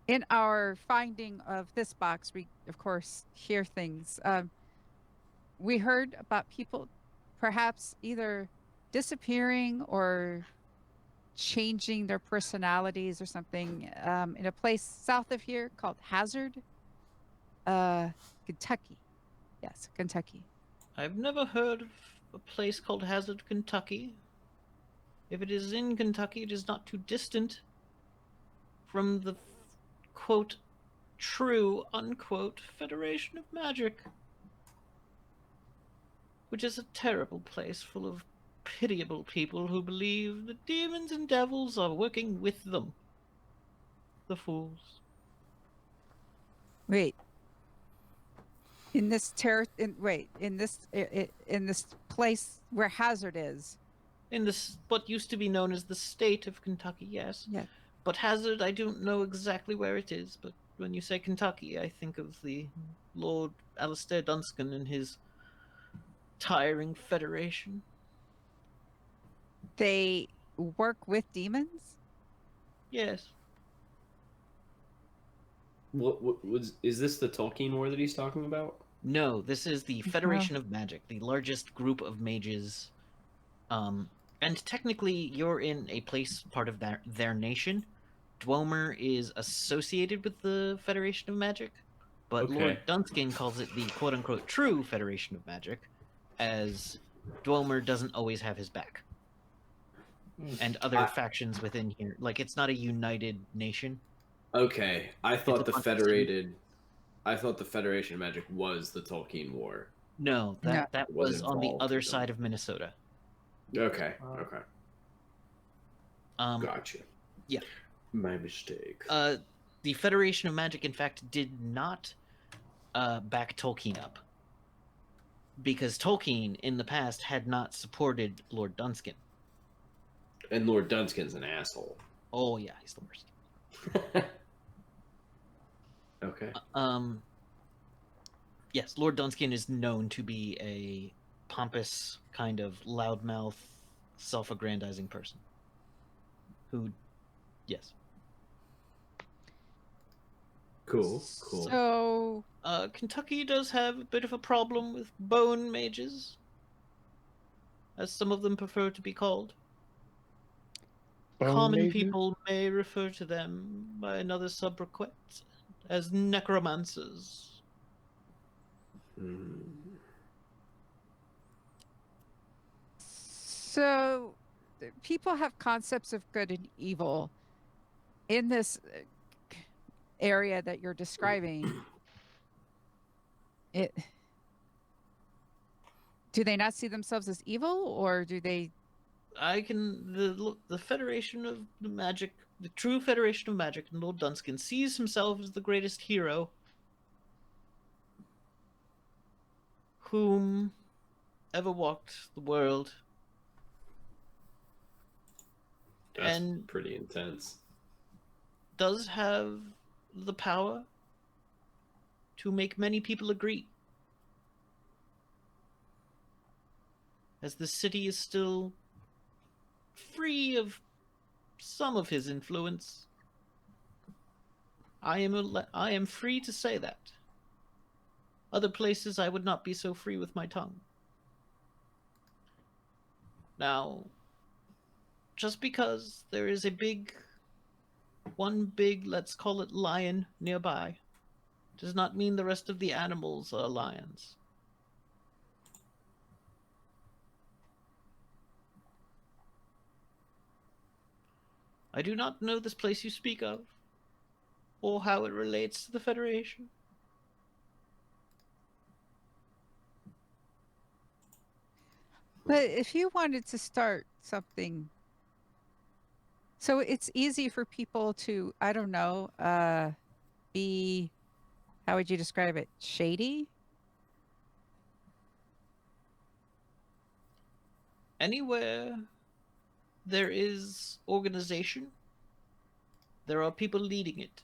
in our finding of this box, we of course hear things. We heard about people perhaps either disappearing or changing their personalities or something in a place south of here called Hazard, Kentucky. Yes, Kentucky. I've never heard of a place called Hazard, Kentucky. If it is in Kentucky, it is not too distant from the quote true unquote Federation of Magic, which is a terrible place full of pitiable people who believe that demons and devils are working with them. The fools. Wait. In this in this place where Hazard is. In this what used to be known as the state of Kentucky, yes. Yeah. But Hazard, I don't know exactly where it is, but when you say Kentucky, I think of the Lord Alistair Dunscan and his tiring federation. They work with demons? Yes. Is this the Tolkien war that he's talking about? No, this is the Federation of Magic, the largest group of mages. And technically, you're in a place part of their nation. Dwemer is associated with the Federation of Magic, but Okay. Lord Dunscan calls it the quote-unquote true Federation of Magic, as Dwemer doesn't always have his back. And other factions within here. Like, it's not a united nation. Okay, I thought the bunch of Federated... I thought the Federation of Magic was the Tolkien war. No, that Was was on the involved other in side of Minnesota. Okay, okay. Gotcha. Yeah. My mistake. The Federation of Magic, in fact, did not back Tolkien up. Because Tolkien, in the past, had not supported Lord Dunscan. And Lord Dunscan's an asshole. Oh, yeah, he's the worst. Okay. Yes, Lord Dunscan is known to be a pompous, kind of loudmouth, self-aggrandizing person. Who, yes. Cool. So... Kentucky does have a bit of a problem with bone mages, as some of them prefer to be called. Common mages? people may refer to them by another sobriquet as necromancers. So, people have concepts of good and evil in this area that you're describing. Do they not see themselves as evil, or do they? The Federation of the Magic, the true Federation of Magic, and Lord Dunscan sees himself as the greatest hero, whom ever walked the world. That's and pretty intense. Does have the power to make many people agree. As the city is still free of some of his influence, I am free to say that. Other places I would not be so free with my tongue. Now, just because there is one big, let's call it lion, nearby, does not mean the rest of the animals are lions. I do not know this place you speak of, or how it relates to the Federation. But if you wanted to start something, so it's easy for people to, I don't know, be, how would you describe it? Shady? Anywhere there is organization, there are people leading it.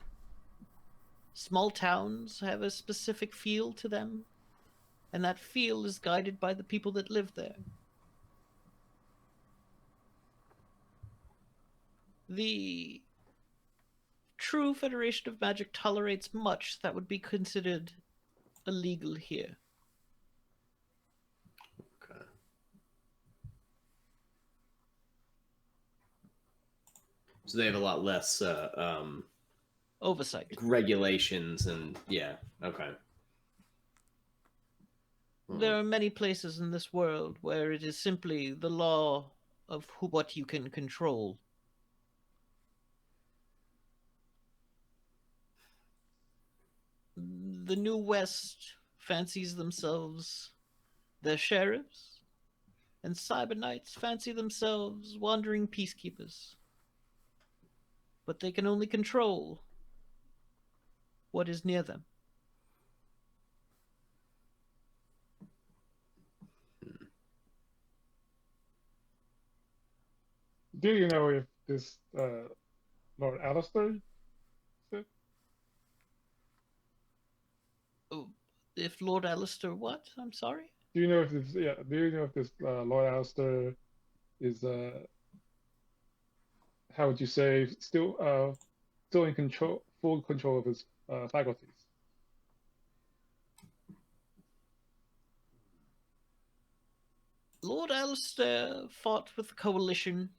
Small towns have a specific feel to them, and that feel is guided by the people that live there. The true Federation of Magic tolerates much that would be considered illegal here. Okay. So they have a lot less Oversight. regulations and yeah. Okay. There are many places in this world where it is simply the law of what you can control. The New West fancies themselves their sheriffs, and Cyber Knights fancy themselves wandering peacekeepers. But they can only control what is near them. Do you know if this Lord Alistair is it? Oh, if Lord Alistair what? I'm sorry? Do you know if this? Yeah. Do you know if this Lord Alistair is how would you say still in control, full control of his faculties? Lord Alistair fought with the Coalition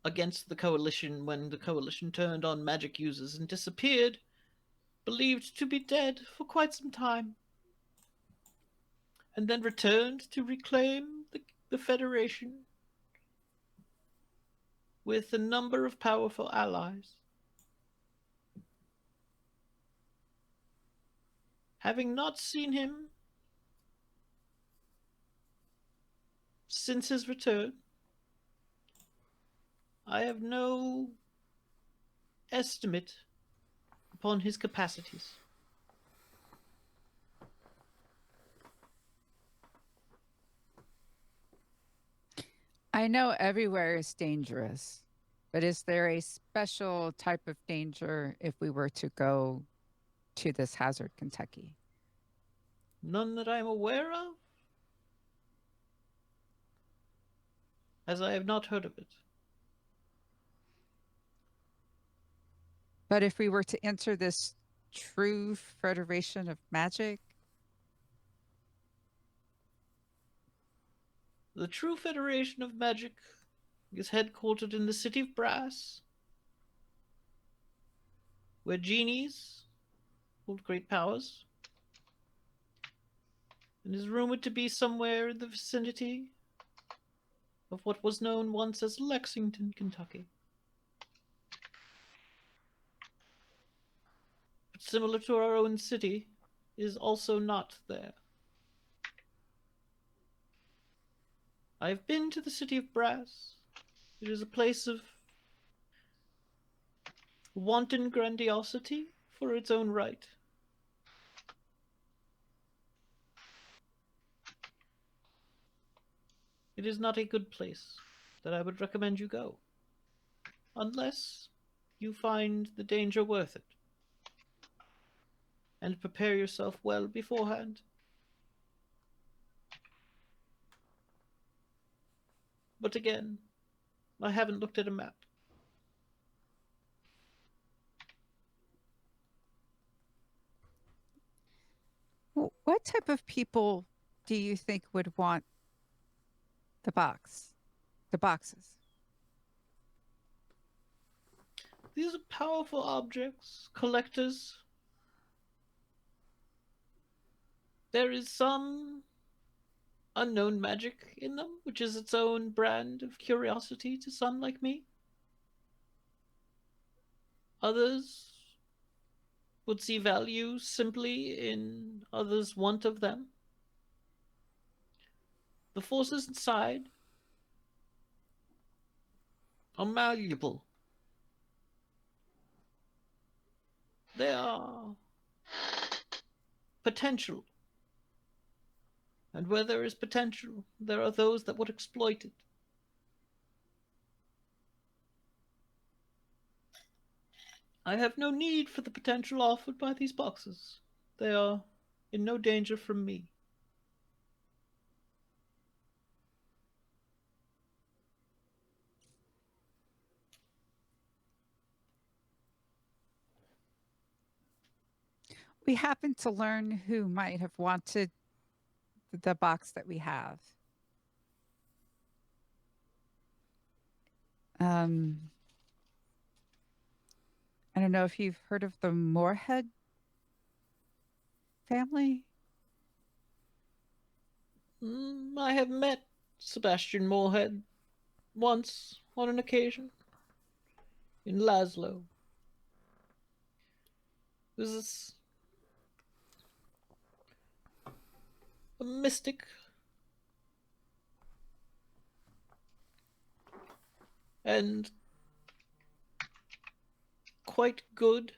against the Coalition when the Coalition turned on magic users and disappeared, believed to be dead for quite some time, and then returned to reclaim the Federation with a number of powerful allies. Having not seen him since his return, I have no estimate upon his capacities. I know everywhere is dangerous, but is there a special type of danger if we were to go to this Hazard, Kentucky? None that I am aware of, as I have not heard of it. But if we were to enter this true Federation of Magic, The true Federation of Magic is headquartered in the city of Brass, where genies hold great powers, and is rumored to be somewhere in the vicinity of what was known once as Lexington, Kentucky. But similar to our own city, is also not there. I have been to the city of Brass. It is a place of wanton grandiosity for its own right. It is not a good place that I would recommend you go, unless you find the danger worth it, and prepare yourself well beforehand. But again, I haven't looked at a map. what type of people do you think would want the boxes? These are powerful objects, collectors, there is some unknown magic in them, which is its own brand of curiosity to some like me. Others would see value simply in others' want of them. The forces inside are malleable. They are potential. And where there is potential, there are those that would exploit it. I have no need for the potential offered by these boxes. They are in no danger from me. We happen to learn who might have wanted the box that we have. I don't know if you've heard of the Moorhead family. I have met Sebastian Moorhead once on an occasion in Laszlo. It was a mystic and quite good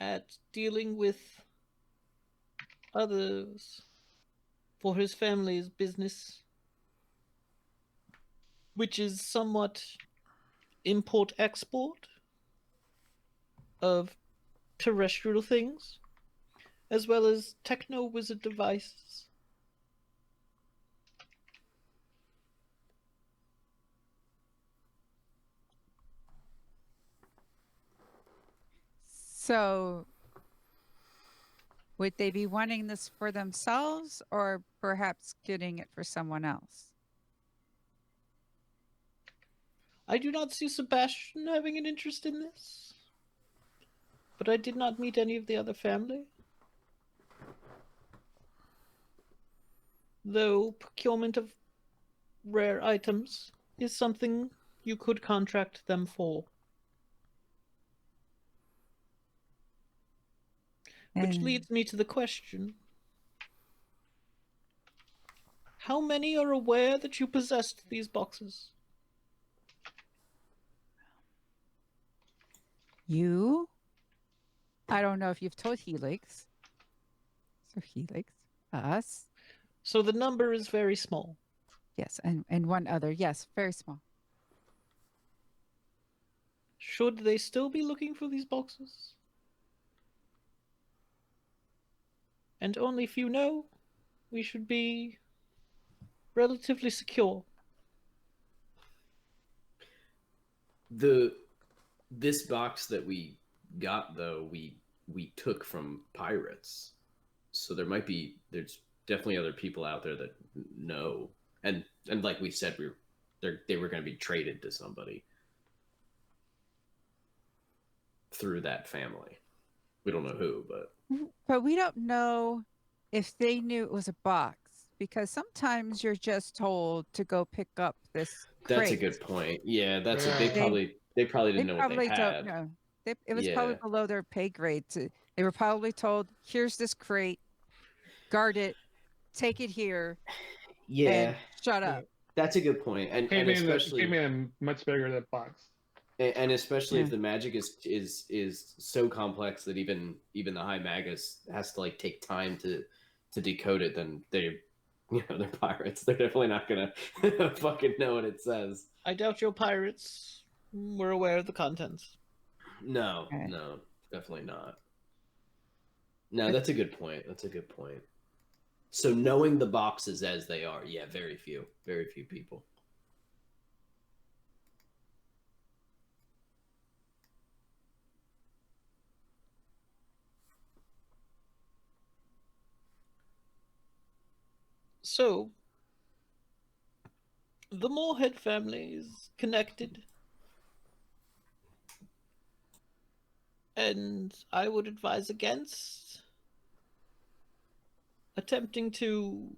at dealing with others for his family's business, which is somewhat import-export of terrestrial things, as well as techno-wizard devices. So would they be wanting this for themselves or perhaps getting it for someone else? I do not see Sebastian having an interest in this, but I did not meet any of the other family. Though procurement of rare items is something you could contract them for. Which leads me to the question. How many are aware that you possessed these boxes? You? I don't know if you've told Helix. So Helix, us. So the number is very small. Yes, and one other. Yes, very small. Should they still be looking for these boxes? And only if you know, we should be relatively secure. This box that we got, though, we took from pirates, so there's definitely other people out there that know, and like we said, they were going to be traded to somebody through that family. We don't know who, but we don't know if they knew it was a box, because sometimes you're just told to go pick up this crate. That's a good point. Yeah, they probably didn't know what they had. Don't know. It was probably below their pay grade. They were probably told, "Here's this crate, guard it, take it here, and shut up." That's a good point, and especially came in much bigger than box. And especially if the magic is so complex that even the high magus has to like take time to decode it, then they're pirates. They're definitely not gonna fucking know what it says. I doubt your pirates were aware of the contents. No, definitely not. No, that's a good point. So knowing the boxes as they are, very few people. So, the Moorhead family is connected. And I would advise against attempting to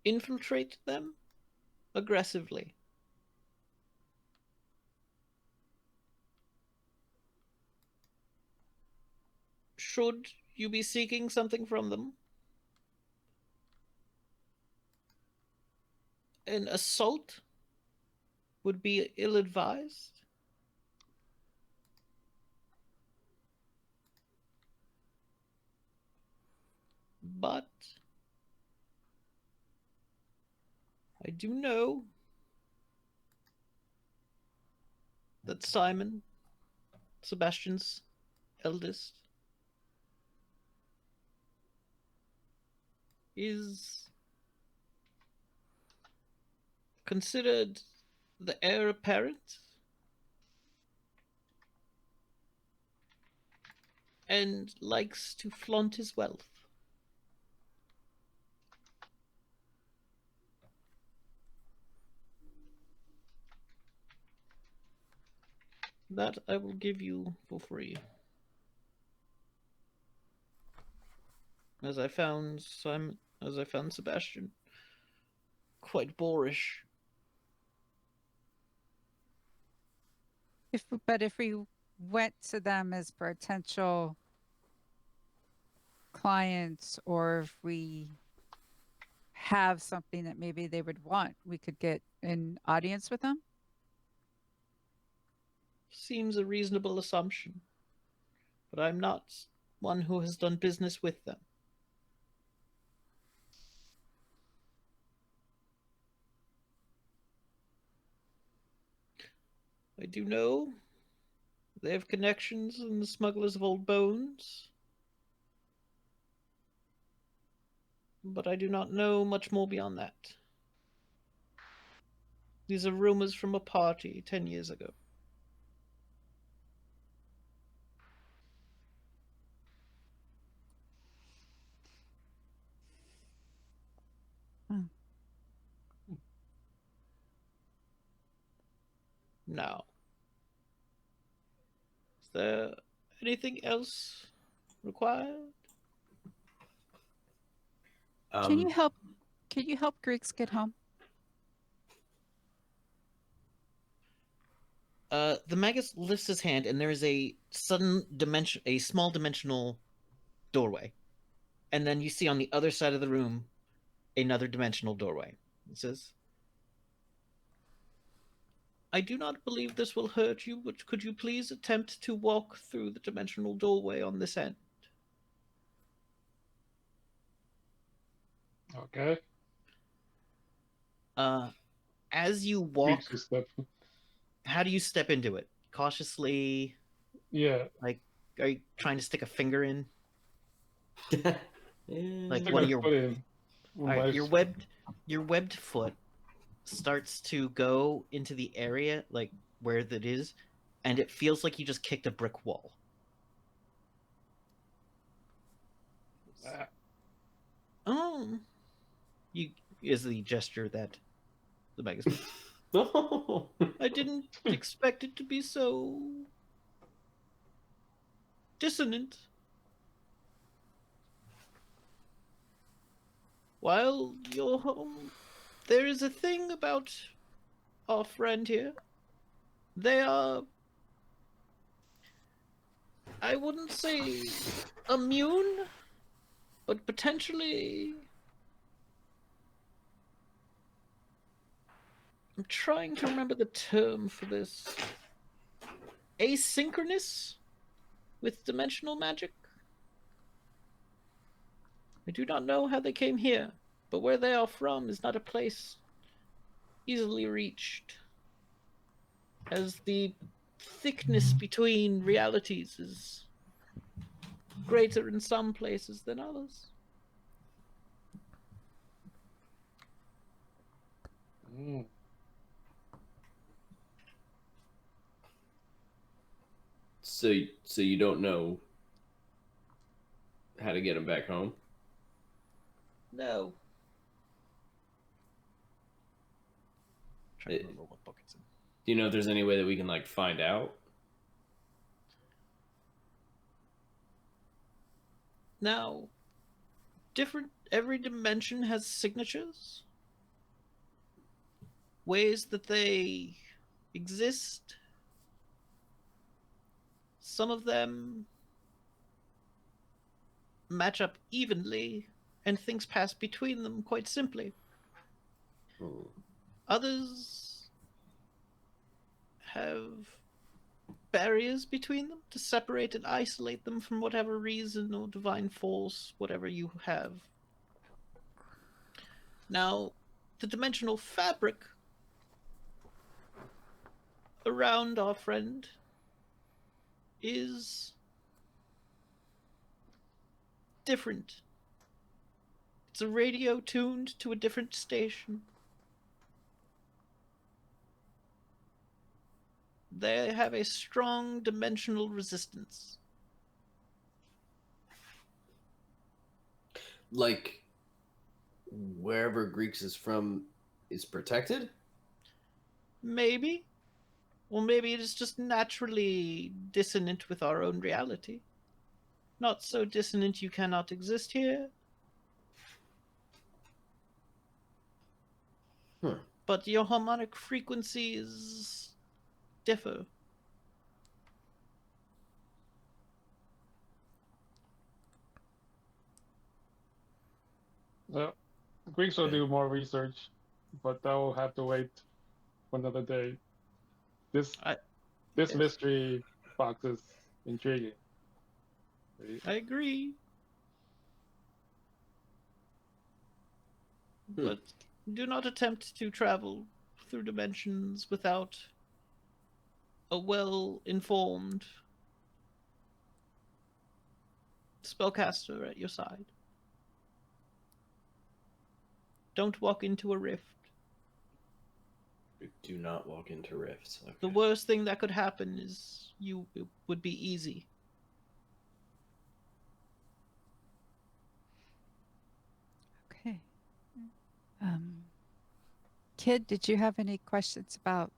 infiltrate them aggressively. Should you be seeking something from them, an assault would be ill-advised. But I do know that Simon, Sebastian's eldest, is considered the heir apparent and likes to flaunt his wealth. That I will give you for free. As I found Sebastian quite boorish. But if we went to them as potential clients, or if we have something that maybe they would want, we could get an audience with them. Seems a reasonable assumption, but I'm not one who has done business with them. I do know they have connections in the smugglers of old bones, but I do not know much more beyond that. These are rumors from a party 10 years ago. Now, is there anything else required? Can you help Griggs get home? The Magus lifts his hand, and there is a small dimensional doorway. And then you see on the other side of the room another dimensional doorway. It says, I do not believe this will hurt you, but could you please attempt to walk through the dimensional doorway on this end? Okay. As you walk, Step. how do you step into it? Cautiously? Yeah. Like, are you trying to stick a finger in? Like Stick one my of your foot in. all right, your webbed foot starts to go into the area like where that is, and it feels like you just kicked a brick wall. You is the gesture that the Magus makes. No. I didn't expect it to be so dissonant. While you're home, there is a thing about our friend here. They are, I wouldn't say immune, but potentially, I'm trying to remember the term for this. Asynchronous with dimensional magic? I do not know how they came here, but where they are from is not a place easily reached, as the thickness between realities is greater in some places than others. So you don't know how to get him back home? No. Trying to remember what book it's in. Do you know if there's any way that we can like find out? Now, every dimension has signatures, ways that they exist. Some of them match up evenly, and things pass between them quite simply. Others have barriers between them to separate and isolate them from whatever reason or divine force, whatever you have. Now, the dimensional fabric around our friend is different. It's a radio tuned to a different station. They have a strong dimensional resistance. Like, wherever Greeks is from is protected? Maybe. Or maybe it is just naturally dissonant with our own reality. Not so dissonant you cannot exist here. But your harmonic frequencies differ. Well, Greeks will do more research, but that will have to wait for another day. This yes. mystery box is intriguing. I agree. But do not attempt to travel through dimensions without a well-informed spellcaster at your side. Don't walk into a rift. Do not walk into rifts. Okay. The worst thing that could happen is it would be easy. Okay. Kid, did you have any questions about,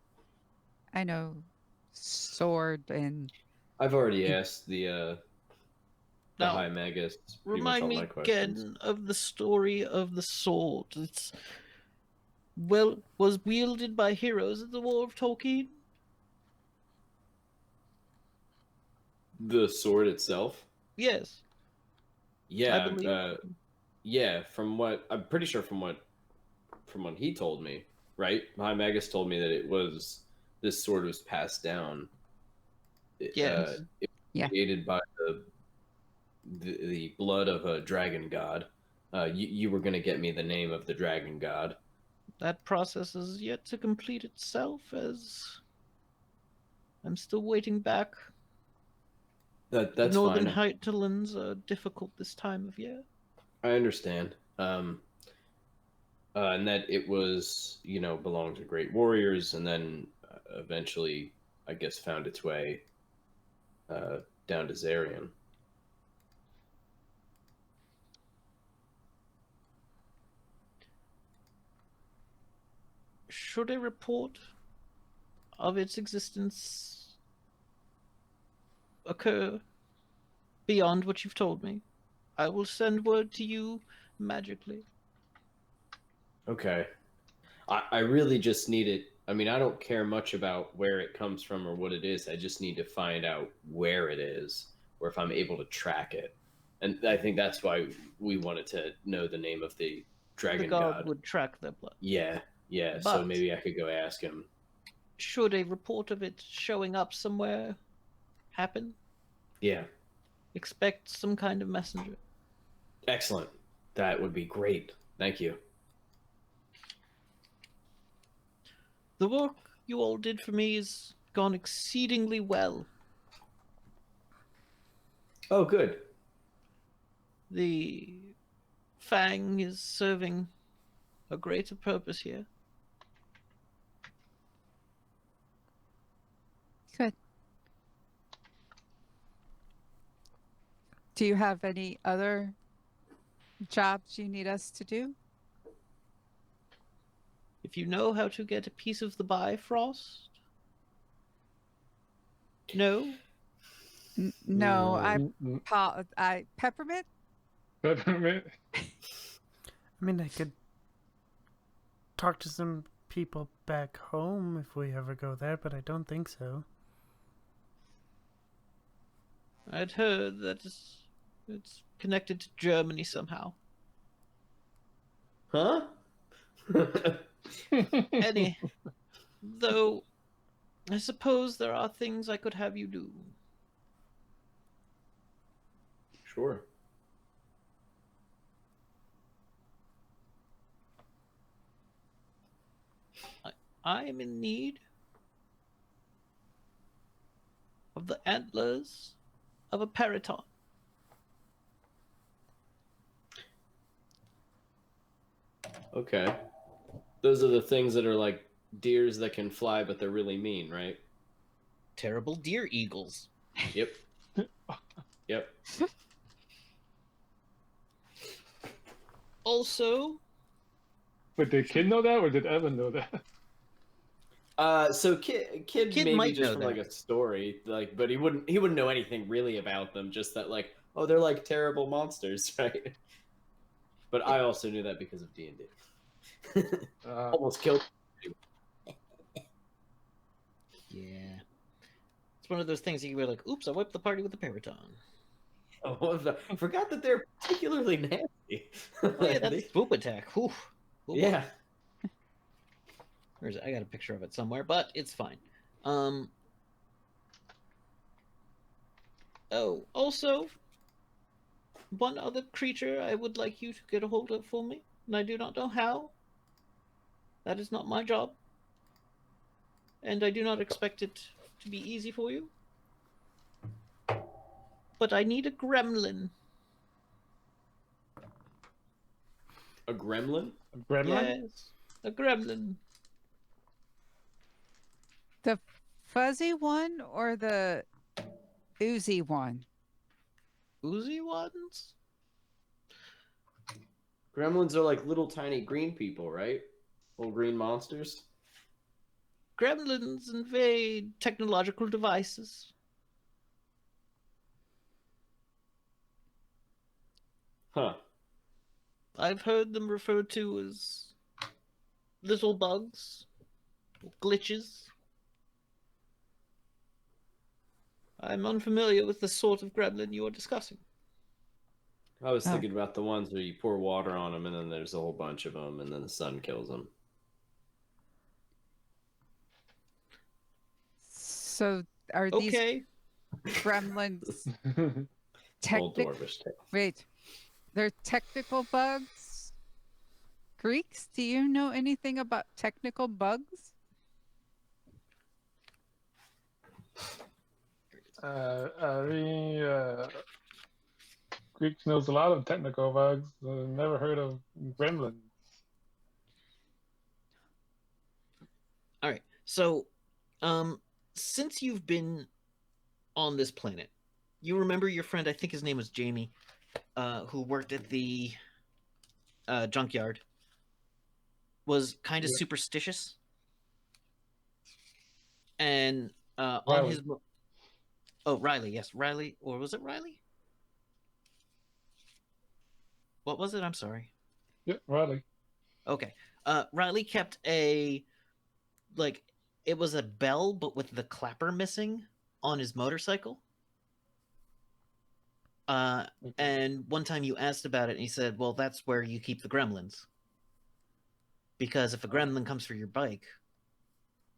I know, sword and... I've already asked the Now, High Magus pretty much remind all me my questions. again of the story of the sword. It's was wielded by heroes at the War of Tolkien. The sword itself? Yes. Yeah, I believe. yeah. From what I'm pretty sure from what he told me, right? High Magus told me that this sword was passed down. Yes. It was created by the blood of a dragon god. You were going to get me the name of the dragon god. That process is yet to complete itself, as I'm still waiting back. That's Northern fine. Hinterlands are difficult this time of year. I understand. And that it was, belonged to great warriors, and then eventually, I guess, found its way down to Zarian. Should a report of its existence occur beyond what you've told me, I will send word to you magically. Okay. I really just need it. I mean, I don't care much about where it comes from or what it is. I just need to find out where it is, or if I'm able to track it. And I think that's why we wanted to know the name of the dragon the god god. would track their blood. Yeah. But so maybe I could go ask him. Should a report of it showing up somewhere happen, Yeah. expect some kind of messenger. Excellent. That would be great. Thank you. The work you all did for me has gone exceedingly well. Oh, good. The Fang is serving a greater purpose here. Good. Do you have any other jobs you need us to do? If you know how to get a piece of the Bifrost. No? No, Mm-mm. I peppermint. Peppermint. I mean, I could talk to some people back home if we ever go there, but I don't think so. I'd heard that it's connected to Germany somehow. Huh? Any, though, I suppose there are things I could have you do. Sure. I am in need of the antlers of a periton. Okay. Those are the things that are like deers that can fly, but they're really mean, right? Terrible deer eagles. Yep. Yep. Also, But did Kid know that, or did Evan know that? So kid maybe might just know from that. like a story, like, but he wouldn't know anything really about them. Just that, like, oh, they're like terrible monsters, right? But I also knew that because of D&D. Almost killed. yeah. It's one of those things you can be like, oops, I wiped the party with the periton. Oh, forgot that they're particularly nasty. Oh yeah, that's swoop attack. Whew. Whew. Yeah. Where is it? I got a picture of it somewhere, but it's fine. Oh, also, one other creature I would like you to get a hold of for me, and I do not know how. That is not my job. And I do not expect it to be easy for you. But I need a gremlin. A gremlin? A gremlin? Yes, a gremlin. The fuzzy one or the oozy one? Oozy ones? Gremlins are like little tiny green people, right? Little green monsters. Gremlins invade technological devices. Huh. I've heard them referred to as little bugs, glitches. I'm unfamiliar with the sort of gremlin you are discussing. I was thinking about the ones where you pour water on them and then there's a whole bunch of them and then the sun kills them. So are these Okay. gremlins Old dwarvish tale. Wait, they're technical bugs? Greeks, do you know anything about technical bugs? Greeks knows a lot of technical bugs. Never heard of gremlins. All right. So, since you've been on this planet, you remember your friend, I think his name was Jamie, who worked at the junkyard, was kind of superstitious. And on his... Oh, Riley, yes. Riley, or was it Riley? What was it? I'm sorry. Yeah, Riley. Okay. Riley kept a, like, it was a bell, but with the clapper missing on his motorcycle. And one time you asked about it, and he said, well, that's where you keep the gremlins. Because if a gremlin comes for your bike,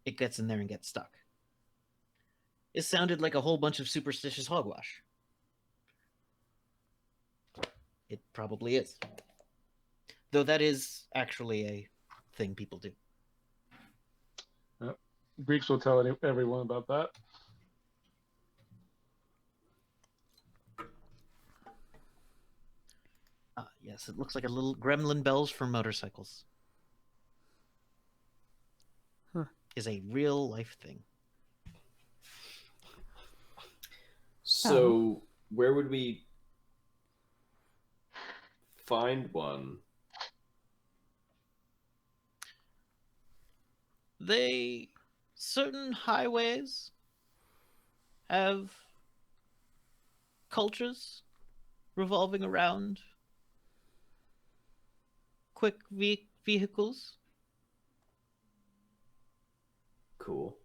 it gets in there and gets stuck. It sounded like a whole bunch of superstitious hogwash. It probably is. Though that is actually a thing people do. Yep. Greeks will tell everyone about that. Yes, it looks like a little gremlin bells for motorcycles. Huh. Is a real life thing. So, where would we find one? Certain highways have cultures revolving around quick vehicles. Cool.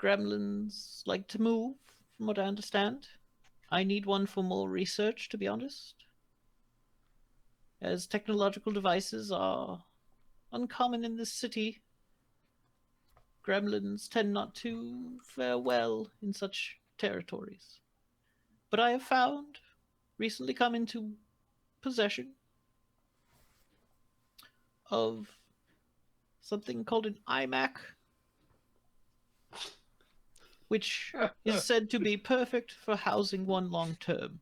Gremlins like to move, from what I understand. I need one for more research, to be honest. As technological devices are uncommon in this city, gremlins tend not to fare well in such territories. But I have found, recently come into possession of something called an iMac, which is said to be perfect for housing one long term.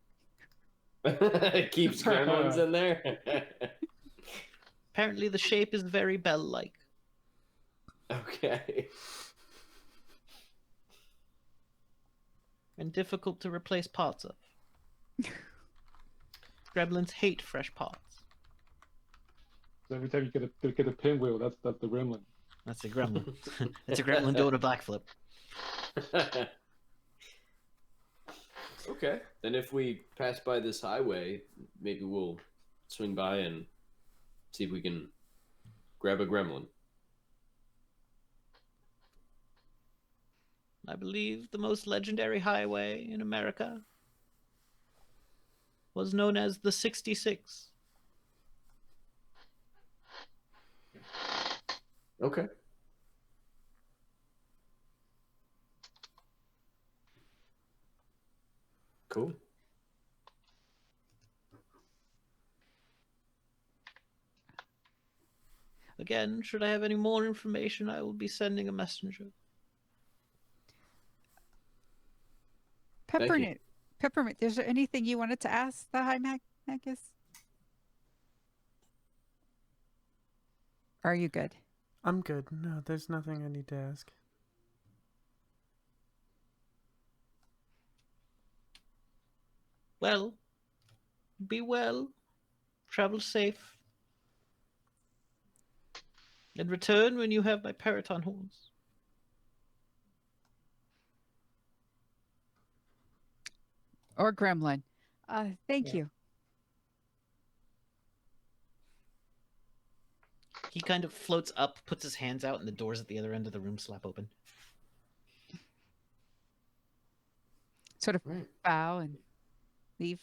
It keeps gremlins in there. Apparently the shape is very bell-like. Okay. And difficult to replace parts of. Gremlins hate fresh parts. So every time you get a pinwheel, that's the gremlin. That's a gremlin. That's a gremlin doing a backflip. Okay. Then if we pass by this highway, maybe we'll swing by and see if we can grab a gremlin. I believe the most legendary highway in America was known as the 66. Okay. Cool. Again, should I have any more information, I will be sending a messenger. Peppermint, is there anything you wanted to ask the High Magus? Are you good? I'm good. No, there's nothing I need to ask. Well, be well, travel safe, and return when you have my Periton horns. Or gremlin? Thank you. He kind of floats up, puts his hands out, and the doors at the other end of the room slap open. Sort of bow and leave.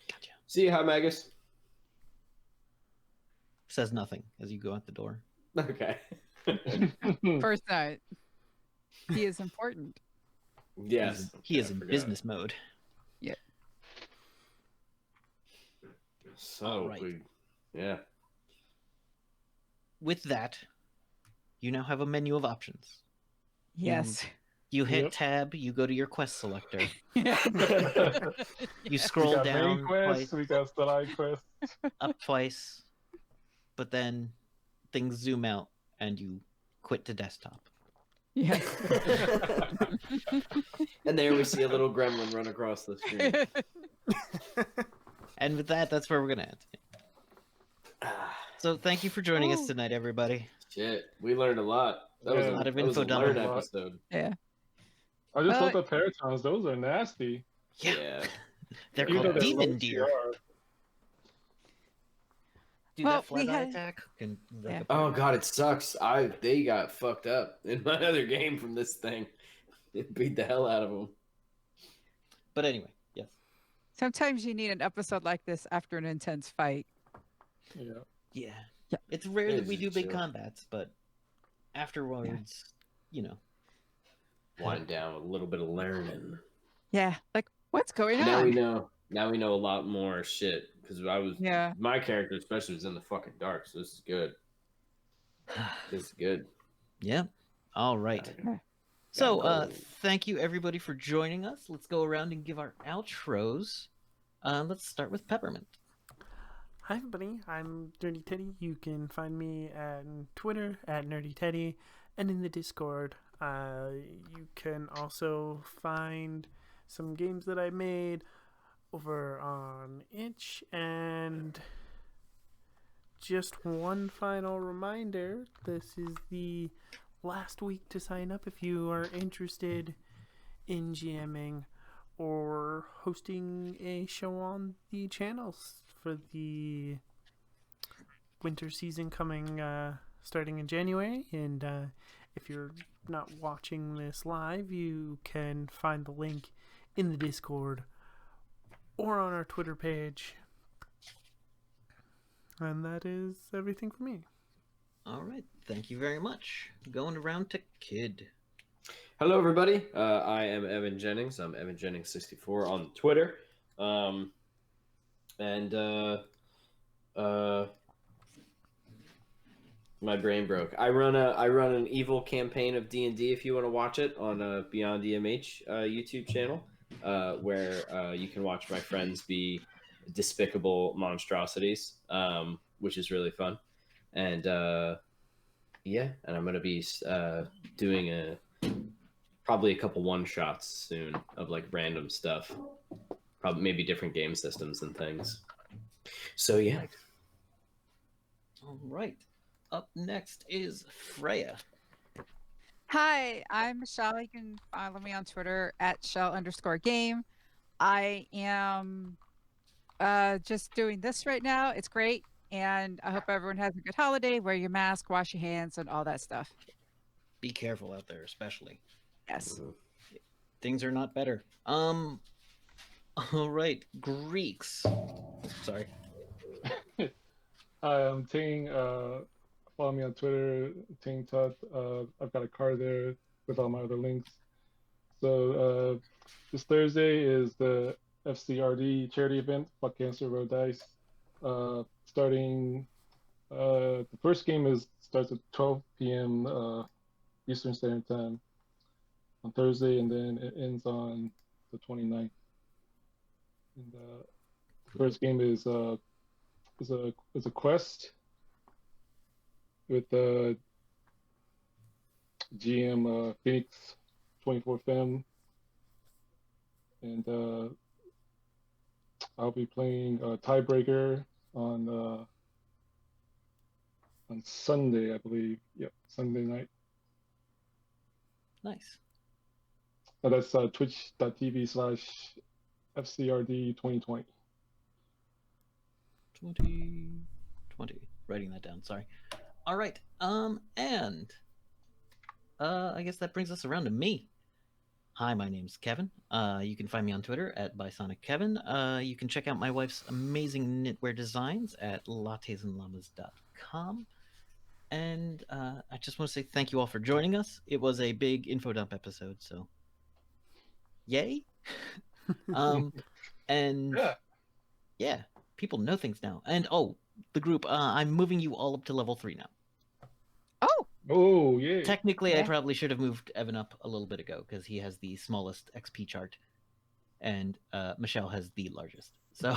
Gotcha. See you, High Magus. Says nothing as you go out the door. Okay. First night. He is important. Yes. He is in business mode. Yeah. So, All right. yeah. With that, you now have a menu of options. Yes. You hit Yep. tab, you go to your quest selector. Yeah. You scroll we got down main quest, twice, we got side quest. up twice, but then things zoom out and you quit to desktop. Yes. And there we see a little gremlin run across the screen. And with that, that's where we're going to end. So thank you for joining us tonight, everybody. Shit, we learned a lot. That was Yeah, a lot of that was a info learned dump. episode. Yeah. I just Well, looked up Peritons. Those are nasty. Yeah. They're Even though called they're demon low deer. CR. Dude, Well, that flat we eye had- attack can rip Yeah. apart. Oh god, it sucks. They got fucked up in my other game from this thing. It beat the hell out of them. But anyway, yes. Sometimes you need an episode like this after an intense fight. Yeah. Yeah. Yeah. It's rare It that is we do just big chill. combats, but afterwards, you know. Wind down with a little bit of learning. Yeah. Like, what's going on? Now we know. Now we know a lot more shit because Yeah. my character especially was in the fucking dark, so this is good. This is good. Yeah. All right. Okay. So, Gotta go. thank you everybody for joining us. Let's go around and give our outros. Let's start with Peppermint. Hi everybody, I'm Nerdy Teddy. You can find me on Twitter at Nerdy Teddy, and in the Discord. You can also find some games that I made over on itch. And just one final reminder: this is the last week to sign up if you are interested in GMing or hosting a show on the channels for the winter season coming, starting in January. And if you're not watching this live, you can find the link in the Discord or on our Twitter page. And that is everything for me. All right. Thank you very much. Going around to Kid. Hello, everybody. I am Evan Jennings. I'm Evan Jennings64 on Twitter. My brain broke. I run an evil campaign of D&D. If you want to watch it on Beyond EMH YouTube channel, where you can watch my friends be despicable monstrosities, which is really fun. And and I'm gonna be doing probably a couple one-shots soon of like random stuff, probably maybe different game systems and things. So yeah. All right. Up next is Freya. Hi, I'm Michelle. You can follow me on Twitter at Shell_game. I am just doing this right now. It's great. And I hope everyone has a good holiday. Wear your mask, wash your hands, and all that stuff. Be careful out there, especially. Yes. Things are not better. All right. Greeks. Sorry. Hi, I'm Ting. Follow me on Twitter, Ting Tut. I've got a card there with all my other links. So this Thursday is the FCRD charity event, Fuck Cancer, Roll Dice. Starting, the first game starts at 12 p.m. Eastern Standard Time on Thursday, and then it ends on the 29th. And the first game is a quest with GM Phoenix 24 Fem, and I'll be playing Tiebreaker on Sunday, I believe. Yep, Sunday night. Nice. That's twitch.tv/FCRD 2020. 2020. Writing that down. Sorry. All right. And I guess that brings us around to me. Hi, my name's Kevin. You can find me on Twitter at BysoniccKevin. You can check out my wife's amazing knitwear designs at lattesandllamas.com. And I just want to say thank you all for joining us. It was a big info dump episode, so yay. And yeah, people know things now. And the group, I'm moving you all up to level 3 now. Oh, yeah. Technically, Yeah. I probably should have moved Evan up a little bit ago because he has the smallest XP chart, and Michelle has the largest. So,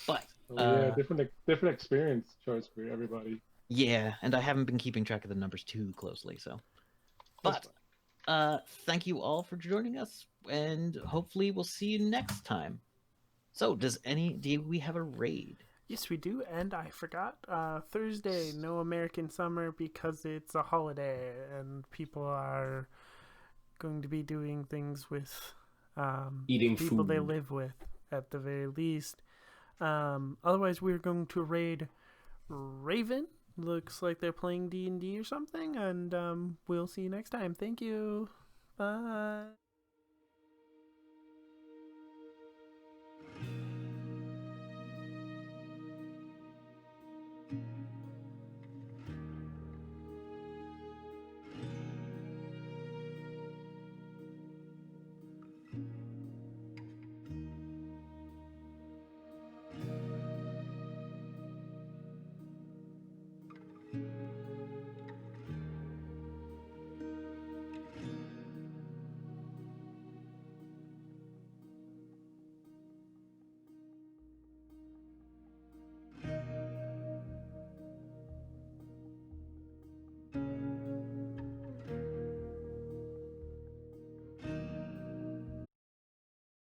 but yeah, different experience charts for everybody. Yeah, and I haven't been keeping track of the numbers too closely. So, but thank you all for joining us, and hopefully we'll see you next time. So, do we have a raid? Yes, we do, and I forgot, Thursday, no American Summer because it's a holiday, and people are going to be doing things with Eating people food they live with, at the very least. Otherwise, we're going to raid Raven. Looks like they're playing D&D or something, and we'll see you next time. Thank you. Bye.